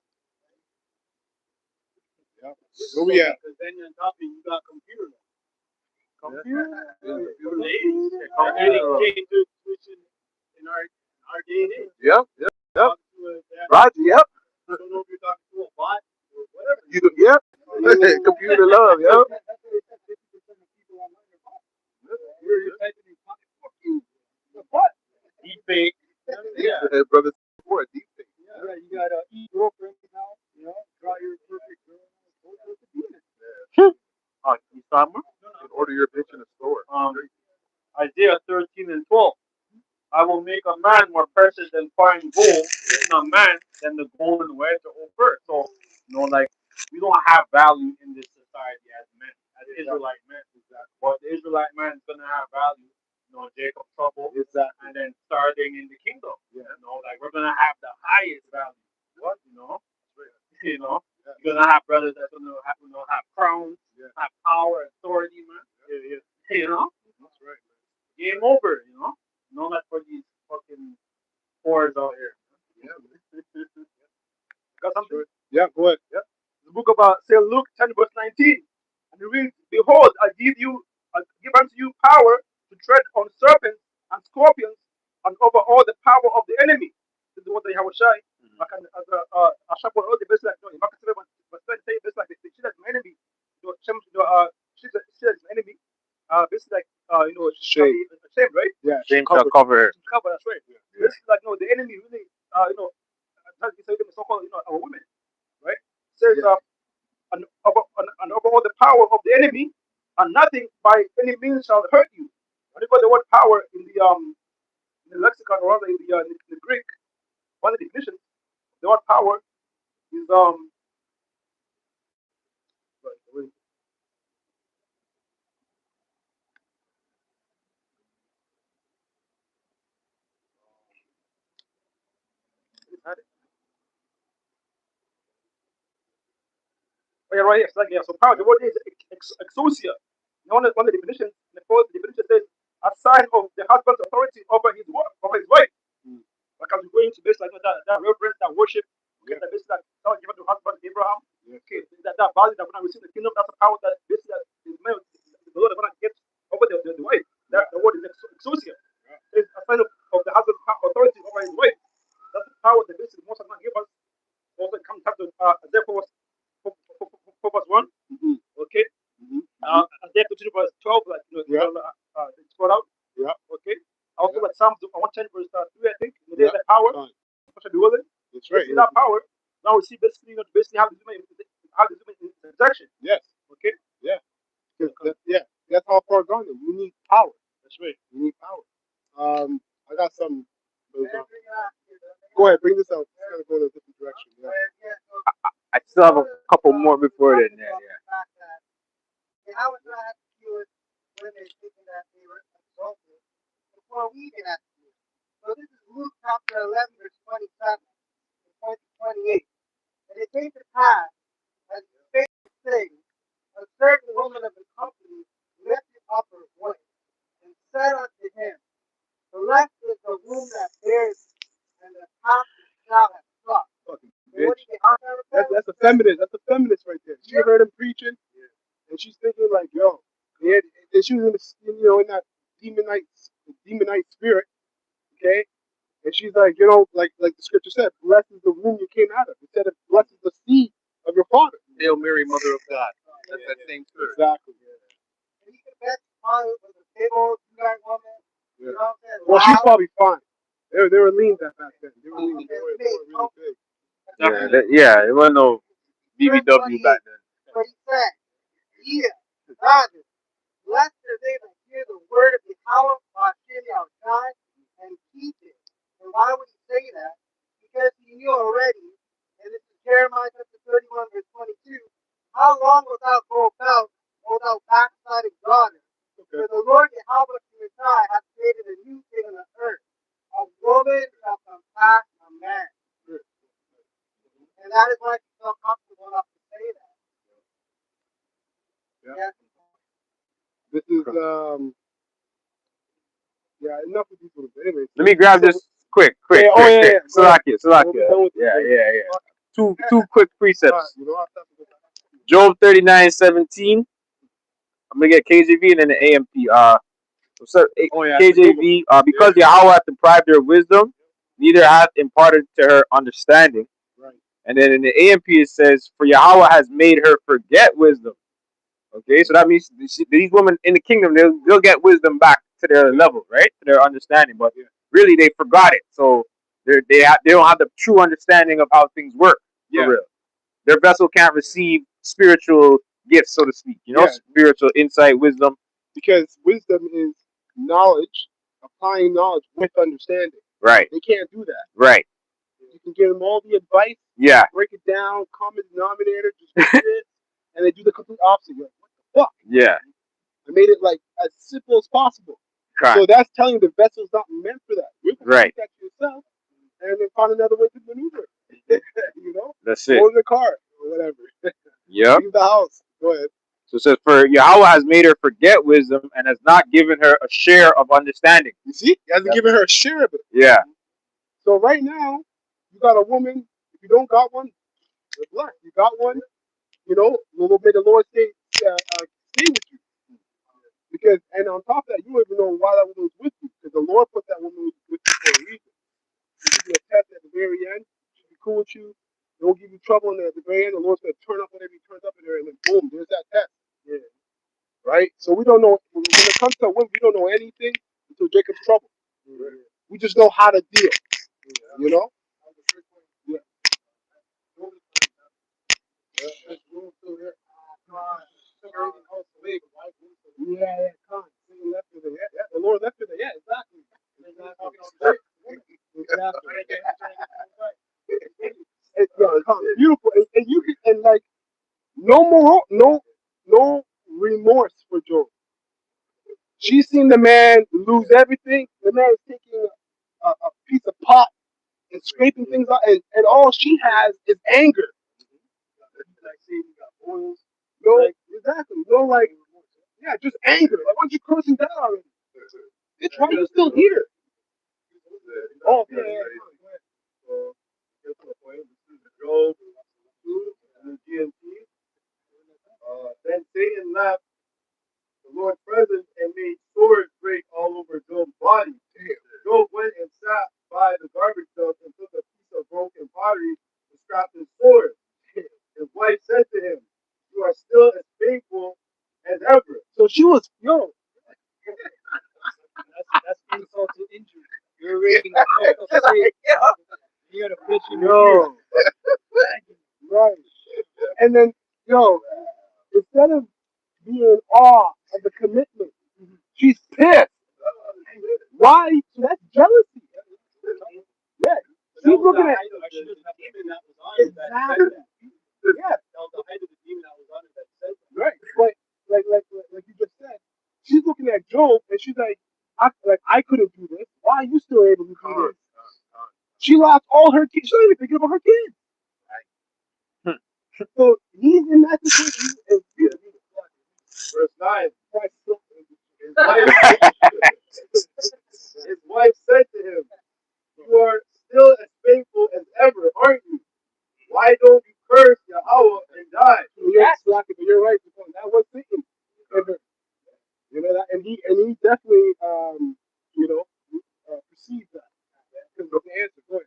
Yeah. Where we at? Because then on top of it, you got computer. Computer. Ladies, came to switching in our day and age. Yep, yep, yep. Talking to a- Roger, yep. I don't know if you're talking to a bot or whatever. You, yep. Computer love, yep. You're typing in fuck you. Deep fake. Yeah, brother, for a deep thing. Yeah, right. You got e-girlfriend now. You know, draw your perfect girl. You saw me? And order your bitch in a store. Isaiah 13:12. I will make a man more precious than fine gold, and a man than the golden wedge of earth. So, like, we don't have value in this society as men, as Israelite men. But the Israelite man is gonna have value. Jacob trouble, and then starting in the kingdom. Like we're gonna have the highest value. What you're gonna have brothers that's gonna have crowns, have power, authority, man. That's right. Game over. No, not for these fucking whores out here. Got something? Yeah, go ahead. Yeah. The book of say Luke 10:19, and it reads, "Behold, I give unto you power to tread on serpents and scorpions, and over all the power of the enemy." This is what they have a shy. I can as a shop all the best like no, you can say best like the she's an enemy. She's an enemy. Basically like Shame. shame, right? Yeah, James covered. cover her. Cover, that's right. This is like no, the enemy really tries to say them so-called our women, right? Says and over all the power of the enemy, and nothing by any means shall hurt you. When you got the word power in the lexicon or rather in the Greek, one of the definitions, the word power is oh, yeah, right here. So power, the word is exousia. One of the definitions, the fourth definition says, a sign of the husband's authority over his wife. Like as we go into this, like that reverence, that worship, okay, that basically that God given to husband Abraham. Okay, that value that when I receive the kingdom, that's the power that basically that the Lord is gonna get over the wife. That the word is exousia. It's a sign of the husband's authority over his wife. That's the power that basically most of gonna give us. Also comes to therefore verse 1. Okay. Isaiah 52 verse 12, like it's brought out. Yeah. Okay. Also like Psalms 110 verse 3, I think. The day that power, what should be willing. That's right. That power. Now we see basically how this human interjection. Yes. Okay. Yeah. That's how far gone. You need power. That's right. You need power. I got some. Go ahead, bring this out. It's gonna go in a different direction. Yeah. I still have a couple more before then. Yeah. I was not accused when they're thinking that they were exalted before we even accused. So this is Luke chapter 11, verse 27 and 28. And it came to pass, as he spake this thing, a certain woman of the company lifted up her voice and said unto him, blessed is the womb that bears thee, and the path that thou hast trod. That's a feminist. That's a feminist right there. She heard him preaching, and she's thinking like, yo, and she was in that demonite spirit, okay. And she's like, like the scripture said, blessed is the womb you came out of. It said, blessed is the seed of your father. Hail Mary, Mother of God. That's that same spirit. Exactly. And you can bet tomorrow with a big old two-guy woman. Yeah. You know what I'm saying? Well, she's probably fine. They were lean back then. They were lean. They were really big. It wasn't no BBW back then. But he said, God, blessed are they that hear the word of the power of God and keep it. And why would he say that? Because he knew already, and this is Jeremiah chapter 31, verse 22, how long wilt thou go about, O thou backsliding daughter? For the Lord Yahweh hath created a new thing on the earth. A woman shall compass a man. And that is why he felt comfortable enough to say that. Yeah. This is Yeah, enough with these ones. Anyway, Let me grab this quick. Yeah, oh, yeah, yeah. Salakia. We'll be done with this. Two quick precepts. You know, I'll stop with that. Job 39:17. I'm gonna get KJV and then the AMP. So Oh, yeah, KJV. Because Yahweh hath deprived her of wisdom, neither hath imparted to her understanding. Right. And then in the AMP it says, for Yahweh has made her forget wisdom. Okay, so that means these women in the kingdom, they'll get wisdom back to their level, right? To their understanding. But really, they forgot it. So they don't have the true understanding of how things work. For real. Their vessel can't receive spiritual gifts, so to speak. You know, spiritual insight, wisdom. Because wisdom is knowledge, applying knowledge with understanding. Right. They can't do that. Right. You can give them all the advice. Yeah. Break it down, common denominator, just read it, and they do the complete opposite. You're like, what the fuck? Yeah. I made it like as simple as possible. Correct. So that's telling you the vessel's not meant for that. You can right. take that to yourself and then find another way to maneuver. You know? That's it. Go in the car or whatever. Yep. Leave the house. Go ahead. So it says, for Yahweh has made her forget wisdom and has not given her a share of understanding. You see? He hasn't given her a share of it. Yeah. So right now, you got a woman. If you don't got one, you're blessed. You got one, you know, may the Lord stay with you. Because, and on top of that, you don't even know why that woman was with you. Because the Lord put that woman with you for a reason. He'll give you a test at the very end. She'll be cool with you. They won't give you trouble, and then at the very end, the Lord's going to turn up whatever he turns up in her, and then boom, there's that test. Yeah. Right? So we don't know, when it comes to women, we don't know anything until Jacob's trouble. Yeah. We just know how to deal. Yeah. You know? Yeah. Yeah, come. The Lord left her there. Yeah, exactly. It's beautiful, and you can, and like no remorse for Job. She's seen the man lose everything. The man is taking a piece of pot and scraping things out, and all she has is anger. No, exactly. No, like, yeah, just anger. Like, why don't you cursing down already? It's why you still here. Oh, yeah. Job and the GMT. Then Satan left the Lord's presence and made swords break all over Job's body. Job went and sat by the garbage dump and took a piece of broken pottery and strapped his sword. His wife said to him, "You are still as faithful as ever." So she was, yo. That's insult to injury. You're raising a you gotta pitch in Yo. Right. And then, yo, instead of being in awe of the commitment, she's pissed. Why? That's jealousy. Yeah. She's looking at exactly. Yeah. Right. But like you just said, she's looking at Job and she's like, I couldn't do this. Why are you still able to do this? She lost all her kids. She's not even thinking about her kids. So he's in that situation. Verse 9. His wife said to him, "You are still as faithful as ever, aren't you? Why don't you curse Yahweh and die?" Yes, but you're right. That was Satan. You know that, and he definitely perceived that. Because of the answer. Go ahead.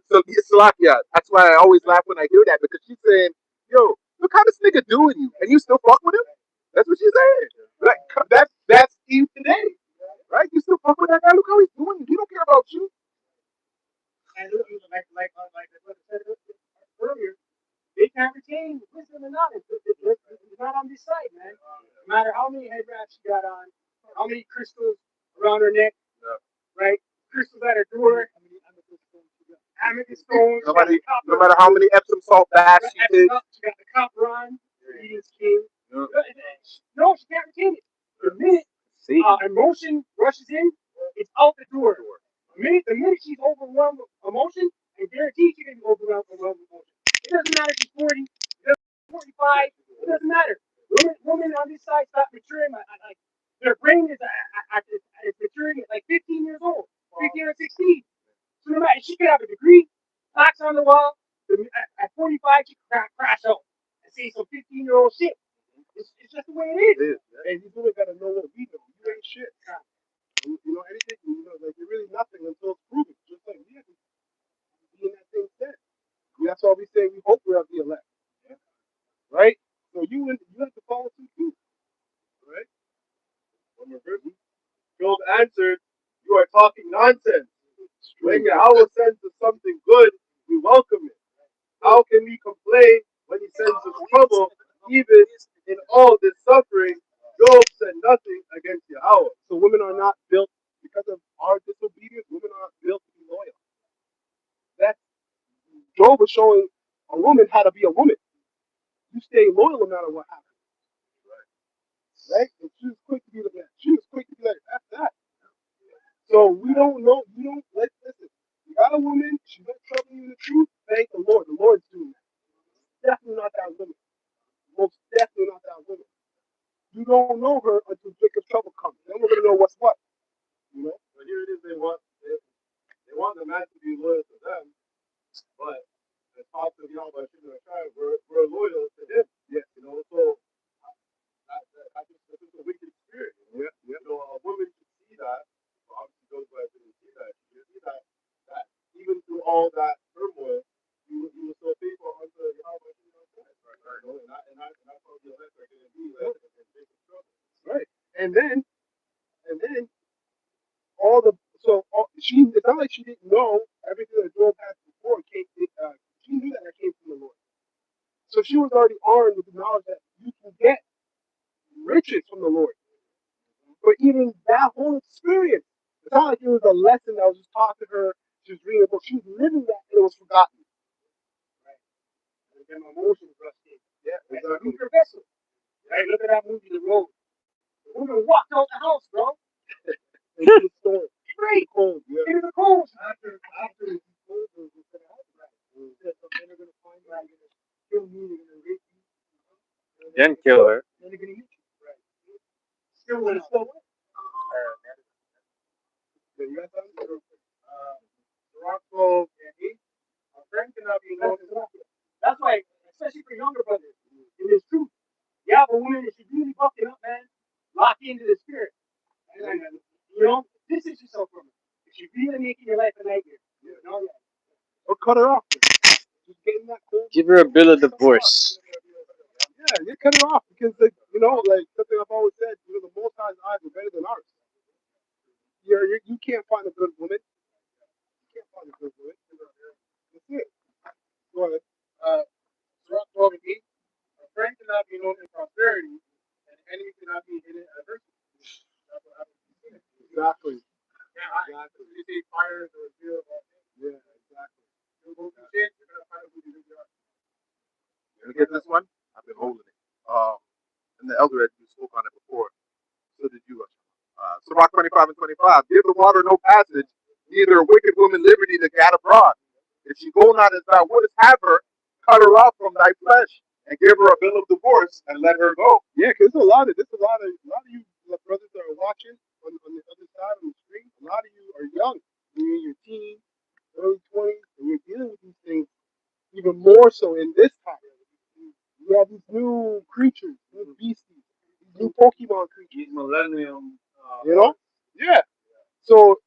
So Salakia, that's why I always laugh when I hear that, because she's saying, "Yo, look how this nigga doing you, and you still fuck with him." That's what she's saying. Like that's Eve today, right? You still fuck with that guy? Look how he's doing you. He don't care about you. And like what I said earlier, they can't retain wisdom and knowledge. It's not on this side, man. No matter how many head wraps she got on, how many crystals around her neck, right? Crystals at her door. Amethyst stones. No matter how many Epsom salt baths she did. She got the copper on. Eden's king. No, she can't retain it. The minute emotion rushes in, it's out the door. The minute she's overwhelmed with emotion, I guarantee she's going to be overwhelmed with emotion. It doesn't matter if she's 40, it doesn't matter 45, it doesn't matter. Women on this side stop maturing. Their brain is at its maturity at like 15 years old, 15 or 16. So no matter, she could have a degree, plaques on the wall. At 45, she could crash out and say some 15-year-old shit. It's just the way it is. It is. And these women gotta know what we know. You ain't shit. You know anything? You know, like you're really nothing until it's proven. Just like we have to be in that same sense. That's why we say we hope we're of the elect, right? So you have to follow suit too, right? One more verse. Job answered, "You are talking nonsense. When Yahweh sends us something good, we welcome it. How can we complain when he sends us trouble, even in all this suffering? Job said nothing against Yahweh." So women are not built because of our disobedience. Women are not built to be loyal. That Job was showing a woman how to be a woman. You stay loyal no matter what happens, right? And she was quick to be like that. She was quick to be like, that's that. So we don't know. You don't listen. You got a woman. She's not troubling you in the truth. Thank the Lord. The Lord's doing that. Definitely not that woman. Most definitely not that woman. You don't know her until Jacob's trouble comes. Then we're gonna know what's what. You know. But here it is. They want the man to be loyal to them, but as Paul said, we're loyal to him. Yeah. You know, so that's just a wicked spirit. Yeah. Yeah. You know, a woman should see that. Well, obviously, those guys didn't see that. You see that even through all that turmoil, you were still faithful unto Yahweh. Right. You know, and that's how the elect are going to be. Like, Right. And then all the it's not like she didn't know everything that Job had before came. She knew that came from the Lord. So she was already armed with the knowledge that you can get riches from the Lord. But even that whole experience, it's not like it was a lesson that was just taught to her. She was reading a book. She was living that, and it was forgotten. Right. And then my emotions rushed in. Yeah, exactly. Luther Vessel. Right. Look at that movie, The Road. The woman walked out the house, bro. Into the storm. Straight. Cold. Yeah. Into the cold. After he told her what's going to happen, right? He said, so then they're going to find you, they're going to kill you, they're going to rape you. Then kill her. Then they're going to eat you. Right. Still went still went. Yeah, you got that? Rock 12 and 8. A friend cannot be known as a. That's why, especially for younger brothers, it is true. You have a woman that she's really fucking up, man. Lock into the spirit. And, you know, distance yourself from her. If she's really making your life a nightmare. You know, Or cut her off. Just getting that cold. Give her a bill of divorce. Yeah, you cut her off because, like, you know, like something I've always said, you know, the Most High's eyes are better than ours. You can't find a good woman. You can't find a good woman. That's it. Go ahead. Surah 12 and 8. A friend cannot be known in prosperity, and enemy cannot be hidden in adversity. Exactly. Yeah, exactly. You say fire is a reveal of all things. Yeah, exactly. You're going to shit, you're going to find out who you really are. You get this one? I've been holding it. And the elder had spoke on it before. So did you. Sirach 25 and 25. Give the water no passage, neither a wicked woman liberty to gad abroad. If she go not as thou wouldest have her, cut her off from thy flesh, and give her a bill of divorce, and let her go. Yeah, because there's a lot of you brothers that are watching on the other side of the screen. A lot of you are young. You're in your teens, early 20s, and you're dealing with these things even more so in this time. You have these new creatures, new beasties, these new Pokemon creatures. These millennium. You know? Yeah. So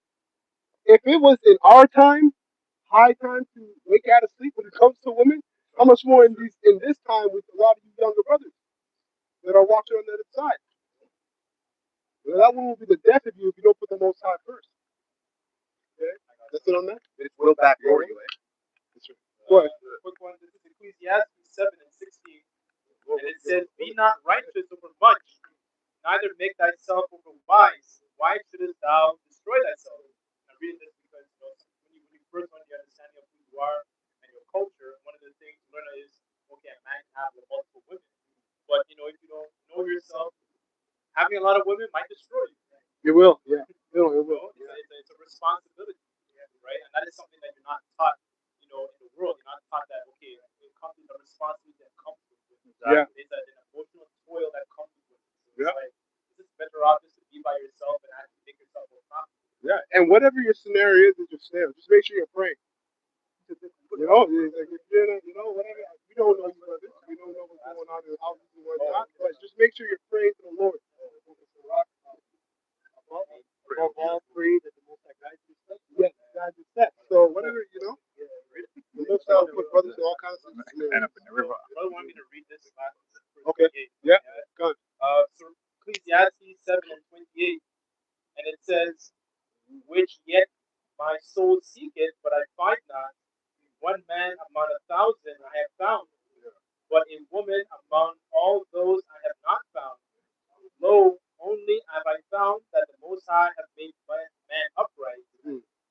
if it was in our time, high time to wake out of sleep when it comes to women, how much more in this time with a lot of you younger brothers that are watching on the other side? Well, that one will be the death of you if you don't put the Most High first. Okay? That's it on that? It's will back for you, eh? Go ahead. Quick one. This is Ecclesiastes 7 and 16. And it says, "Be not righteous over much, neither make thyself over wise. Why shouldest thou destroy thyself?" I'm reading this because when you first learn the understanding of who you are and your culture, one of the things you learn is, okay, a man can have multiple women. But, if you don't know yourself, having a lot of women might destroy you. It will, yeah. It will. It's a responsibility, right? And that is something that you're not taught, in the world. You're not taught that, okay, it comes with a responsibility that comes with it. Yeah. It's an emotional toil that comes with it. So Yeah. it's like, is it better off just to be And whatever your scenario is your scenario. Just make sure you're praying. You know, like if you're in a, you know, whatever. We don't know you brothers. We don't know what's going on in the houses and whatnot. But just make sure you're praying to the Lord. Above all, pray that the Most High guides you. Yes, guides you step. So whatever, you know. The Most High will put brothers in all kinds of scenarios. End up in the river. Brother wanted me to read this last verse Okay. 28. Yeah. Good. So Ecclesiastes 7:28, and it says, "Which yet my soul seeketh, but I find not. One man among 1,000 I have found, but a woman among all those I have not found. Lo, only have I found that the Most High have made man upright,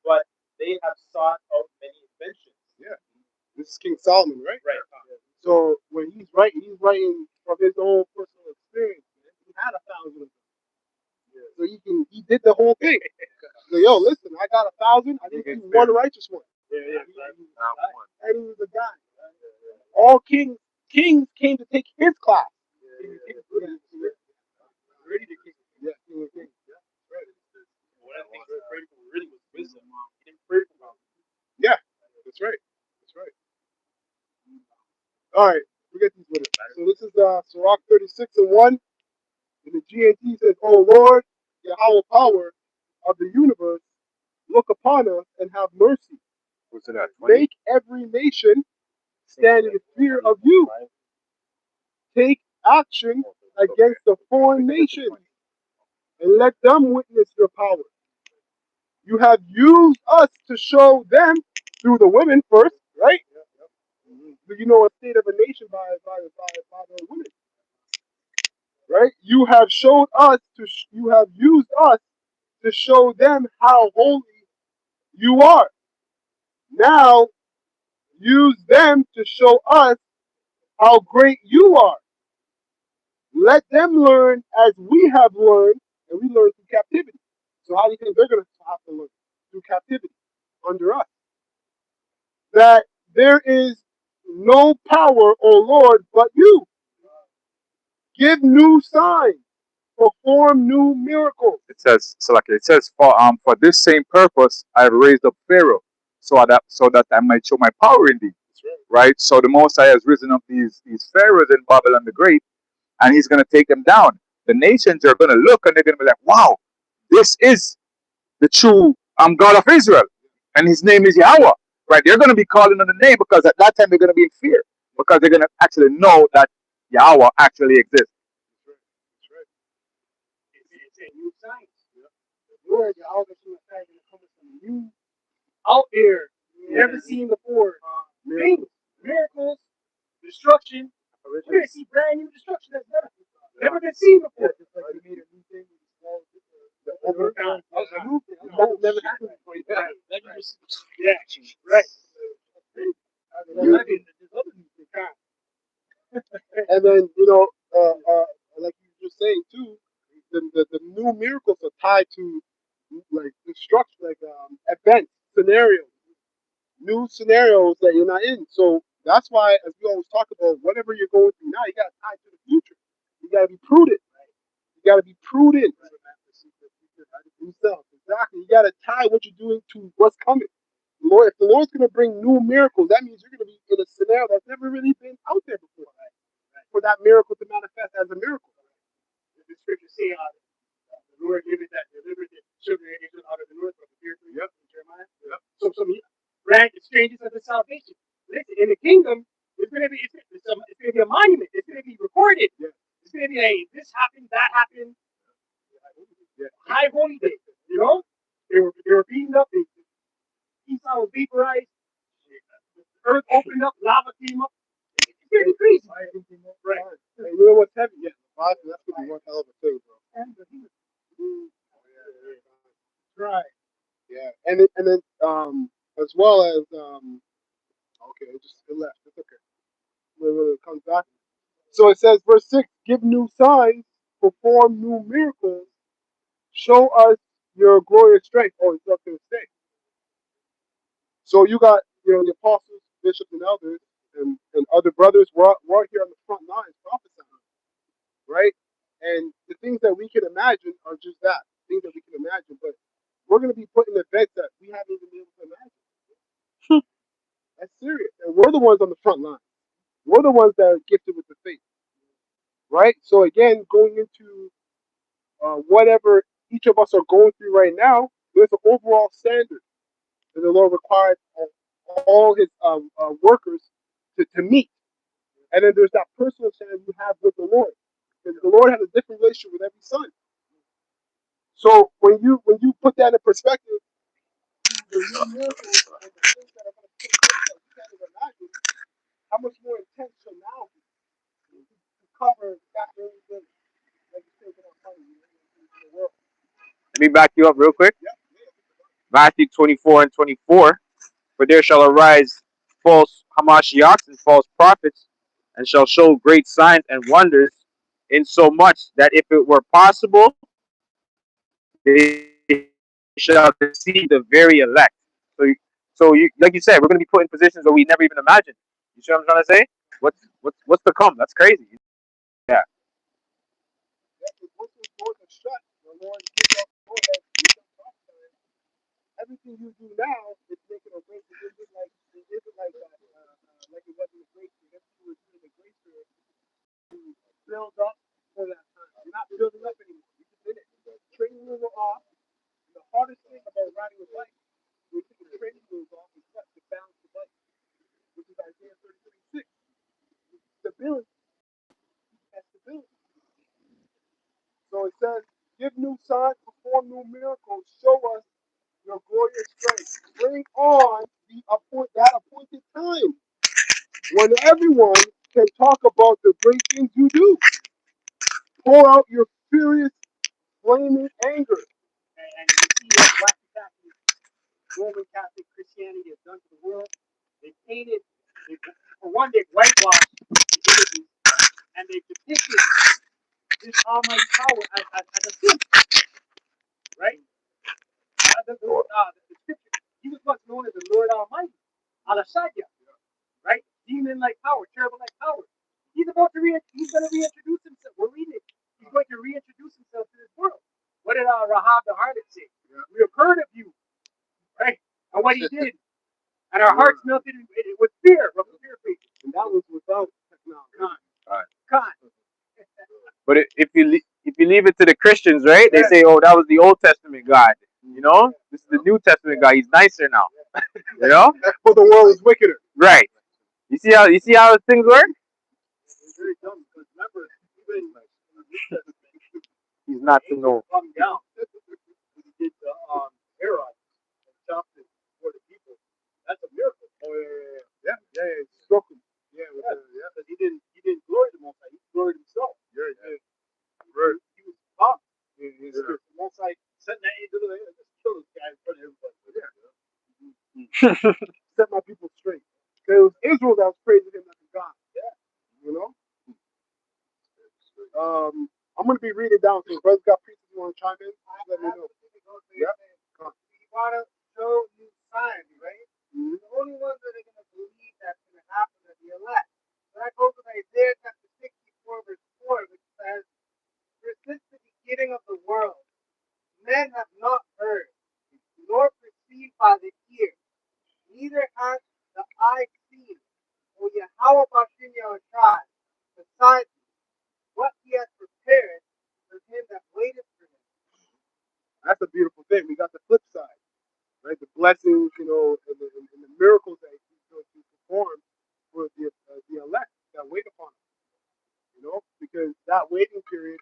but they have sought out many inventions." Yeah. This is King Solomon, right? Right. So when he's writing from his own personal experience. Man. He had 1,000 of them. Yeah. So he did the whole thing. So yo, listen, I got 1,000. I didn't see one righteous one. Yeah. And he was a guy. All kings came to take his class. Ready to kick. Yeah, king of kings. Yeah. Right. One of the things he prayed for really was wisdom. He didn't pray for knowledge. Yeah, that's right. That's right. All right, we get these with it. So this is Sirach 36:1. In the GNT says, "O Lord, Yahweh power of the universe, look upon us and have mercy. What's it at? 20? Make every nation stand in fear of you. Take action against the foreign nations and let them witness your power. You have used us to show them through the women first, right? You know a state of a nation by the women, right? You have showed us you have used us to show them how holy you are. Now use them to show us how great you are. Let them learn as we have learned, and we learn through captivity. So how do you think they're going to have to learn? Through captivity under us. That there is no power, O Lord, but you. Give new signs, perform new miracles. It says, so like it says, for this same purpose I have raised up Pharaoh, so that I might show my power in thee. Right? So the Most High has risen up these pharaohs in Babylon the Great, and he's going to take them down. The nations are going to look and they're going to be like, wow, this is the true God of Israel, and his name is Yahweh. Right? They're going to be calling on the name because at that time they're going to be in fear because they're going to actually know that Yahweh actually exists. It's new signs. Lord, all that you are going to come with some new out there, never seen before. Things, miracles, destruction. We're going to see brand new destruction that's never been seen before. Just like we made a new thing with never happened before. Yeah, right. And then, like you were just saying too, the new miracles are tied to like destruction, like events, scenarios, new scenarios that you're not in. So that's why, as we always talk about, whatever you're going through now, you got to tie to the future. You got to be prudent. You got to be prudent. Himself, exactly. You got to tie what you're doing to what's coming. Lord, if the Lord's going to bring new miracles, that means you're going to be in a scenario that's never really been out there before, for that miracle to manifest as a miracle. The scripture say, the Lord delivered the children of Israel out of the north from the fear of Jeremiah. Yep. So some brand strangers of the salvation. Listen, in the kingdom, it's going to be a monument. It's going to be recorded. Yeah. It's going to be this happened, that happened. Yeah. High holy day. You know, they were beaten up. Esau was vaporized. The earth opened up. Lava came up. It's going to be crazy. Right. Hey, you know what's heavy? Yeah. That's going to be one hell of a thing, bro. Right. Yeah. And then as well as okay, it left. It's okay. When it comes back. So it says, verse 6, give new signs, perform new miracles, show us your glorious strength. Oh, it's up to the state. So you got, the apostles, bishops, and elders, and other brothers were here on the front lines prophesying, right? And the things that we can imagine are just that, things that we can imagine. But we're going to be put in events that we haven't even been able to imagine. That's serious. And we're the ones on the front line. We're the ones that are gifted with the faith, right? So again, going into whatever each of us are going through right now, there's an overall standard that the Lord required all His workers to meet. And then there's that personal standard you have with the Lord, because the Lord has a different relationship with every son. So when you put that in perspective, the new miracles and the things that are going to take place that we can't even imagine, how much more intense shall now be to cover that very thing that is taken upon you in the world. Let me back you up real quick. Matthew 24 and 24. For there shall arise false Hamashiachs and false prophets, and shall show great signs and wonders, insomuch that if it were possible, they shall deceive the very elect. So you, like you said, we're going to be put in positions that we never even imagined. You see what I'm trying to say? What's to come? That's crazy. Yeah. Once those doors are shut, the Lord gives up, go ahead, you can prophesy. Everything you do now is making a great decision, like it isn't like like it was in the grace period. Everything you were doing in the grace period to build up for that time. You're not building up anymore. You just did it. The training wheels are off. The hardest thing about riding a bike, when you take the training wheels off, is what? To balance the bike, which is Isaiah 30:36. Stability. That's stability. So it says, give new signs, perform new miracles, show us your glorious strength. Bring on that appointed time when everyone can talk about the great things you do. Pour out your furious, flaming anger. And you see what Black Catholic, Roman Catholic Christianity has done to the world. They painted, for one, they've whitewashed the images, and they've depicted this almighty power as a sin, right? The scripture, he was what's known as the Lord Almighty, Al-Shaddai, right? Demon-like power, terrible-like power. He's going to reintroduce himself. We're reading it. He's going to reintroduce himself to this world. What did Rahab the harlot say? Yeah. We have heard of you, right? And what he did. And our hearts melted with fear from the fear faith. And that was without technology. Con. But if you leave it to the Christians, right? They say, "Oh, that was the Old Testament God." You know, this is the New Testament God. He's nicer now. You know, but the world is wickeder. Right. You see how things work? It's very dumb because remember, even He's not to know. Come down. He did the Herod and chopped it for the people. That's a miracle. Oh yeah. Struck him. Because he didn't glory the Most High. He gloried himself. Yeah, he did. Right. He was pumped. The Most High sent that angel to just kill this guy in front of everybody. Set my people straight. It was Israel that was praising him as a God. Yeah. You know? I'm going to be reading down. So, brothers got preachers you want to chime in? Let me know. Yeah. You want to show new signs, right? Mm-hmm. The only ones that are going to believe that's going to happen are the elect. So that goes with Isaiah chapter 64, verse 4, which says, "For since the beginning of the world, men have not heard, nor perceived by the ear, neither has the eye seen, O Yahweh Bashem Yahushai, besides what he has prepared for him that waiteth for him." That's a beautiful thing. We got the flip side, right? The blessings, and the miracles that he's going to perform for the elect that wait upon him. Because that waiting period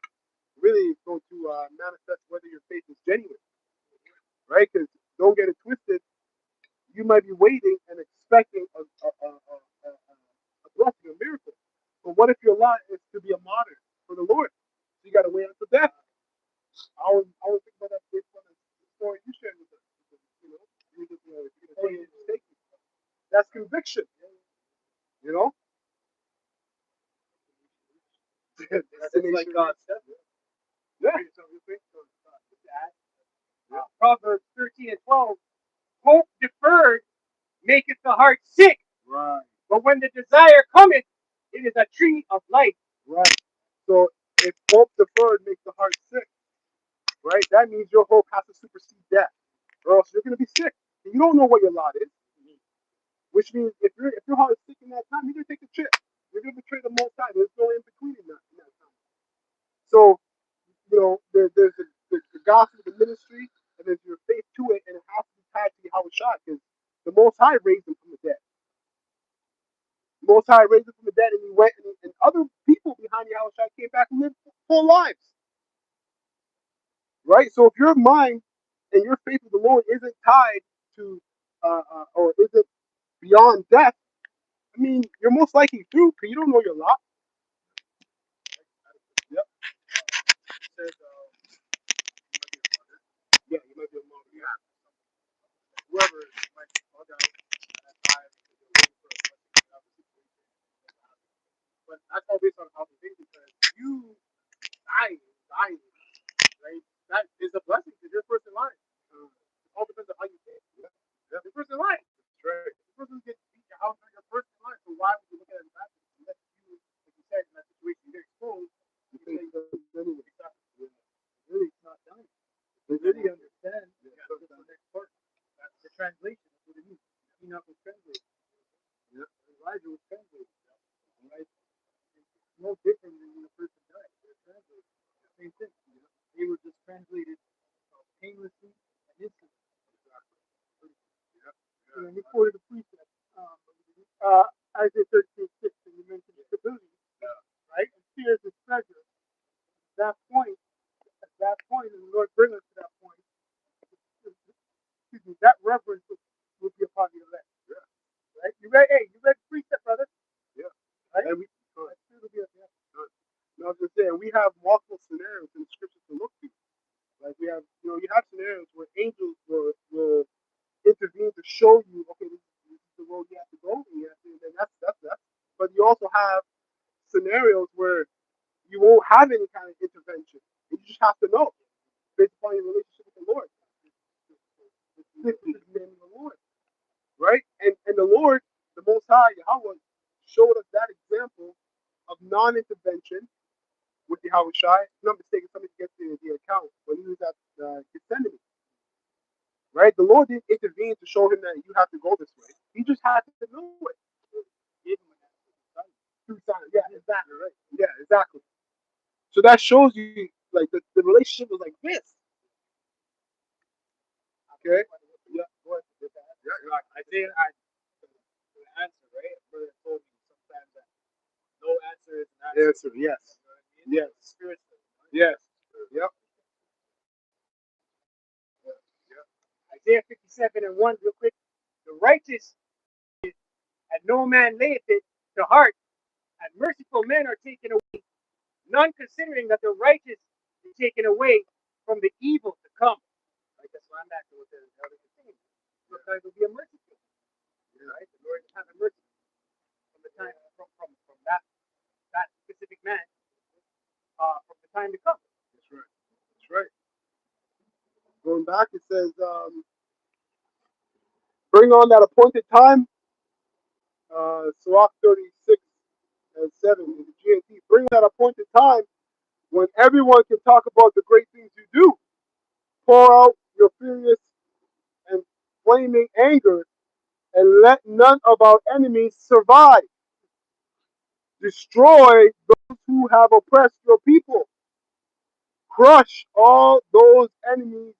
really is going to manifest whether your faith is genuine, right? Because don't get it twisted. You might be waiting and expecting a blessing, a miracle. But what if your lot is to be a martyr for the Lord? So you got to wait until death. I was thinking about that based on the story you shared with us. That's conviction. That's like God said. Yeah. Proverbs 13 and 12. Hope deferred maketh the heart sick. Right. But when the desire cometh, it is a tree of life. Right. So if hope deferred makes the heart sick, right, that means your hope has to supersede death. or else you're going to be sick. And you don't know what your lot is. Which means if your heart is sick in that time, you're going to take a chip. You're going to betray the Most High. There's no in between in that time. So, there's the gospel, the ministry, and there's your faith to it, and it has to be tied to Yahweh Shai, because the Most High raised him from the dead. The Most High raised him from the dead, and he went, and other people behind Yahweh Shai came back and lived full lives. Right? So if your mind and your faith with the Lord isn't tied to, or isn't beyond death, I mean, you're most likely through, because you don't know your lot. Yep. Says, yeah, you might be a mom. Yeah. Whoever might bug out at that time, but that's all based on observation, because you dying, right? That is a blessing, because you're first in line. It all depends on how you think. Yeah. You're first in line. That's right. The person who gets beat your house, you're first in line. So why would you look at it as bad? Unless you, like you said, in that situation, you get exposed. You think really, it's not done. They really understand. Yeah. So the next part, that's the translation. That's what it means. Enoch was translated. Yeah. Elijah was translated. Right? It's no different than when a person died. They're translated. Same thing. Yeah. They were just translated painlessly and instantly. Exactly. Yeah. And he quoted a precept. Isaiah 13:6, and you mentioned stability. Yeah. Right? And fear is his treasure. At that point, and the Lord bring us to that point, that reverence would be upon the elect. Yeah. Right? You read precept, brother? Yeah. Right? And I was just saying, we have multiple scenarios in the scriptures to look to. Like we have, you have scenarios where angels will intervene to show you, okay, this is the road you have to go, and that's. But you also have scenarios where you won't have any kind of intervention. You just have to know, based upon your relationship with the Lord. The Lord, right? And the Lord, the Most High, Yahweh, showed us that example of non-intervention with Yahweh Shai. If I'm not mistaken, somebody gets the account when he was at Gethsemane. Right? The Lord didn't intervene to show him that you have to go this way. He just had to know it. Yeah, exactly. Right. Yeah, exactly. So that shows you, like, the relationship was like this. Okay? Yeah. Yeah, Isaiah, the answer, right? Brother told me sometimes that no answer is an answer. Yes. You know what I mean? Yes. Spiritually. Yes. Yep. Isaiah 57:1, real quick. The righteous and no man layeth it to heart, and merciful men are taken away, none considering that the righteous is taken away from the evil to come. Right? That's why I'm back to what the other thing. Sometimes it will be a mercy. Right? The Lord has a mercy from the time from that specific man, from the time to come. That's right. That's right. Going back, it says, bring on that appointed time. Sirach 36:7 in the GNT. Bring that appointed time when everyone can talk about the great things you do. Pour out your furious and flaming anger, and let none of our enemies survive. Destroy those who have oppressed your people. Crush all those enemy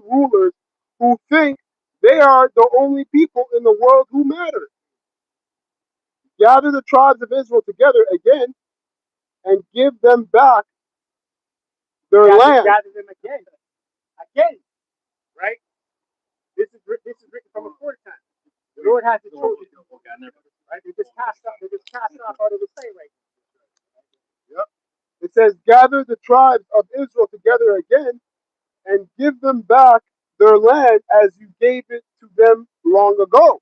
rulers who think they are the only people in the world who matter. Gather the tribes of Israel together again and give them back their land. Gather them again, right? This is written from a time. The Lord has the chosen people, right? They just cast off out of the sight right now. Yep. It says, gather the tribes of Israel together again and give them back their land as you gave it to them long ago.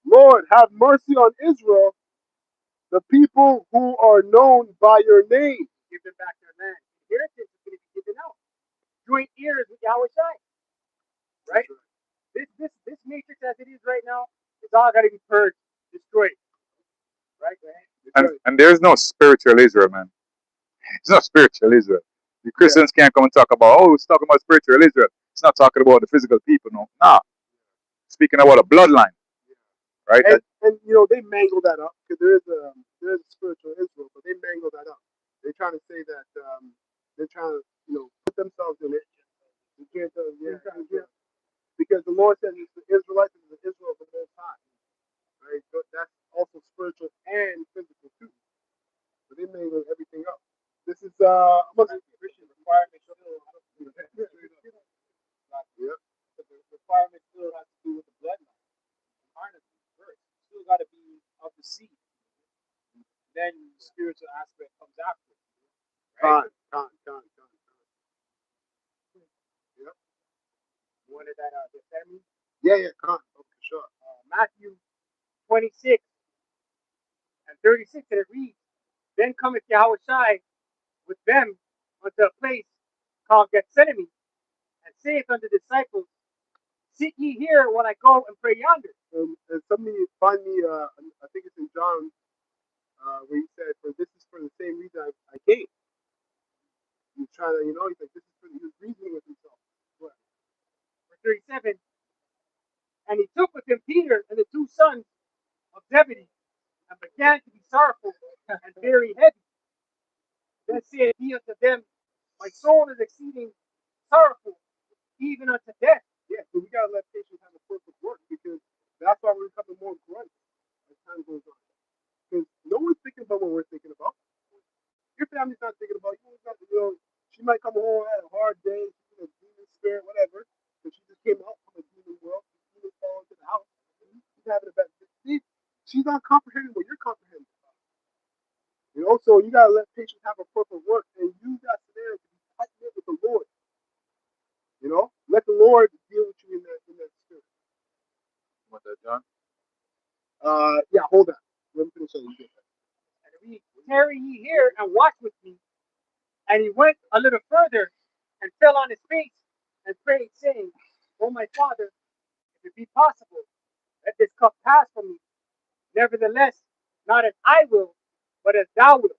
Lord, have mercy on Israel, the people who are known by your name. Give them back their land. Inheritance is going to be given out. Joint ears with Yahweh Shai. Right? This matrix as it is right now, it's all got to be purged, destroyed. Right? And there's no spiritual Israel, man. It's not spiritual Israel. The Christians can't come and talk about, oh, it's talking about spiritual Israel. It's not talking about the physical people, no. Nah, speaking about a bloodline, right? And you know they mangle that up because there is a spiritual Israel, but they mangle that up. They're trying to say that they're trying to put themselves in it. You can't because the Lord says it's the Israelites and the Israel of the Most High, right? So that's also spiritual and physical too. So they mangle everything up. This is Christian requirement. Yeah. The requirement still has to do with the bloodline. Harnessing first. Still got to be of the seed. Then the spiritual aspect comes after. Right? Con. Yep. You wanted that Deuteronomy? Yeah, con. Oh, for sure. Matthew 26 and 36, and it reads, Then cometh Yahushua with them unto a place called Gethsemane, and saith unto the disciples, Sit ye here while I go and pray yonder. And somebody find me, I think it's in John, where he said, "For this is for the same reason I came." He was trying to, he's like, this is for, he was reasoning with himself. What? Verse 37, And he took with him Peter and the two sons of Zebedee, and began to be sorrowful and very heavy. Then said he unto them, My soul is exceeding sorrowful, even unto death. Yeah, so we gotta let patience have a perfect work because that's why we're becoming more grunt as time goes on. Because no one's thinking about what we're thinking about. Your family's not thinking about you. She might come home had a hard day, she's in a demon spirit, whatever. But she just came out from a demon world. Demons fall into the house. She's having a bad day. She's not comprehending what you're comprehending. So you gotta let patience have a perfect work and use that scenario to be tight knit with the Lord. Let the Lord deal with you in that spirit. Want that, John? Yeah, hold on. Let me finish on this. And we tarry ye here and watch with me. And he went a little further and fell on his face and prayed, saying, O my Father, if it be possible, let this cup pass from me. Nevertheless, not as I will, but as thou wilt.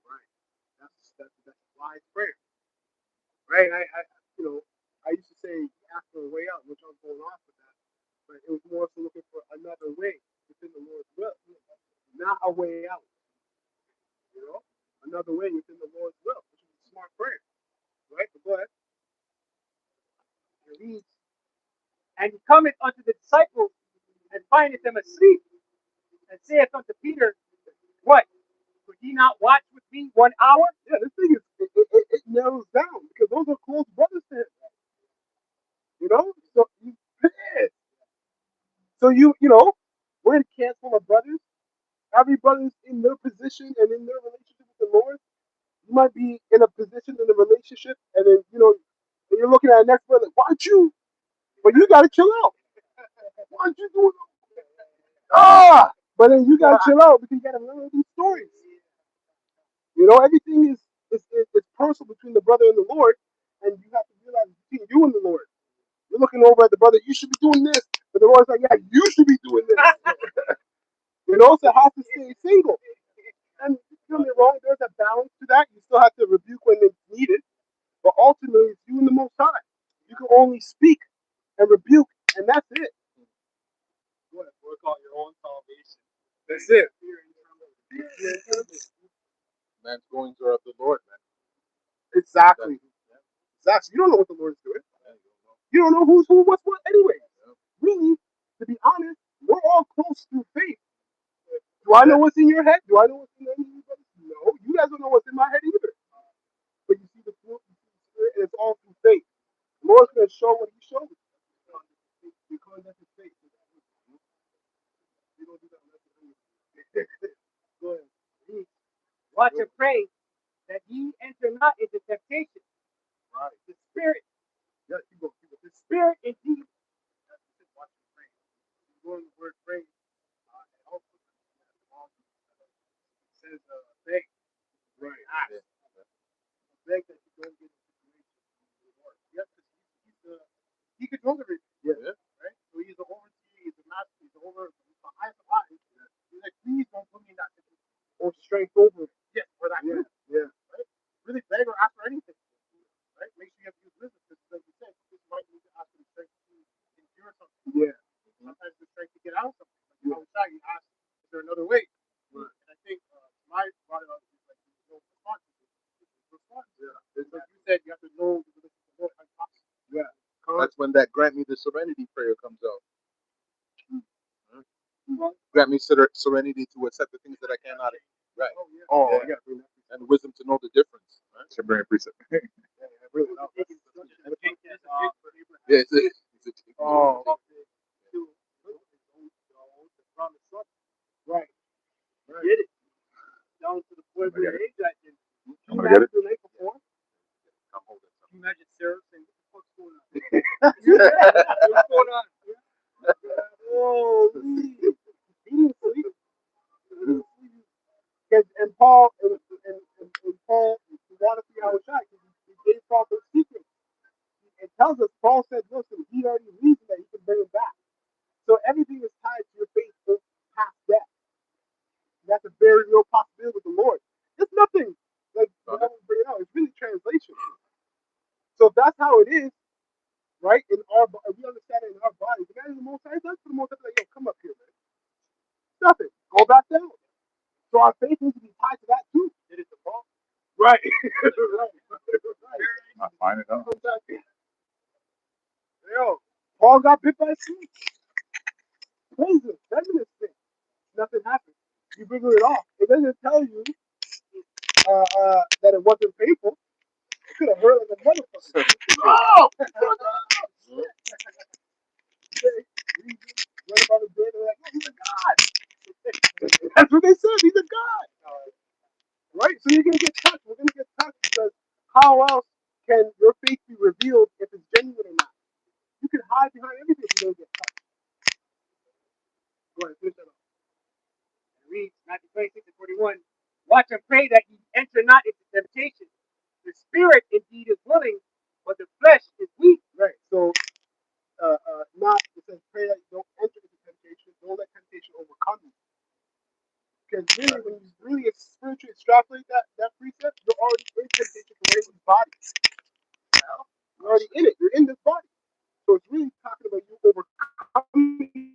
Right. That's a wise prayer. Right? I used to say ask for a way out, which I was going off with that. But it was more so looking for another way within the Lord's will. Not a way out. Another way within the Lord's will, which is a smart prayer. Right? But go ahead. It reads, And he cometh unto the disciples and findeth them asleep, and saith unto Peter, What? Could ye not watch with me 1 hour? Yeah, this thing it narrows down because those are close brothers to him. So we're in camp full of brothers. Every brother's in their position and in their relationship with the Lord. You might be in a position in a relationship, and then and you're looking at the next brother. Why don't you? But you gotta chill out. Why aren't you doing? But then you gotta chill out because you gotta learn these stories. Everything is personal between the brother and the Lord, and you have to realize between you and the Lord. You're looking over at the brother. You should be doing this, but the Lord's like, yeah, you should be doing this. So it has to stay single. And don't get me wrong, there's a balance to that. You still have to rebuke when it's needed, but ultimately, it's you and the Most High. You can only speak and rebuke, and that's it. Work on your own salvation. That's it. Man's goings are of the Lord, man. Exactly. Exactly. You don't know what the Lord's doing. You don't know who's who, what's what, anyway. Really, to be honest, we're all close through faith. Do I know what's in your head? Do I know what's in anybody's? No, you guys don't know what's in my head either. But you see the fruit, you see the spirit, and it's all through faith. The Lord's going to show what He showed. Because that's His faith. You don't do that unless it's Go ahead. Watch and pray that ye enter not into temptation. Right. The spirit, Yeah, keep going. the spirit indeed. Watch and pray. You go in the word pray. And also, it says, beg. Right. Ask. Beg that you don't get into situation. Yes, because he controls everything. Yeah. Right? So he's the overseer, he's the master, he's the highest of highs. He's like, please don't put me in that situation. Or strength over it. Yeah, or that. Yeah. Right? Really beg or ask for anything. Right? Make sure you have to use wisdom, because like you said, It's like you said, you have to know the Lord. Yeah. That's when that grant me the serenity prayer comes out. Grant me serenity to accept the things that I cannot. Right. Oh, Yeah. yeah. And wisdom to know the difference. Right? Should bring a precept. Yeah, really. Yeah, it's a Oh, right. Get it. Down to the point I'm gonna where get it. age I did. I'm gonna get it. The night before. I'm holding Can you imagine Sarah saying, what the fuck's going on? something. What's going on? Oh, he didn't sleep. And Paul and Paul wanted to see how it shot because he gave Paul those secrets. It tells us Paul said, listen, he already reasoned that he can bring him back. So everything is tied to your faith past death. That's a very real possibility with the Lord. It's nothing like bring it out. It's really translation. So if that's how it is, right? In our if we understand it in our bodies, the guy in the most high does for the most high, like, yo, come up here, man. Nothing. Go back down. So our faith needs to be tied to that too. It is the Paul. Right. Right. Not fine enough. Yo, Paul got bit by a snake. Crazy. Feminist thing. Nothing happened. You wiggle it off. It doesn't tell you that it wasn't painful. It could have hurt like a motherfucker. Oh! What about a day? They're like, oh, he's a god. That's what they said. He's a god. Right? So you're going to get touched. We're going to get touched because how else can your faith be revealed if it's genuine or not? You can hide behind everything if you don't get touched. Go ahead, finish that up. It reads Matthew 26 and 41. Watch and pray that ye enter not into temptation. The spirit indeed is willing, but the flesh is weak. Right. So, it says pray that you don't enter into temptation. Don't let temptation overcome you. Because really, when you really spiritually extrapolate that precept, you're already in temptation from right in this body. You're already in it. You're in this body. So it's really talking about you overcoming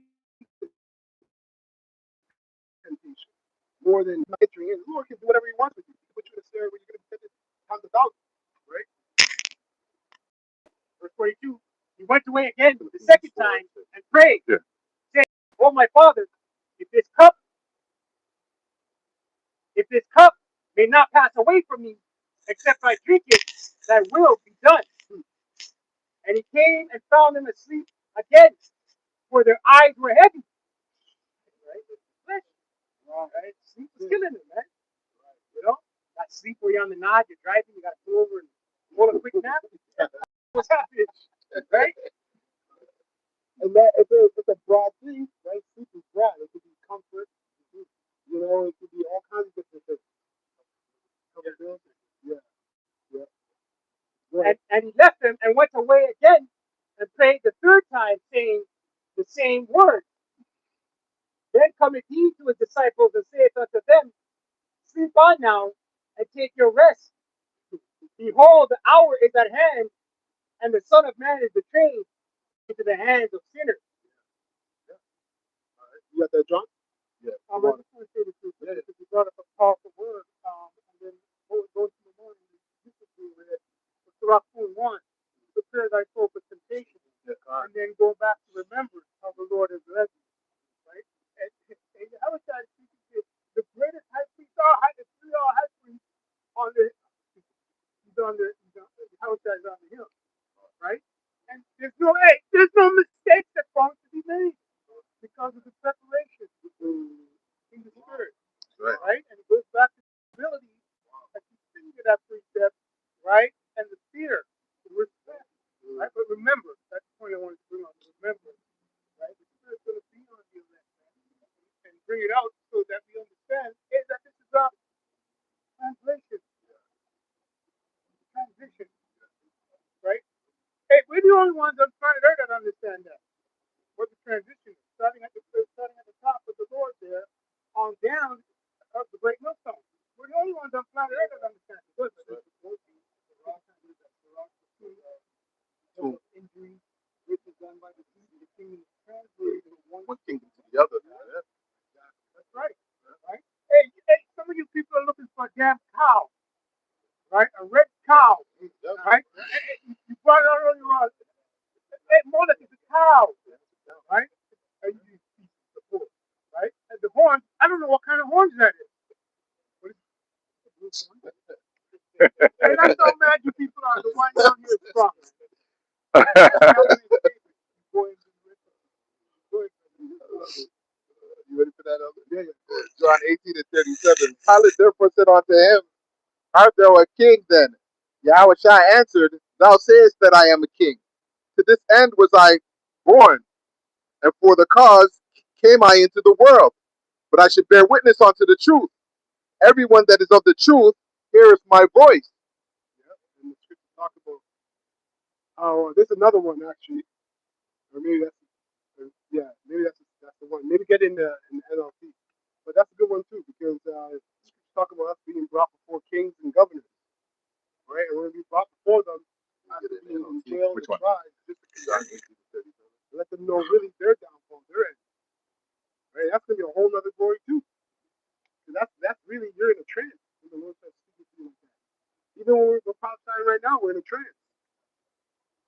temptation more than entering in. The Lord can do whatever He wants with you. He can put you in a scenario where you're going to be tempted times 1,000. Right? Verse 42. He went away again the second time and prayed, Yeah. saying, oh my Father, if this cup may not pass away from me, except I drink it, thy will be done. And he came and found them asleep again, for their eyes were heavy. Right? Right? Sleep was killing them, man. You know? That sleep where you're on the nod, you're driving, you got to pull over and roll a quick nap. What's happening? Right? And that it's a broad thing, right? Sleep is broad. It could be comfort, you know, it could be all kinds of different things. Yeah. And he left them and went away again and prayed the third time, saying the same words. Then cometh he to his disciples and saith unto them, sleep on now and take your rest. Behold, the hour is at hand, and the Son of Man is betrayed into the hands of sinners. You got that, John? Yeah. I just want to say this too, because you brought up a powerful word, and then go to the morning, you disagree with it. Surah 1, prepare thy soul for temptation, and then go back to remembrance how the Lord has led you, right? And I was trying to speak to the greatest high priest, high priest on the, he's on the house that's on the hill, right? And there's no mistakes that going to be made because of the separation in the spirit, right? And it goes back to the ability that you see to that precept, right? And the fear, the respect, right? But remember, that's the point I wanted to bring on. Remember, right? The spirit's going to be on you and bring it out so that we understand that this is a translation, transition, right? Hey, we're the only ones on planet Earth that understand that. What the transition is, starting at the top with the Lord there, on down of the great millstone. We're the only ones on planet Earth that understand it. Good, but there's the injury, which is done by the king. The king is translated from one kingdom to the other. That's right. Right? Hey, some of you people are looking for a damn cow, right? A red cow, right? You brought it out earlier on. Molech is a cow, right? And you the bull, right? And the horn, I don't know what kind of horns that is. And that's how mad you people are. The one down here is strong. You ready for that? Yeah. John 18 and 37. Pilate therefore said unto him, Art thou a king then? Yahweh answered, Thou sayest that I am a king. To this end was I born, and for the cause came I into the world, but I should bear witness unto the truth. Everyone that is of the truth heareth my voice. Yeah, and the scripture talk about. Oh, there's another one actually, or maybe that's maybe that's the one. Maybe get in the NLT, but that's a good one too because scripture talk about us being brought before kings and governors, right? And when we brought before them, after being in jail and Which one? tried, just to let them know really their downfall, their end. Right? That's gonna be a whole other glory too. That's really you're in a trance when the Lord starts speaking to you like that. Even when we're prophesying right now, we're in a trance.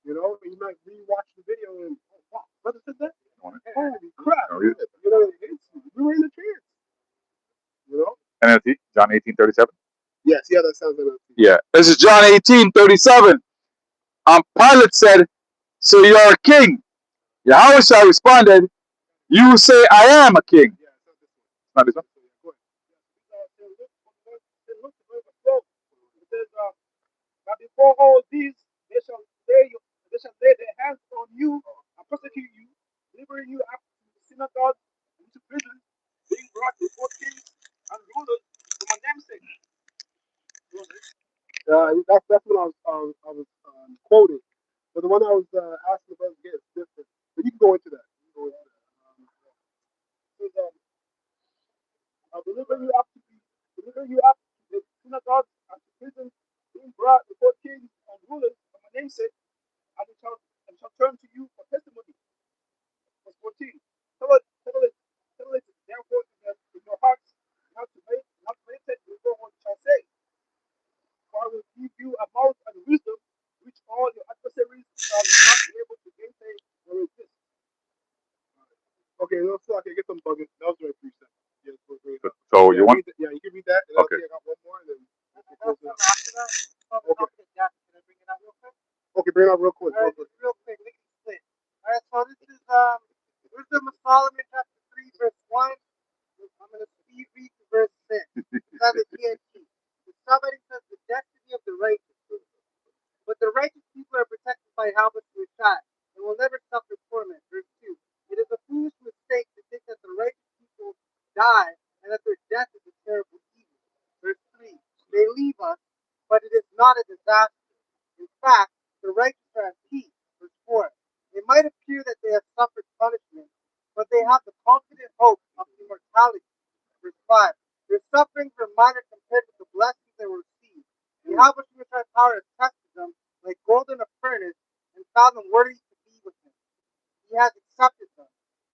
You know, you might rewatch the video and oh wow, brother said that. Holy crap! No, you- You know, we were in a trance. You know? NLT, John 18:37. Yes, yeah, that sounds like that. Yeah. This is John 18:37. Pilate said, So you're a king. Yahushua responded, You say I am a king. Yeah, it's Not this one? Go ahead. It says, now before all these, they shall lay their hands on you and persecute you, delivering you up to the synagogues and to prison, being brought before kings and rulers for my name's sake. That's what I was quoting. But the one I was asking about is different. But you can go into that. You can go into that. It says, deliver you up to the synagogues and to prison, being brought before kings and rulers for my name's sake, and shall turn to you for testimony. Verse 14. Tell it therefore in your hearts, not to meditate before what you shall say. For I will give you a mouth and wisdom, which all your adversaries shall not be able to gainsay or resist. Okay, no, so I can get some bugging. That was very precept. Yes, we'll bring it up. So you want? Yeah, you can read that. And Okay. I got one more, and then After that, okay, Jack, can I bring it out real quick? okay, bring it up real quick. All right, just real quick, we can split. All right, so this is Wisdom of Solomon, chapter 3, verse 1. I'm going to speed read to verse 6. It's on the TNT. Somebody says the destiny of the righteous. But the righteous people are protected by Halbert Shai and will never suffer torment. Verse 2. It is a foolish mistake to think that the righteous people die and that their death is a terrible evil. Verse 3. They leave us, but it is not a disaster. In fact, the righteous are at peace. Verse 4. It might appear that they have suffered punishment, but they have the confident hope of immortality. Verse 5. Their sufferings are minor compared with the blessings they will receive. The Halbert power has tested them like gold in a furnace and found them worthy to be with him. He has accepted them,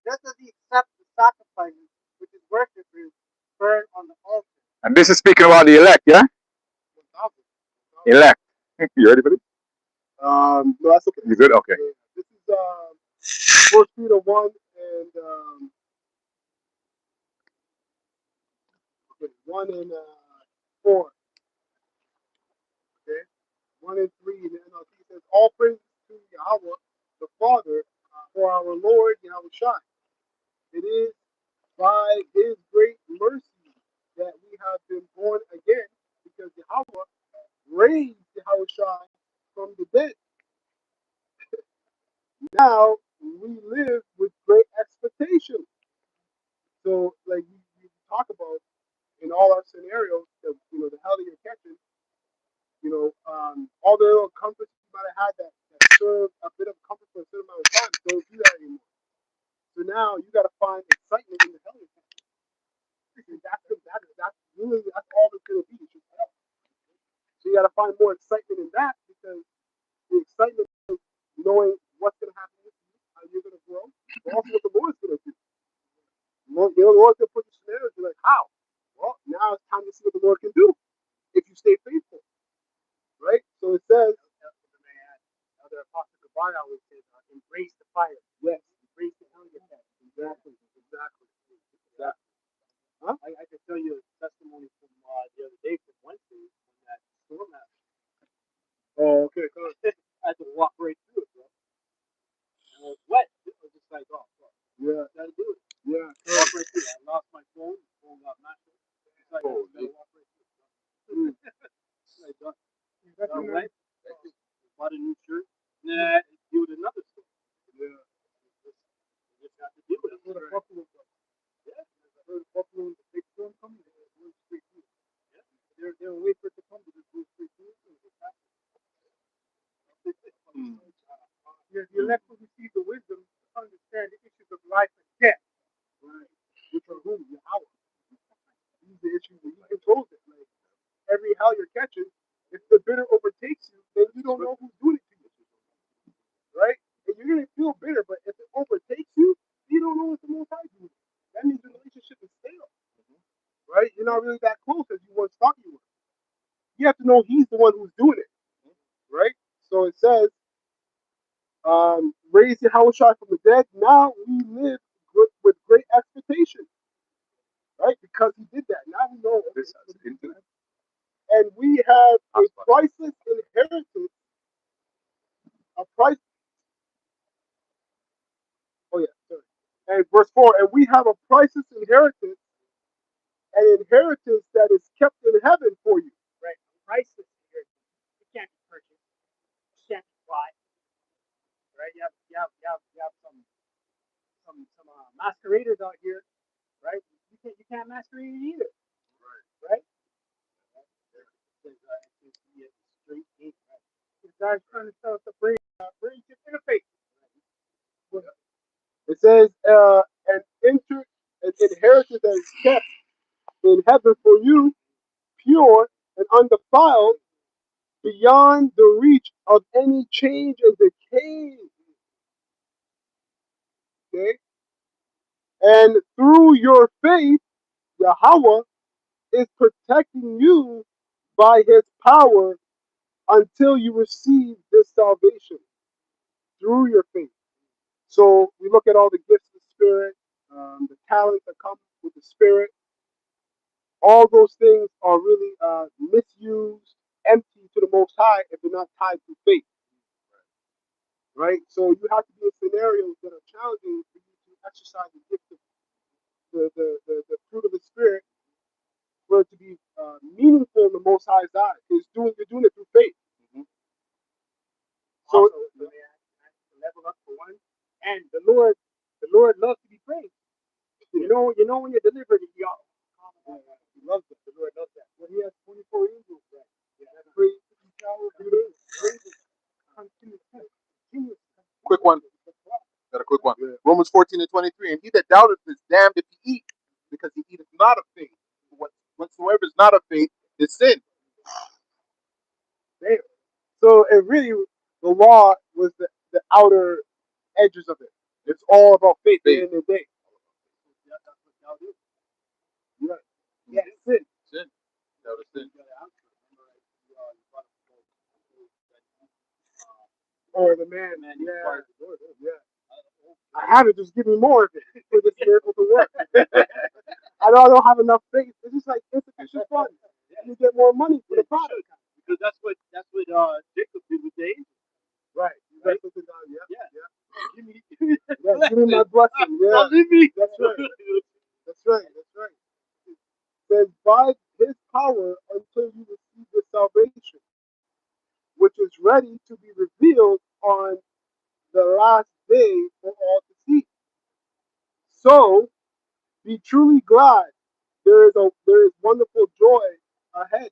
just as he accepts the sacrifices which his worshippers burn on the altar. And this is speaking about the elect, yeah? Elect. You ready for this? No, that's okay. You good? Okay. This is 1 Peter 1 and 1 and 4. Okay, 1 and 3 in the NLT says, All praise to Yahweh, the Father, for our Lord Yahweh Shai. It is by his great mercy that we have been born again, because Yahweh raised Yahweh Shai from the dead. Now we live with great expectation. So, like you talk about in all our scenarios, the hell that you're catching, all the little comforts you might have had that served a bit of comfort for a certain amount of time don't do that anymore. So now you got to find excitement in the hell you're catching. That's all it's gonna be. It's just hell. So you got to find more excitement in that, because the excitement of knowing what's gonna happen with you, how you're gonna grow, but also what the Lord's gonna do. The Lord's gonna put you scenarios. You're like, how? Well, now it's time to see what the Lord can do if you stay faithful, right? fire. Yes. He brings it down your head. Exactly. Huh? I can tell you a testimony from the other day from Wednesday when that storm happened. Oh, okay. Good. I had to walk right through it, bro. And I was wet. It was just like, oh, fuck. Yeah. Gotta do it. Yeah. Walk right through it. I lost my phone. The phone got mashed up. It's like, Oh, I gotta walk right through it. Like, got wet. Bought a new shirt. Nah, do it another store. Yeah. You just have to do it. That's what a Buffalo does. Yeah. I heard Buffalo, the big storm coming, they were going straight through. Yeah. They don't wait for it to come, they just go straight through it and they pass it. You're left to receive the wisdom to understand the issues of life and death. Right. Which are whom? Yahweh. These are the issues that he controls it. Like every hell you're catching, if the bitter overtakes you, then you don't know who's doing it to you. Right? And you're gonna feel bitter, but if it overtakes you, you don't know it's the most high doing it. That means the relationship is stale. Right? You're not really that close as you once thought you were. You have to know he's the one who's doing it. Right? So it says, raise Yahushua from the dead. Now we live with great expectation. Right? Because he did that. Now we know. This has internet. And we have a Hotspot. priceless inheritance. A price. Oh yeah, sorry. And verse 4, and we have a priceless inheritance, an inheritance that is kept in heaven for you. Right. Priceless here. It can't be purchased. It can't be bought. Right? You have some masqueraders out here, right? You can't masquerade it either. Right? It's straight gate, right? This guy's trying to tell us to bring to interface. It says, an inheritance that is kept in heaven for you, pure and undefiled, beyond the reach of any change and decay. Okay? And through your faith, Yahweh is protecting you by his power until you receive this salvation through your faith. So we look at all the gifts of the Spirit, the talents that come with the Spirit. All those things are really misused, empty to the Most High if they're not tied to faith. Right? So you have to be in scenarios that are challenging for you to exercise the gift of the fruit of the Spirit for it to be meaningful in the Most High's eye. Because you're doing it through faith. So Also, level up for one. And the Lord loves to be praised. You know when you're delivered, y'all. he loves it. The Lord loves that. When he has 24 angels, right? That praise the shower of good. Quick one. Got a quick one. Romans 14:23. And he that doubteth is damned if he eat, because he eateth not of faith. Whatsoever is not of faith is sin. Damn. So it really, the law was the outer edges of it. It's all about faith at the end of the day. Right. Yeah, sin. Sin. That was sin. Or the man. Yeah. I have it, just give me more of it for this miracle to work. I don't have enough faith. It's just like insufficient funds. You get more money for the product. Because that's what Jacob did with the angel. Right. Right? That's what they done. Yeah. Yeah. Give me my blessing. Yeah. Don't leave me. That's right. That's right. That's right. It says, by his power until you receive the salvation, which is ready to be revealed on the last day for all to see. So be truly glad. There is wonderful joy ahead.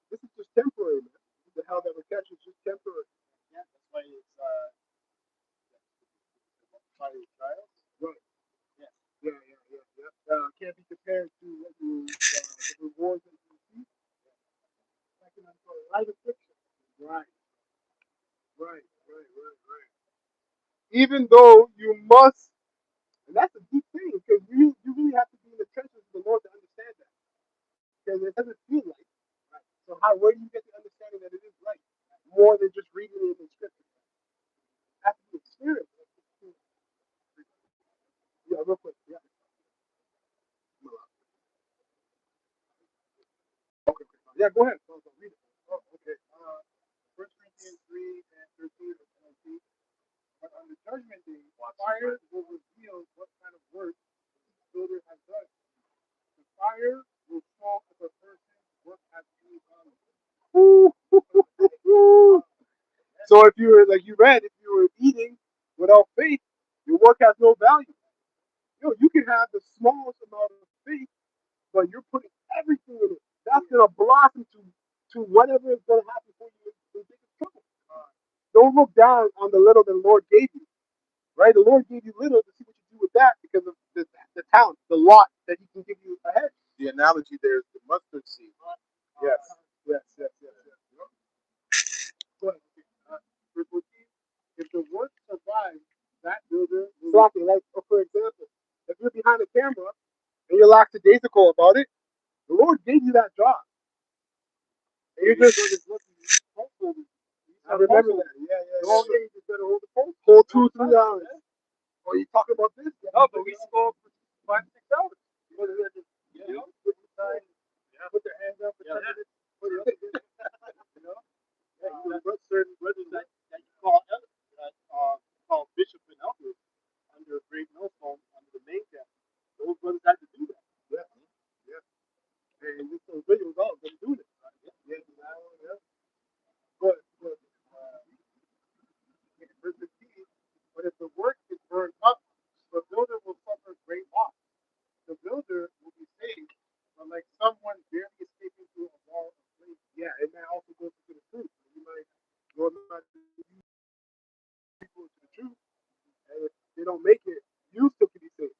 This is just temporary, man. The hell that we're catching is just temporary. Yeah, that's why it's fiery trials. Right. Yeah. Yeah. Can't be compared to what the rewards that you receive. Like in a light affliction. Right. Even though you must, and that's a deep thing, because you really have to be in the trenches of the Lord to understand that. Because it doesn't feel like. Right. So where do you get the understanding that it is right? More than just reading it in the scripture. It has to be experienced. Yeah, real quick. Yeah. Okay. Yeah, go ahead. Read it. Oh, okay. 1 Corinthians 3 and 13 of NLT. But on the judgment day, fire will reveal what kind of work the builder has done. The fire will fall if a person's work has any value. So if you were, like you read, if you were eating without faith, your work has no value. You can have the smallest amount of faith, but you're putting everything in it. That's gonna blossom to whatever is gonna happen for you in biggest trouble. Don't look down on the little the Lord gave you. Right? The Lord gave you little to see what you do with that because of the talent, the lot that He can give you ahead. The analogy there is the mustard seed. Yes. Go ahead. Verse 14. If the work survives, that builder will. Exactly. Like, for example, if you're behind a camera and you're lackadaisical about it, the Lord gave you that job. And you're just looking hopeful. I remember that. Yeah. All day you just gotta hold the phone. Hold 2-3 hours. Oh, you talking about this? No, but we spoke for 5-6 hours. Put the sign, put their hands up for 10 minutes. Certain brothers that you call elders, call bishops and elders under a great millstone under the main camp. Those brothers had to do that. Yeah. And this video was all going to do this. Yeah. But verse 15, but if the work is burned up, the builder will suffer great loss. The builder will be saved, but like someone barely escaping through a wall of flames. Yeah, and that also goes to the truth. You might go not lead people to the truth, and if they don't make it, you still can be saved.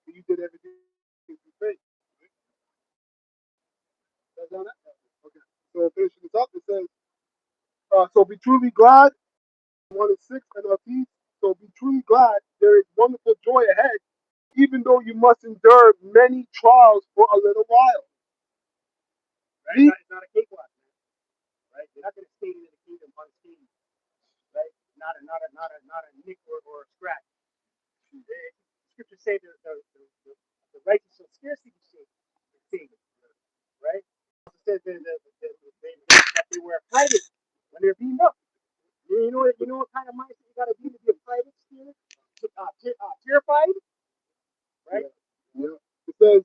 You did everything through faith. That's on that. Okay. So finishing this up, it says, so be truly glad. 1 and 6 NLT. So be truly glad there is wonderful joy ahead, even though you must endure many trials for a little while. Right? It's not a cakewalk, man. Right? You're not going to stay in the kingdom unscathed. Right? Not a nick or a scratch. Scriptures say the righteous shall scarcely be saved. Right? It says that they were affrighted when they're beaten up. You know what kind of mindset you got to be affrighted, scared, terrified, right? Yeah. It says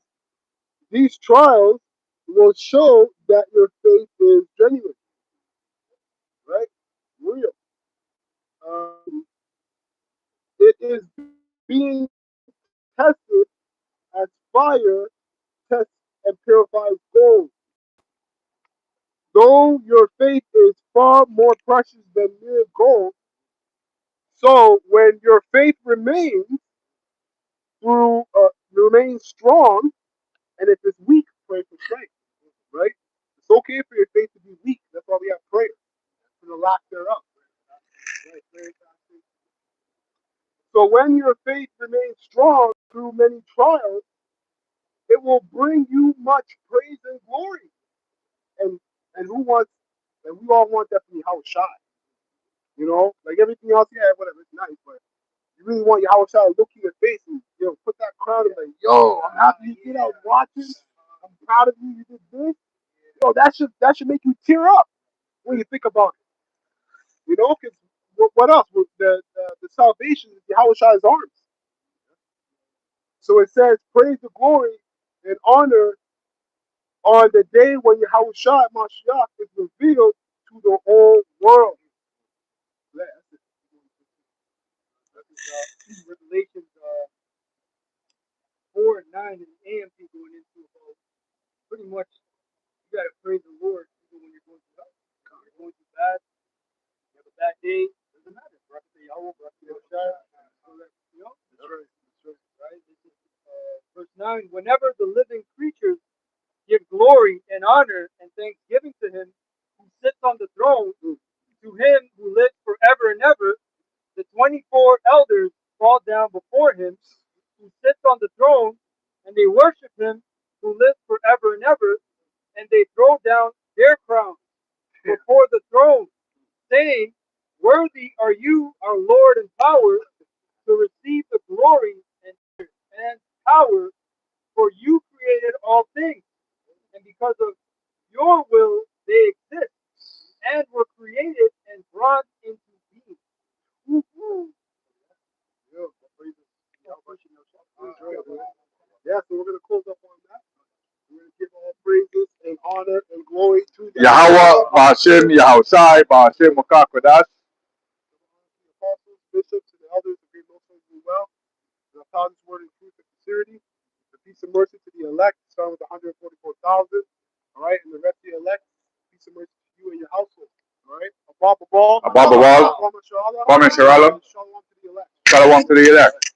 these trials will show that your faith is genuine, right? Real. It is being tested as fire tests and purifies gold. Though your faith is far more precious than mere gold, so when your faith remains remains strong, and if it's weak, pray for strength. Right? It's okay for your faith to be weak. That's why we have prayer for the lack thereof. Right? So when your faith remains strong through many trials, it will bring you much praise and glory. And who wants? And we all want that from your house shot. Like everything else, yeah, whatever, it's nice, but you really want your house shot to look in your face and put that crown and like, yo, I'm happy you did. I was watching. I'm proud of you. You did this. That should make you tear up when you think about it. Because what else? The salvation is Yahushua's arms. So it says, praise the glory and honor on the day when Yahushua Mashiach is revealed to the whole world. Revelations 4 and 9 and AMP going into about pretty much you gotta praise the Lord even when you're going through hell. You're going through bad, you have a bad day, doesn't matter. Right? This is, verse 9, whenever the living creatures give glory and honor and thanksgiving to him who sits on the throne, to him who lives forever and ever, the 24 elders fall down before him who sits on the throne, and they worship him who lives forever and ever, and they throw down their crowns before the throne, saying, worthy are you, our Lord and power, to receive the glory power, for you created all things, and because of your will they exist, and were created and brought into being. Woo-hoo. Yeah, so we're going to close up on that. We're going to give all praises and honor and glory to the Yahweh, Ba'ashem, Yahushai, Ba'ashem, Makakodash. the apostles, bishops, and the elders of great Most Holy do well. And I found this word in truth and sincerity. The peace and mercy to the elect, starting with 144,000. All right, and the rest of the elect, peace and mercy to you and your household. All right, Abba Babal, Abba Babal, Kwame Sharala, Kwame Sharala, Shalom to the elect. Shalom to the elect.